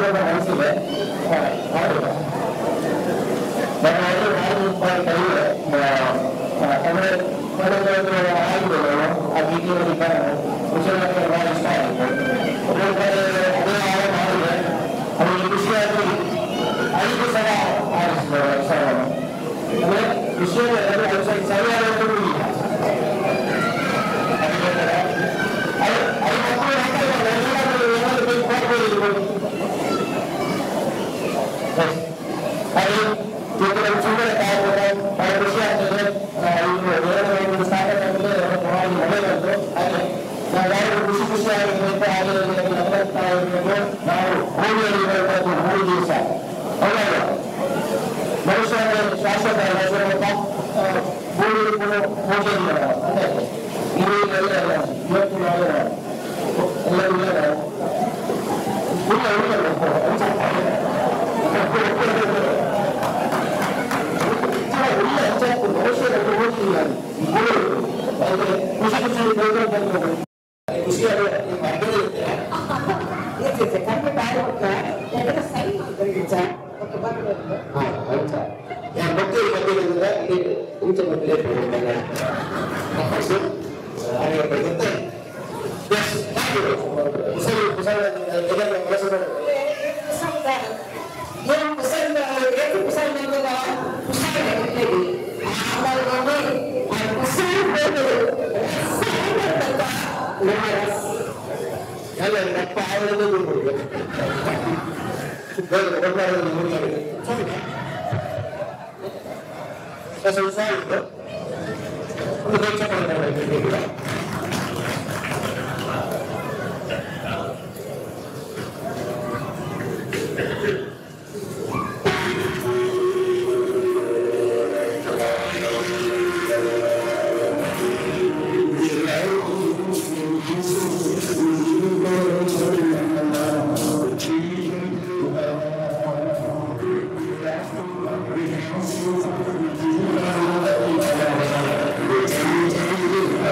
ಮಾಡೋಣ ಅನಿಸಿದೆ ಮಾಡಿಲ್ಲ ನಾನು ಅಂದ್ರೆ ಆಗಿದೆ ಆ ಗೀತೆಯಲ್ಲಿ ಕುಶಲಕ್ಕೆ ಬಹಳ ಇಷ್ಟ ಆಯಿತು ಒಬ್ಬೊಂದು ಕಡೆ ಅದೇ ಮಾಡಿದೆ ಅವರಿಗೆ ಖುಷಿಯಾಗಿ 5 ಸಲ ಆರಿಸಿದ್ರು ಅಕ್ಷರವನ್ನು ಅಂದ್ರೆ ವಿಷಯದಲ್ಲಿ ಸರಿಯಾದ ಸುಂದರ ಕಾರ್ಯಕ್ರಮ ಬಹಳ ಖುಷಿ ಆಗ್ತದೆ ನಡೆಯುವುದು ಹಾಗೆ ನಾವೆಲ್ಲರೂ ಖುಷಿಯಾಗಿರುತ್ತೆ ಹಾಗೆ ನಾವು ಹೋಳಿಯಲ್ಲಿ 3 ದಿವಸ ಹೌದಲ್ಲ ಮನುಷ್ಯನ ಶಾಶ್ವತ ಭೂಮಿ ಪೂಜೆ ಅಂದ್ರೆ ಇವತ್ತು ನಾಳೆ ಎಲ್ಲರೂ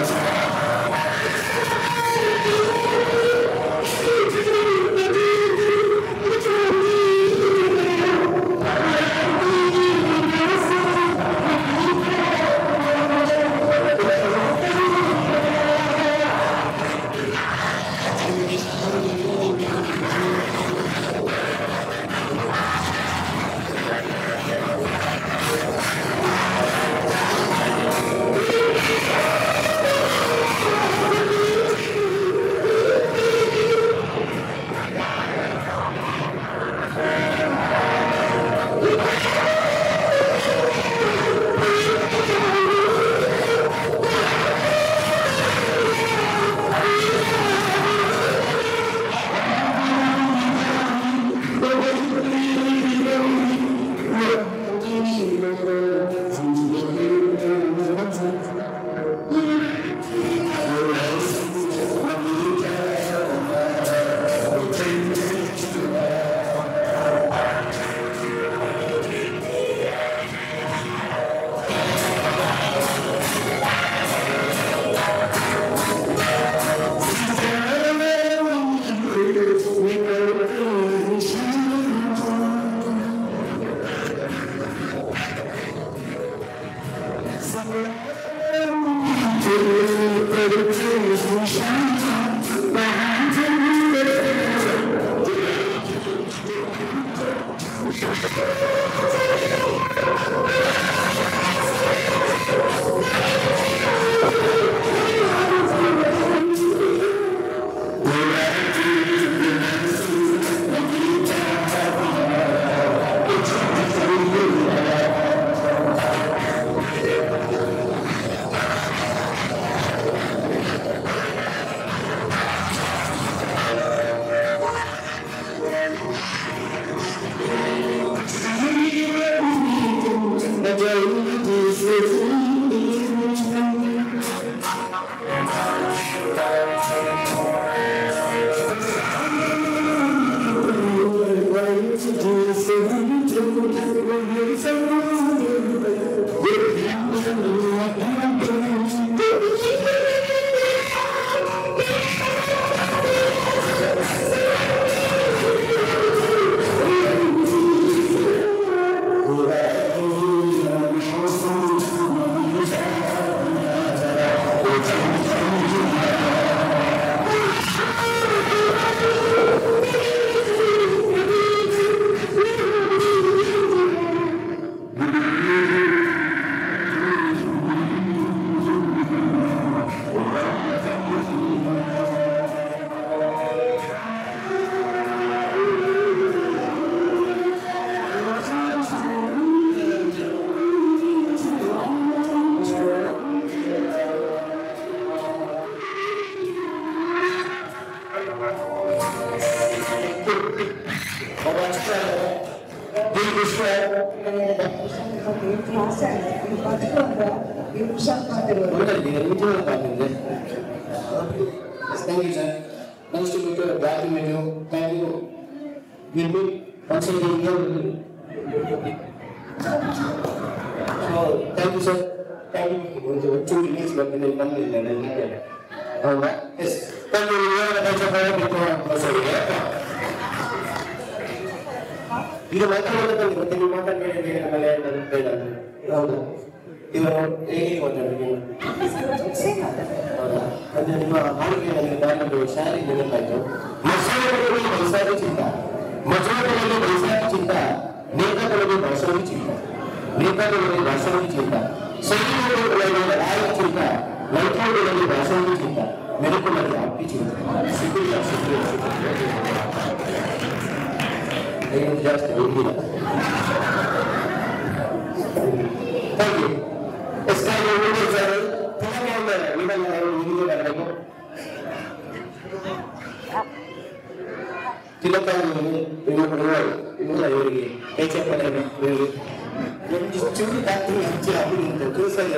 Thank you. Thank you, sir. Nice to meet you. Glad to meet you. Thank you. We'll meet once again here. So, thank you, sir. Thank you. 2 minutes, but then 1 minute. Yes. Thank you. ಈಗ ಮಾತಾಡೋದಕ್ಕೆ ಮತ್ತೆ ನೀವು ಮಾತಾಡಬೇಡಿ ಬೇಡ ಹೌದಾ ಇವರು ಹೇಗೆ ಮಾತಾಡೋದು ಹೌದಾ ಅಂದ್ರೆ ನಿಮ್ಮ ಹಾಡಿಗೆ ನನಗೆ ನಾನೊಂದು ಶಾರಿ ನೆನಪಾಯ್ತು ಮಸೂರಗಳಲ್ಲಿ ಬೈಸಾರಿ ಚಿಂತ ಮಸೂರಗಳಲ್ಲಿ ಬೈಸಾರಿ ಚಿಂತ ನೇತಾಗಳಲ್ಲಿ ಭಾಷಣಿ ಚಿಂತ ನೇತಾಗಳಲ್ಲಿ ಭಾಷಣಿ ಚಿಂತ ಸೈನಿಕಗಳಲ್ಲಿ ರಾಯ ಚಿಂತ ಲೈಕಗಳಲ್ಲಿ ಭಾಷಣಿ ಚಿಂತ ಮೆರುಕುಗಳಲ್ಲಿ ಅಪ್ಪಿ ಚಿಂತ ಸಿಕ್ಕಿಲ್ಲ ಜಾಸ್ತಿ ಹೋಗಿಲ್ಲ ಥ್ಯಾಂಕ್ ಯು ತಿಲಕ ಇವರಿಗೆ ಹೆಚ್ಚು ಚೂಡಿ ಹಾಕಿ ಹೆಚ್ಚು ಹಾಕಿ ಕೂಸಲ್ಲ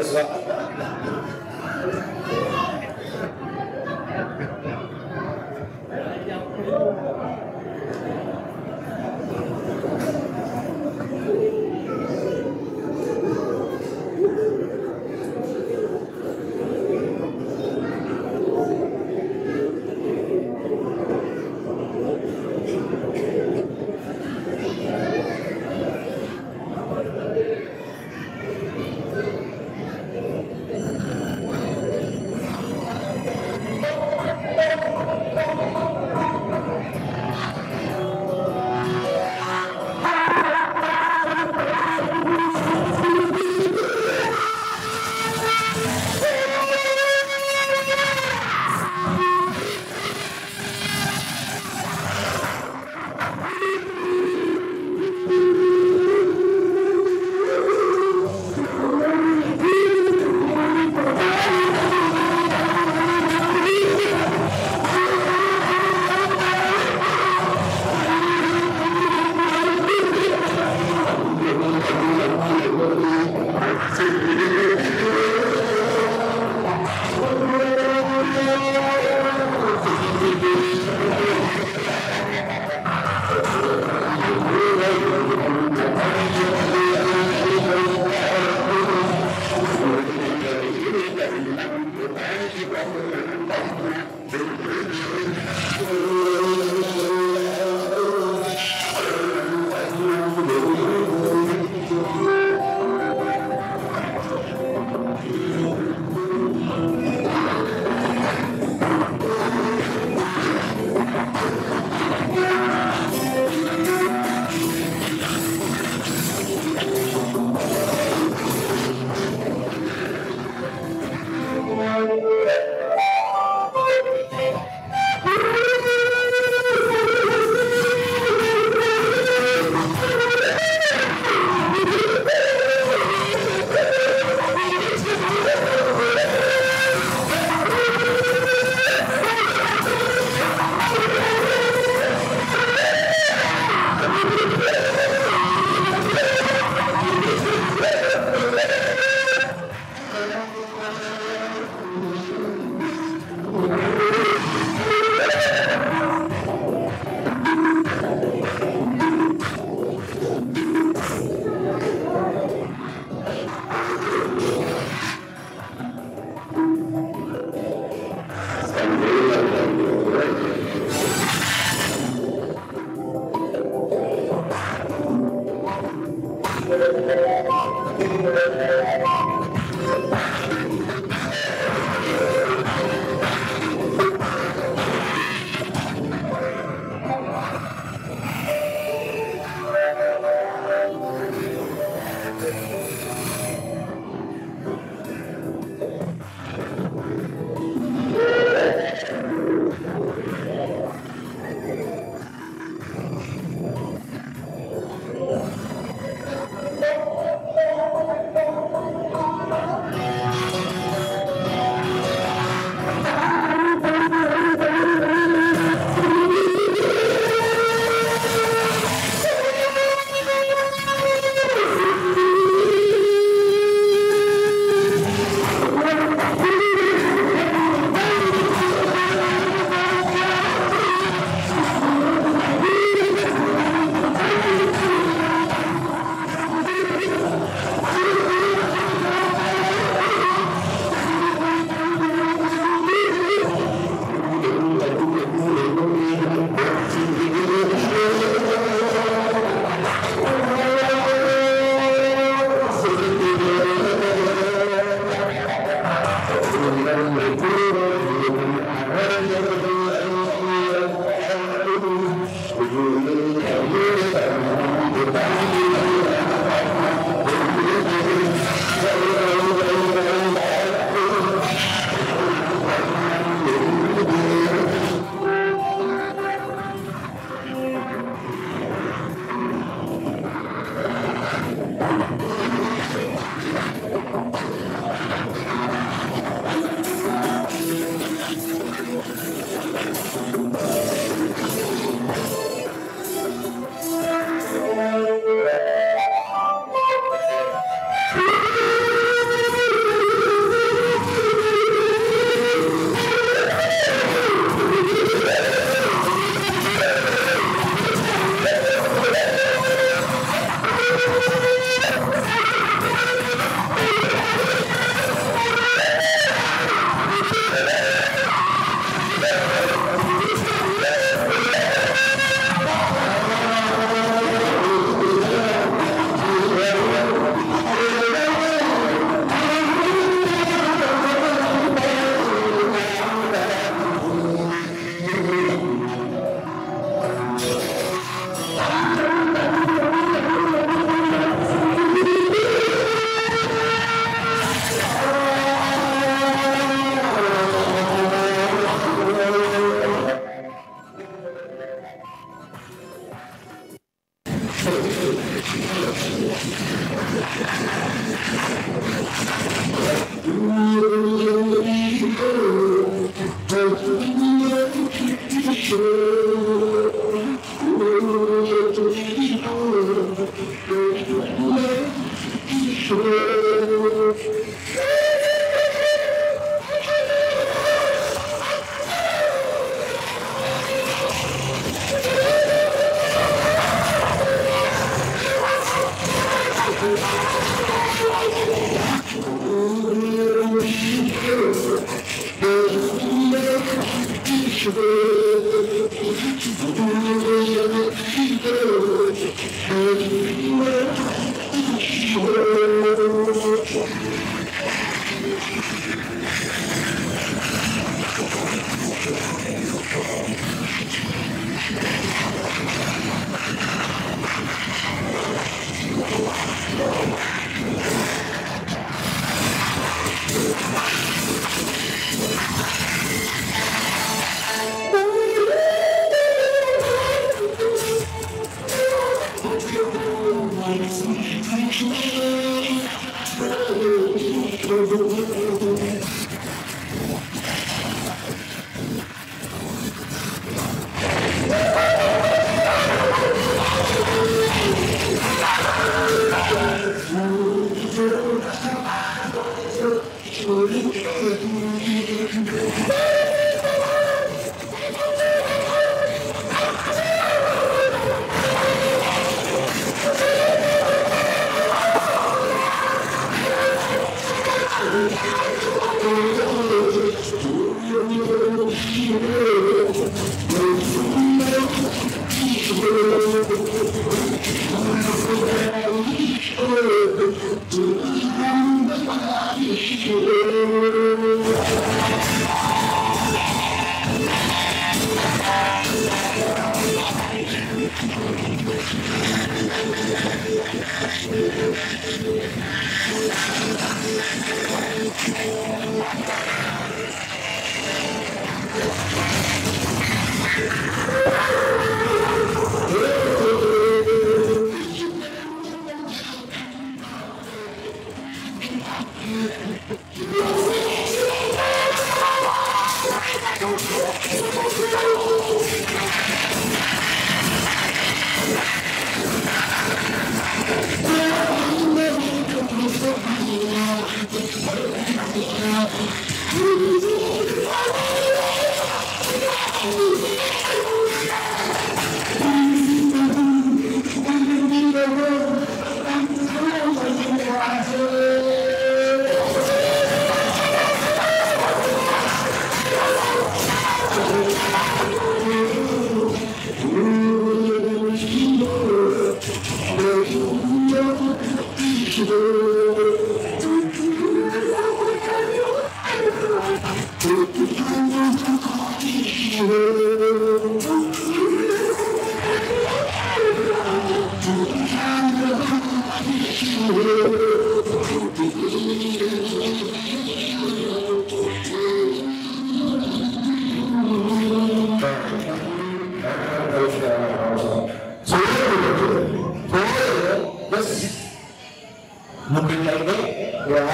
Looking like that? Wow!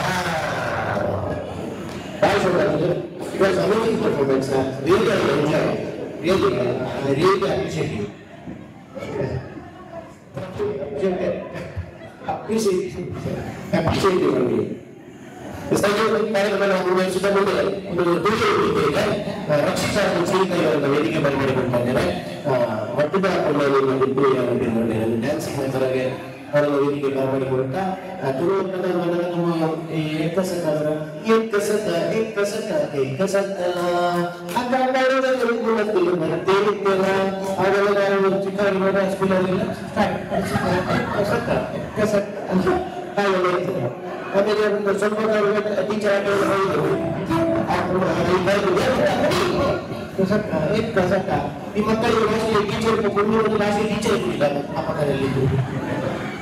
That was amazing performance. really enjoy it. Really, I really appreciate you. Appreciate you only. ಕಾರ್ಯಕ್ರಮ ಸುತ್ತ ಮುಂದೆ ಒಂದು ದೋಷ ಈಗ ರಕ್ಷಿತ ಸಂಗೀತ ವೇದಿಕೆ ಬರಬೇಕಂತ ಇದ್ದೇನೆ. ಮಟ್ಟದ ಡ್ಯಾನ್ಸ್ ಕರೆಗೆ ಅವರ ವೇದಿಕೆ ಬರಬೇಕಂತ ತುಳುವರ್ಗದ ಚಿಕ್ಕ ಸ್ಕೂಲಲ್ಲಿ ಆಮೇಲೆ ಒಂದು ಸ್ವಲ್ಪ ಟೀಚರ್ ಈ ಮಕ್ಕಳಿಗೆ ಭಾಷೆ ಟೀಚರ್ ಒಂದು ಭಾಷೆ ಟೀಚರ್ ಇರಲಿಲ್ಲ ಆ ಪಕ್ಕದಲ್ಲಿ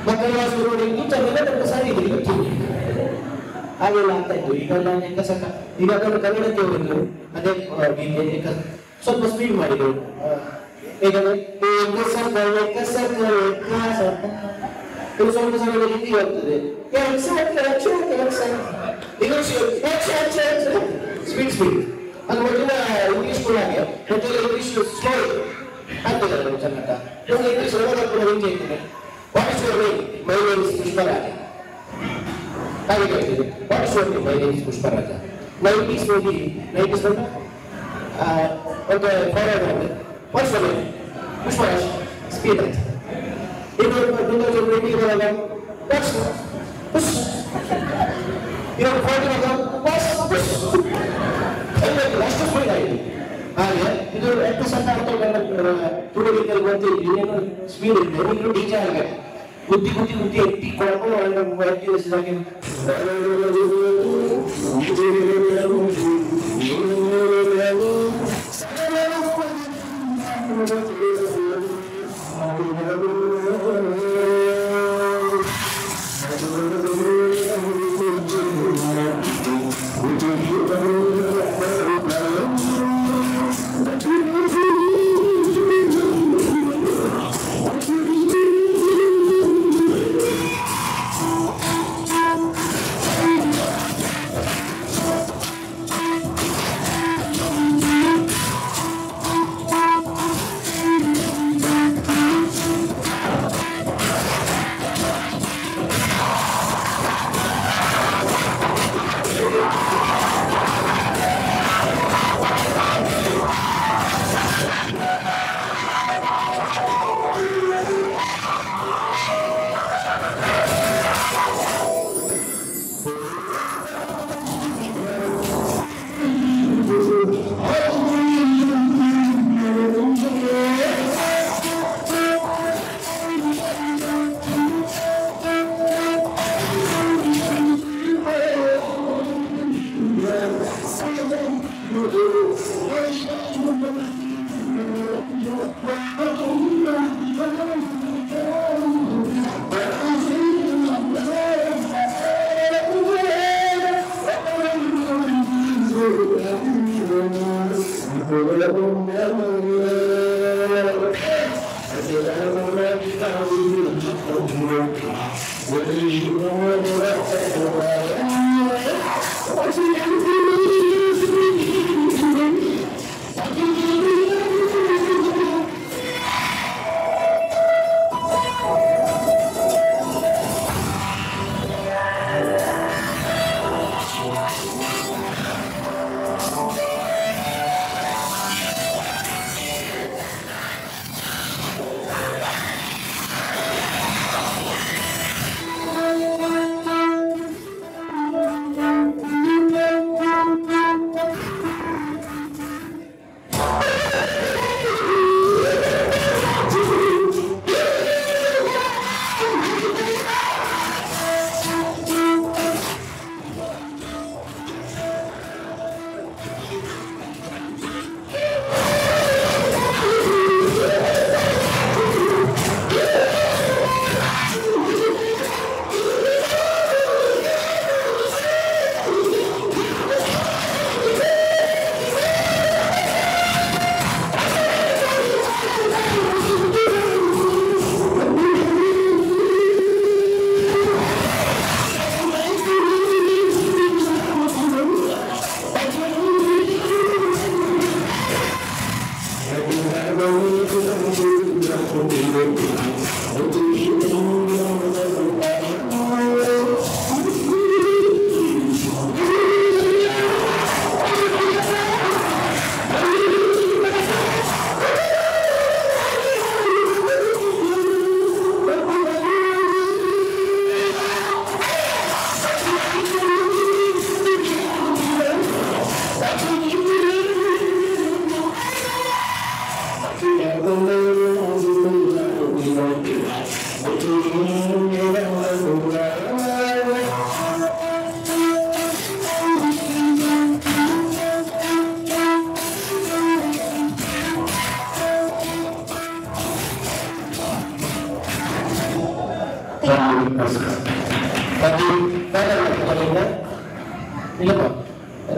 ಮಕ್ಕಳ ಭಾಷೆ ನೋಡಿ ಟೀಚರ್ ಎಲ್ಲ ಸ್ವಲ್ಪ ಸಾರಿ ಹಾಗೆಲ್ಲ ಆಗ್ತಾ ಇತ್ತು. ಈಗ ಈಗ ಅದನ್ನು ಕನ್ನಡಕ್ಕೆ ಹೋಗಿದ್ದು ಅದೇ ಸ್ವಲ್ಪ ಸ್ಪೀಡ್ ಮಾಡಿದ್ರು. ಏಕೆಂದ್ರೆ ಸ್ವಲ್ಪ ಸಮಯದಲ್ಲಿ ಹಿಂದಿ ಬರ್ತದೆ, ಸ್ಪೀಡ್ ಅದು ಮೊದಲ ಇಂಗ್ಲಿಷ್ ಕೂಡ ಹಾಗೆ ಮೊದಲ ಇಂಗ್ಲಿಷ್ ಸ್ಲೋ ಆಗ್ತದೆ ಕನ್ನಡ ಇಂಗ್ಲಿಷ್ ಕೂಡ ಹಿಂಗೆ ಇರ್ತದೆ. What is your name? My name is Pushparaja. ಹಾಗೆ ಹೇಳ್ತಿದೆ, what is your name? My name is Pushparaja. 90s movie 90s ಒಂದು forward what is your name? Pushparaj. Speed ಅಂತ ಇವಾಗ 2020 ಬರಲ್ಲ ವಾಟ್ಸ್ ಪುಷ್ ಇವಾಗ 40 ವಾಟ್ಸ್ ಅಷ್ಟು ಸ್ಪೀಡ್ ಆಗಿದೆ. ಹಾಗೆ ಇದು ಎಷ್ಟು ಸಣ್ಣ ತುಡುಗಿದ್ದಲ್ಲಿ ಬರ್ತೀವಿ ಏನೇನು ಸ್ಪೀಡ್ ಇದೆ ಇನ್ನು ಡಿಜೆ ಹಾಗೆ ಬುದ್ಧಿ ಎತ್ತಿ ಕೊಡ್ಕೊಂಡು ಎತ್ತಿಸಿದಾಗೆ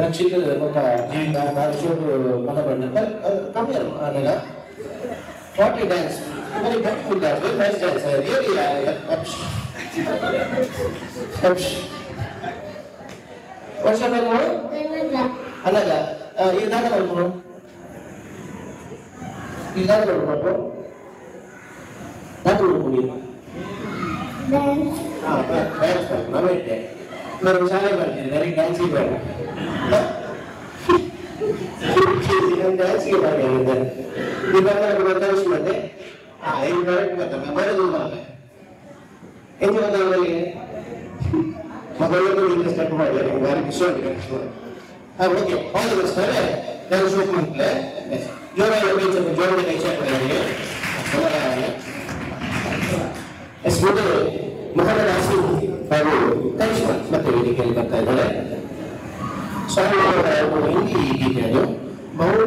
ರಕ್ಷಿತ ఒక జీవిత నాశోడు మనబడిన కమ్ హియర్ అనగా what you dance very beautiful dance very nice dance really what's your name అనగా ఈ దాకా అనుకో ఈ దాకా అనుకో నాకు అనుకో డాన్స్ నవేటే मेरे सारे बच्चे वेरी डांसिंग बने डांस के बारे में इधर इधर का बता उसमें दे हाँ एक बार बता मैं बड़े दूर वाला है इनको बता वाली है मगर ये तो इंग्लिश का पढ़ा है बारे में शोर कर शोर हाँ ओके ऑल द बेस्ट है मैं शो में ले जो मैं लोग इसे जो मैं नहीं चेक कर रही है बोला है इस फोटो मुझे डांसिंग बाबू कई ಮತ್ತೆ ವೇದಿಕೆ ಬರ್ತಾ ಇದ್ದಾರೆ ಸ್ವಾಮಿ ಹಿಂದಿ ಗೀತೆಗಳು ಬಹು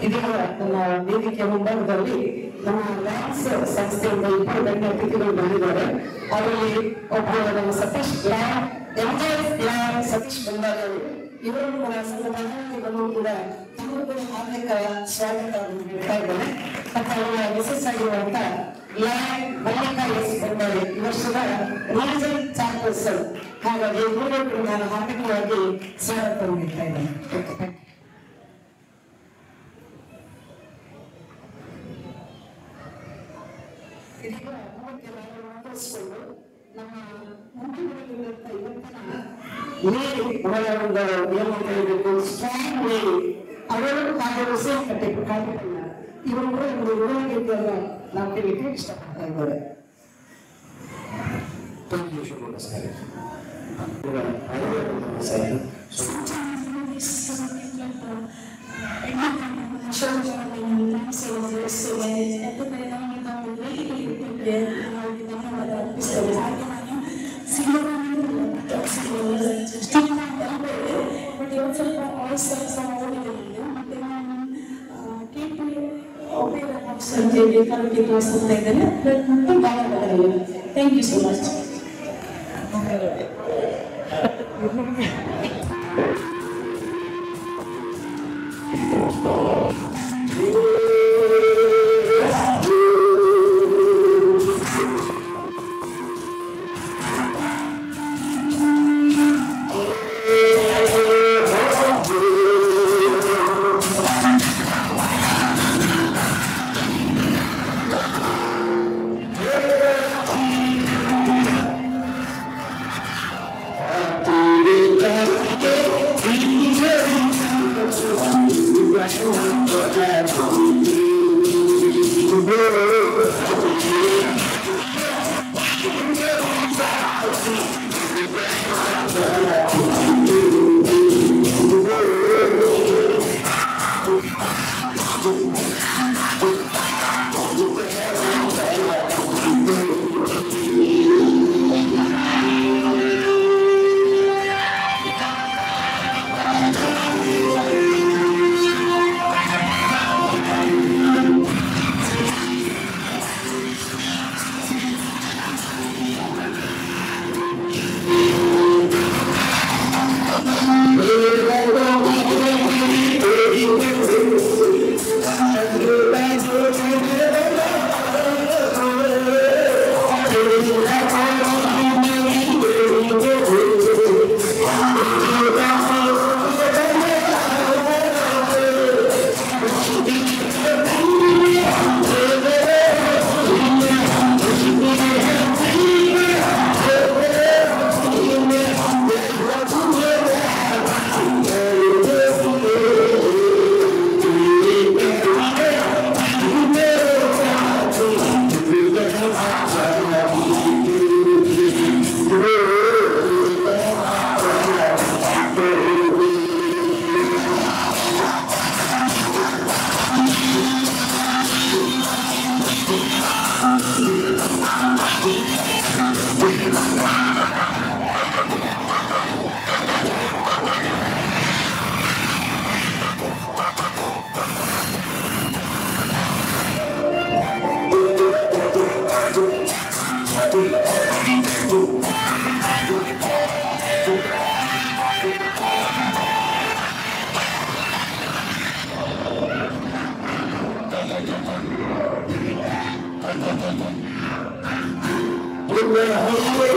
ಇದೀಗ ನಮ್ಮ ವೇದಿಕೆ ಮುಂಭಾಗದಲ್ಲಿ ನಮ್ಮ ಲ್ಯಾನ್ಸ್ ಸಂಸ್ಥೆಯಿಂದ ಇಬ್ಬರು ಗಣ್ಯ ಅತಿಥಿಗಳು ಬಂದಿದ್ದಾರೆ. ಅವರಲ್ಲಿ ಒಬ್ಬ ನಮ್ಮ ಸತೀಶ್ ಸತೀಶ್ ಬಂದಾಗ ಇವರು ಕೂಡ ಸಂಘಟನೆಗಳು ಕೂಡ ತಮಗೂ ಹಾರ್ದಿಕ ಸ್ವಾಗತ ನೀಡ್ತಾ ಇದ್ದಾರೆ. ಮತ್ತು ಅವರ ಮಿಸಸ್ ಆಗಿರುವಂತ ಮಲ್ಲಿಕಾ ಎಸ್ ಬಂದಾರೆ ಈ ವರ್ಷದ ರೀಜನ್ ಚಾರ್ಪರ್ಸನ್. ಹಾಗಾಗಿ ಇಬ್ಬರು ಕೂಡ ನಾನು ಹಾರ್ದಿಕವಾಗಿ ಸ್ವಾಗತ ನೀಡ್ತಾ ಇದ್ದೇನೆ. ಇದೀಗ ಮುಂದುವರಿಸಿಕೊಂಡು ನಮ್ಮ ಮುಂದಿನಲ್ಲಿರುವಂತ ಇವತ್ತಿನ ಏನು ಅಂತ ಹೇಳಬೇಕು, ಸ್ಟ್ರಾಂಗ್ ಲೇಡಿ ಅವರು ಹಾಗೂ ಹುಸೇನ್ ಕಟ್ಟೆ ಕಾರ್ಯಕ್ರಮ ಇವರು ಕೂಡ ಒಂದು ಉದಾಹರಣೆಯನ್ನು ನಾವು ಕೇಳಲಿಕ್ಕೆ ಇಷ್ಟಪಡ್ತಾ ಇದ್ದಾರೆ. Thank you so much.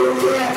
We're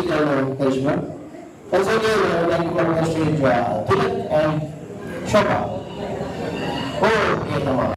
stage Kajma. Also here, like on the stage, Tilak and Shobha. Oh, okay, come on.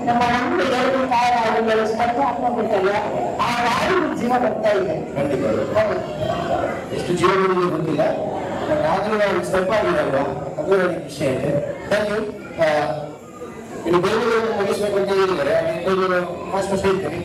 ನಮ್ಮ ನಮ್ಗೆ ಎರಡು ತಯಾರಾಗಲು ಸ್ಟೆಪ್ ಹಾಕೊಂಡ್ಬಿಟ್ಟಲ್ಲ ಆ ವಾಡಿಗೆ ಜೀವ ಬರ್ತಾ ಇದೆ. ಎಷ್ಟು ಜೀವ ಬರುವುದು ಗೊತ್ತಿಲ್ಲ, ಆದ್ರೂ ನಾವು ಸ್ಟೆಪ್ ಆಗಿರಲ್ವಾ, ಅದು ನನಗೆ ಖುಷಿ ಆಯ್ತು. Thank you. ಇನ್ನು ಬೇರೆ ಮುಗಿಸ್ಬೇಕು ಅಂತ ಹೇಳಿದ್ದಾರೆ, ಫಸ್ಟ್ ಹೇಳ್ತೀನಿ.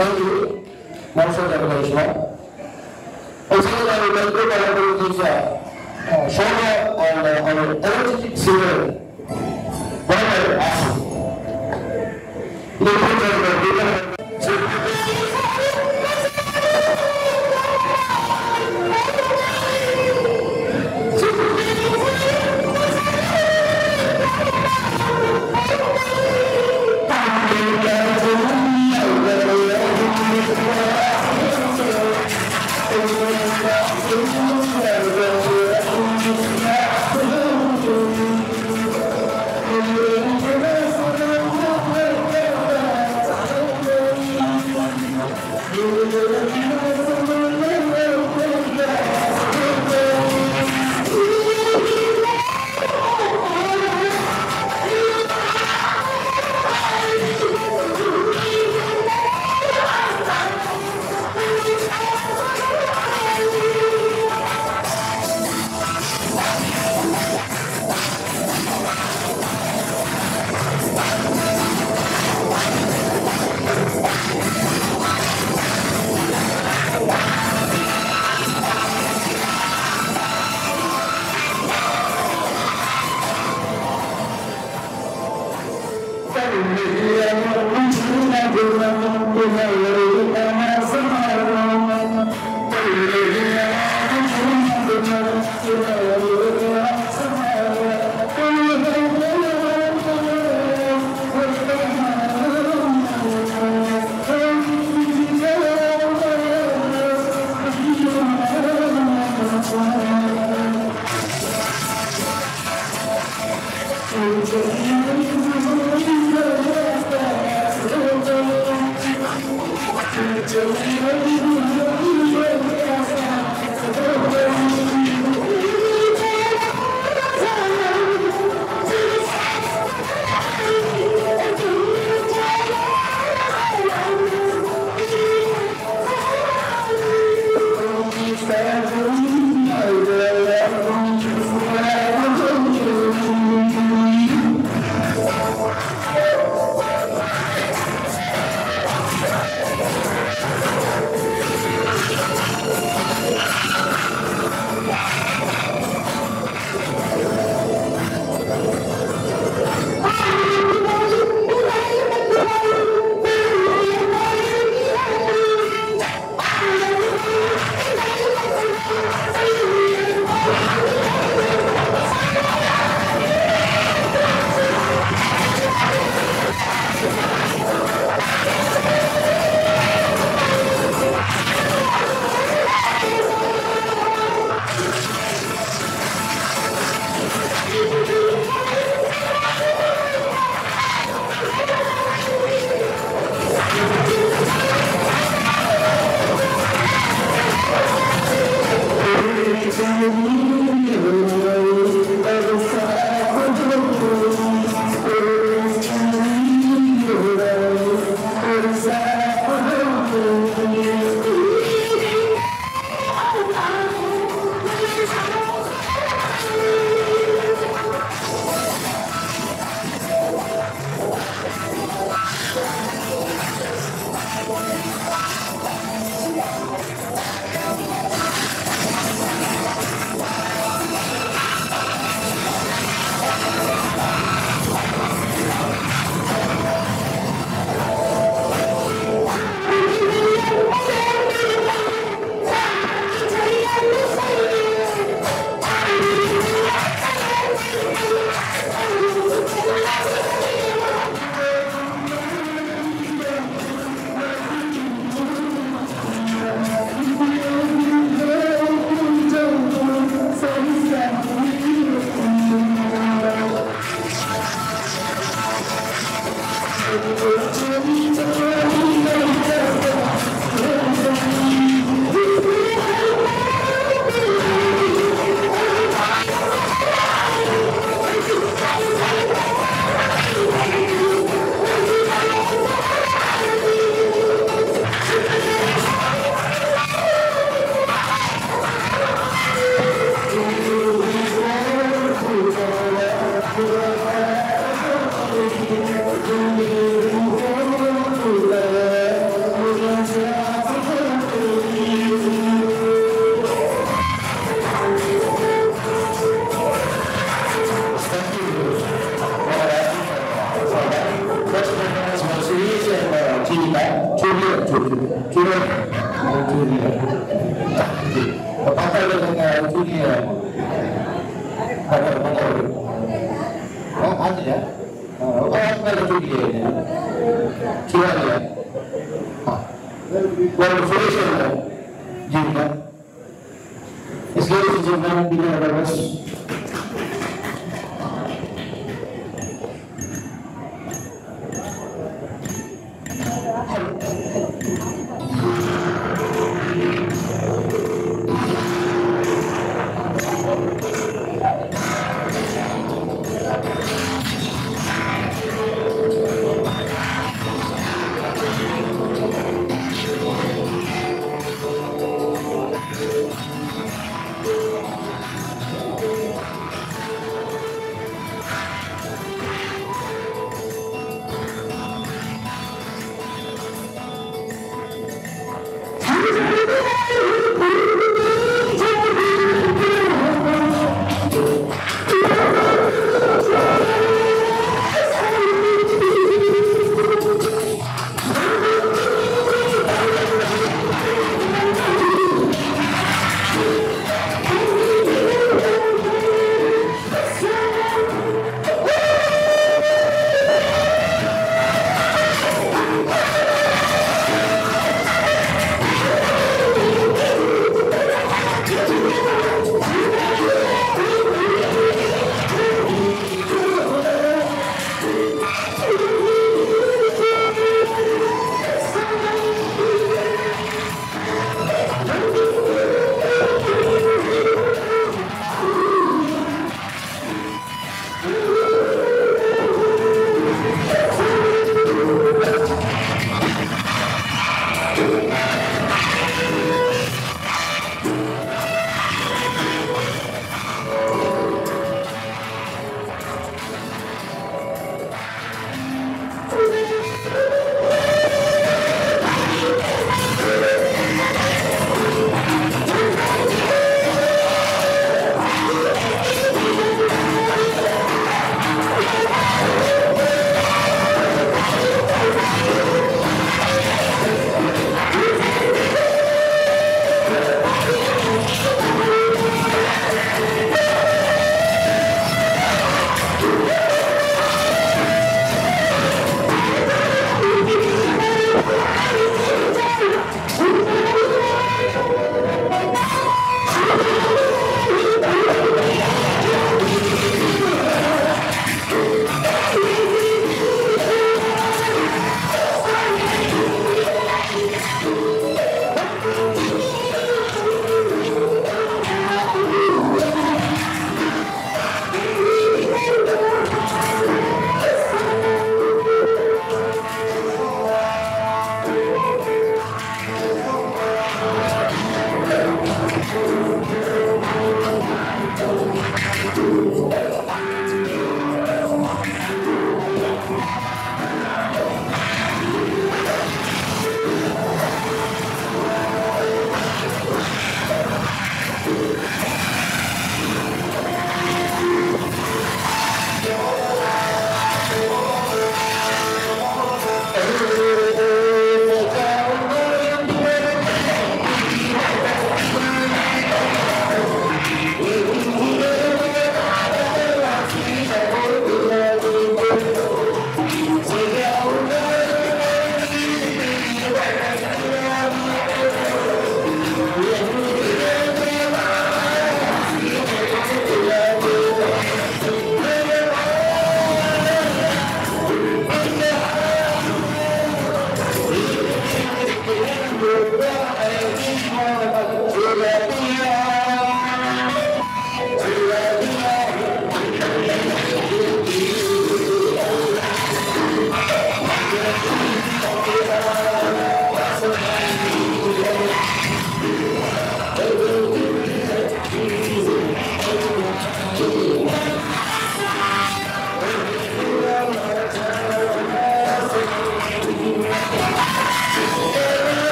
Thank you. Most of the information. Also, I would like to collaborate with Shona on energetic singer. What are you asking?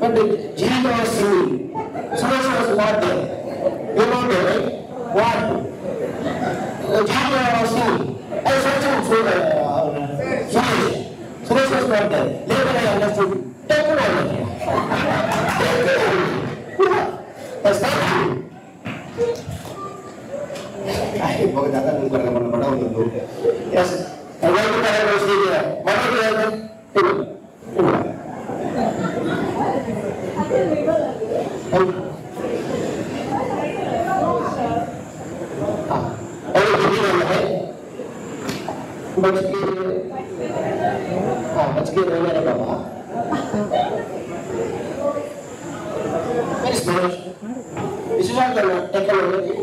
but Jiva was singing. Suresh was not there. You know that, right? What? Jiva was singing. I searched for Suresh. Suresh was not there. Later I understood. Technology. That's not true. बहुत ज़्यादा नहीं करना पड़ा उनको। Yes, अगर तो क्या है वो सही है। मानो क्या है? हाँ, और ये भी वाला है। बच्चे रोने लगा बाबा। Very smart. This is what the technology.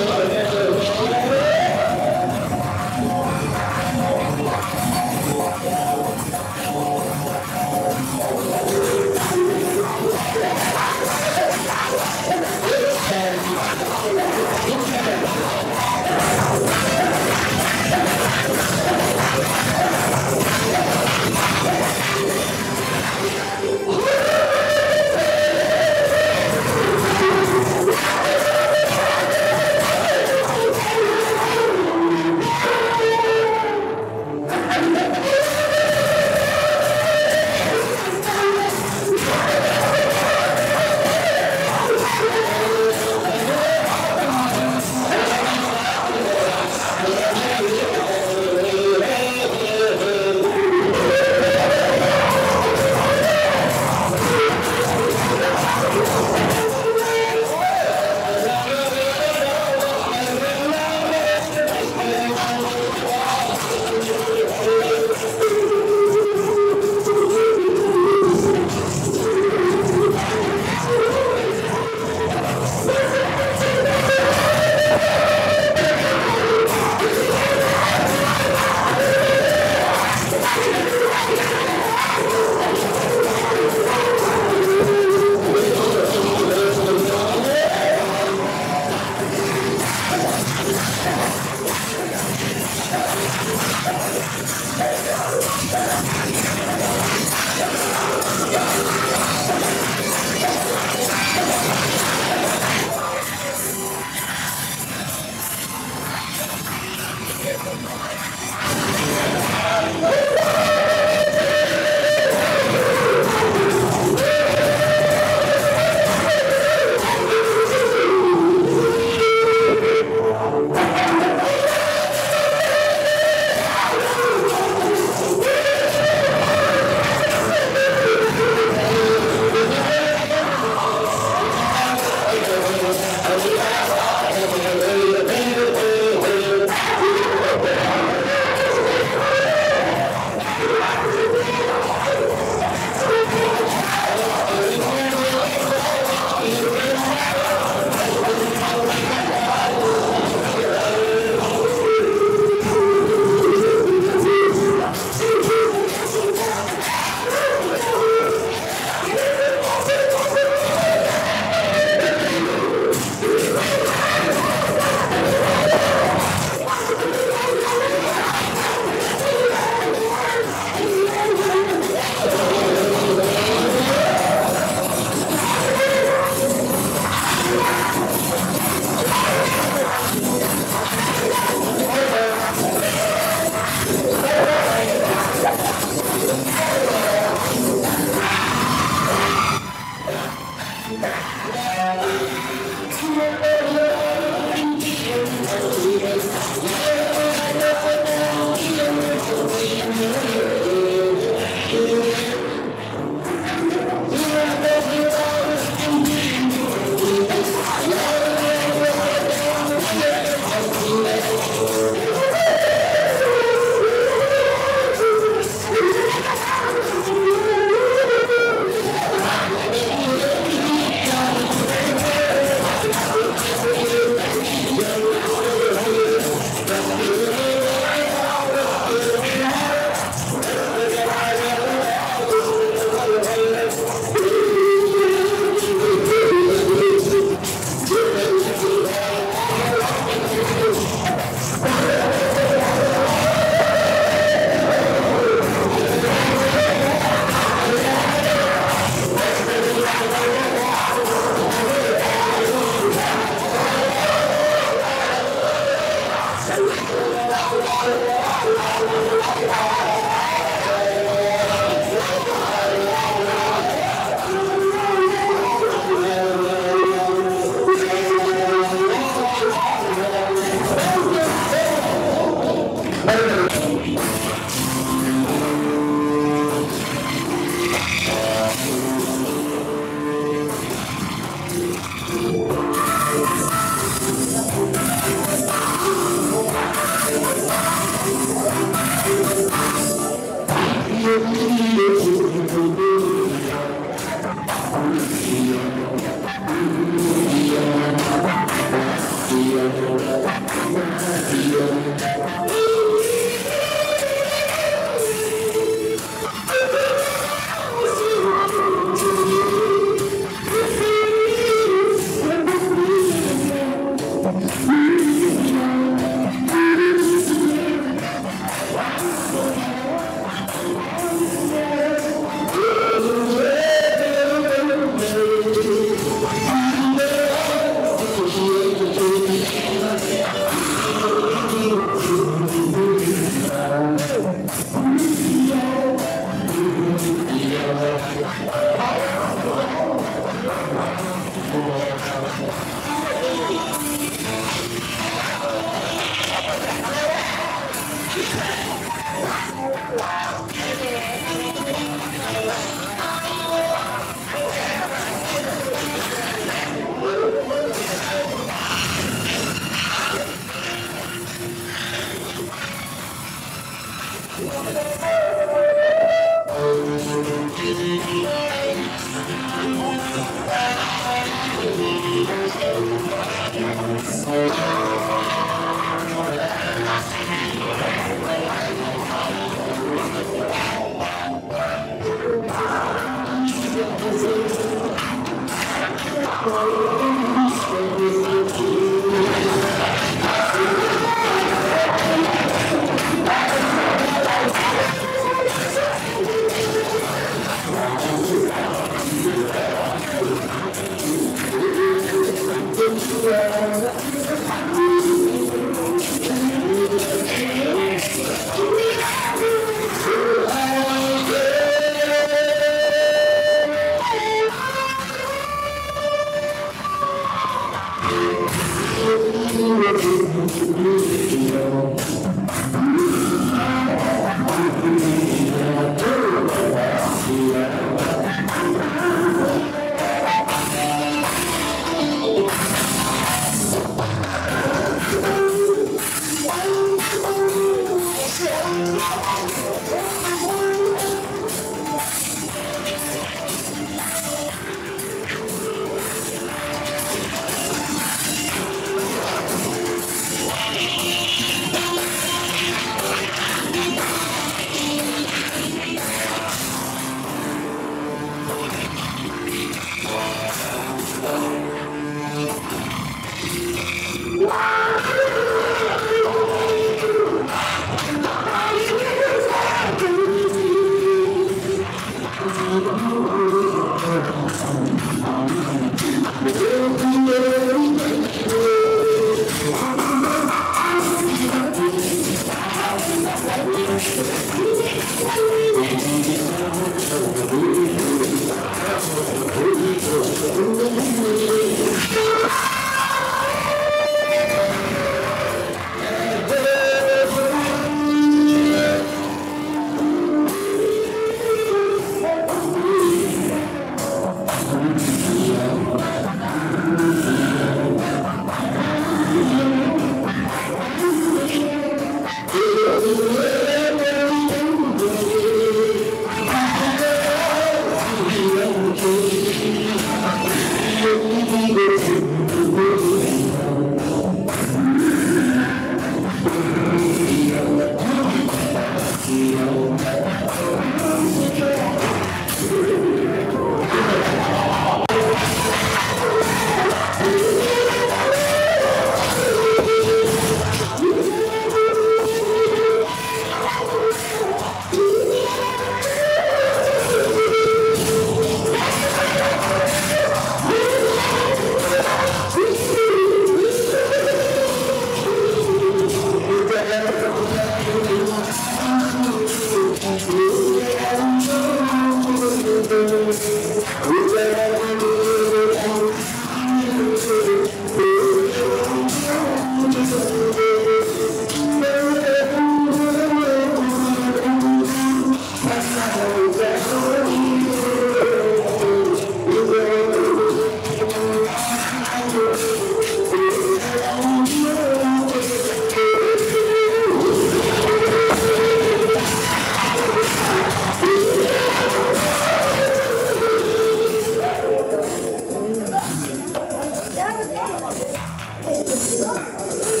Thank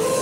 you.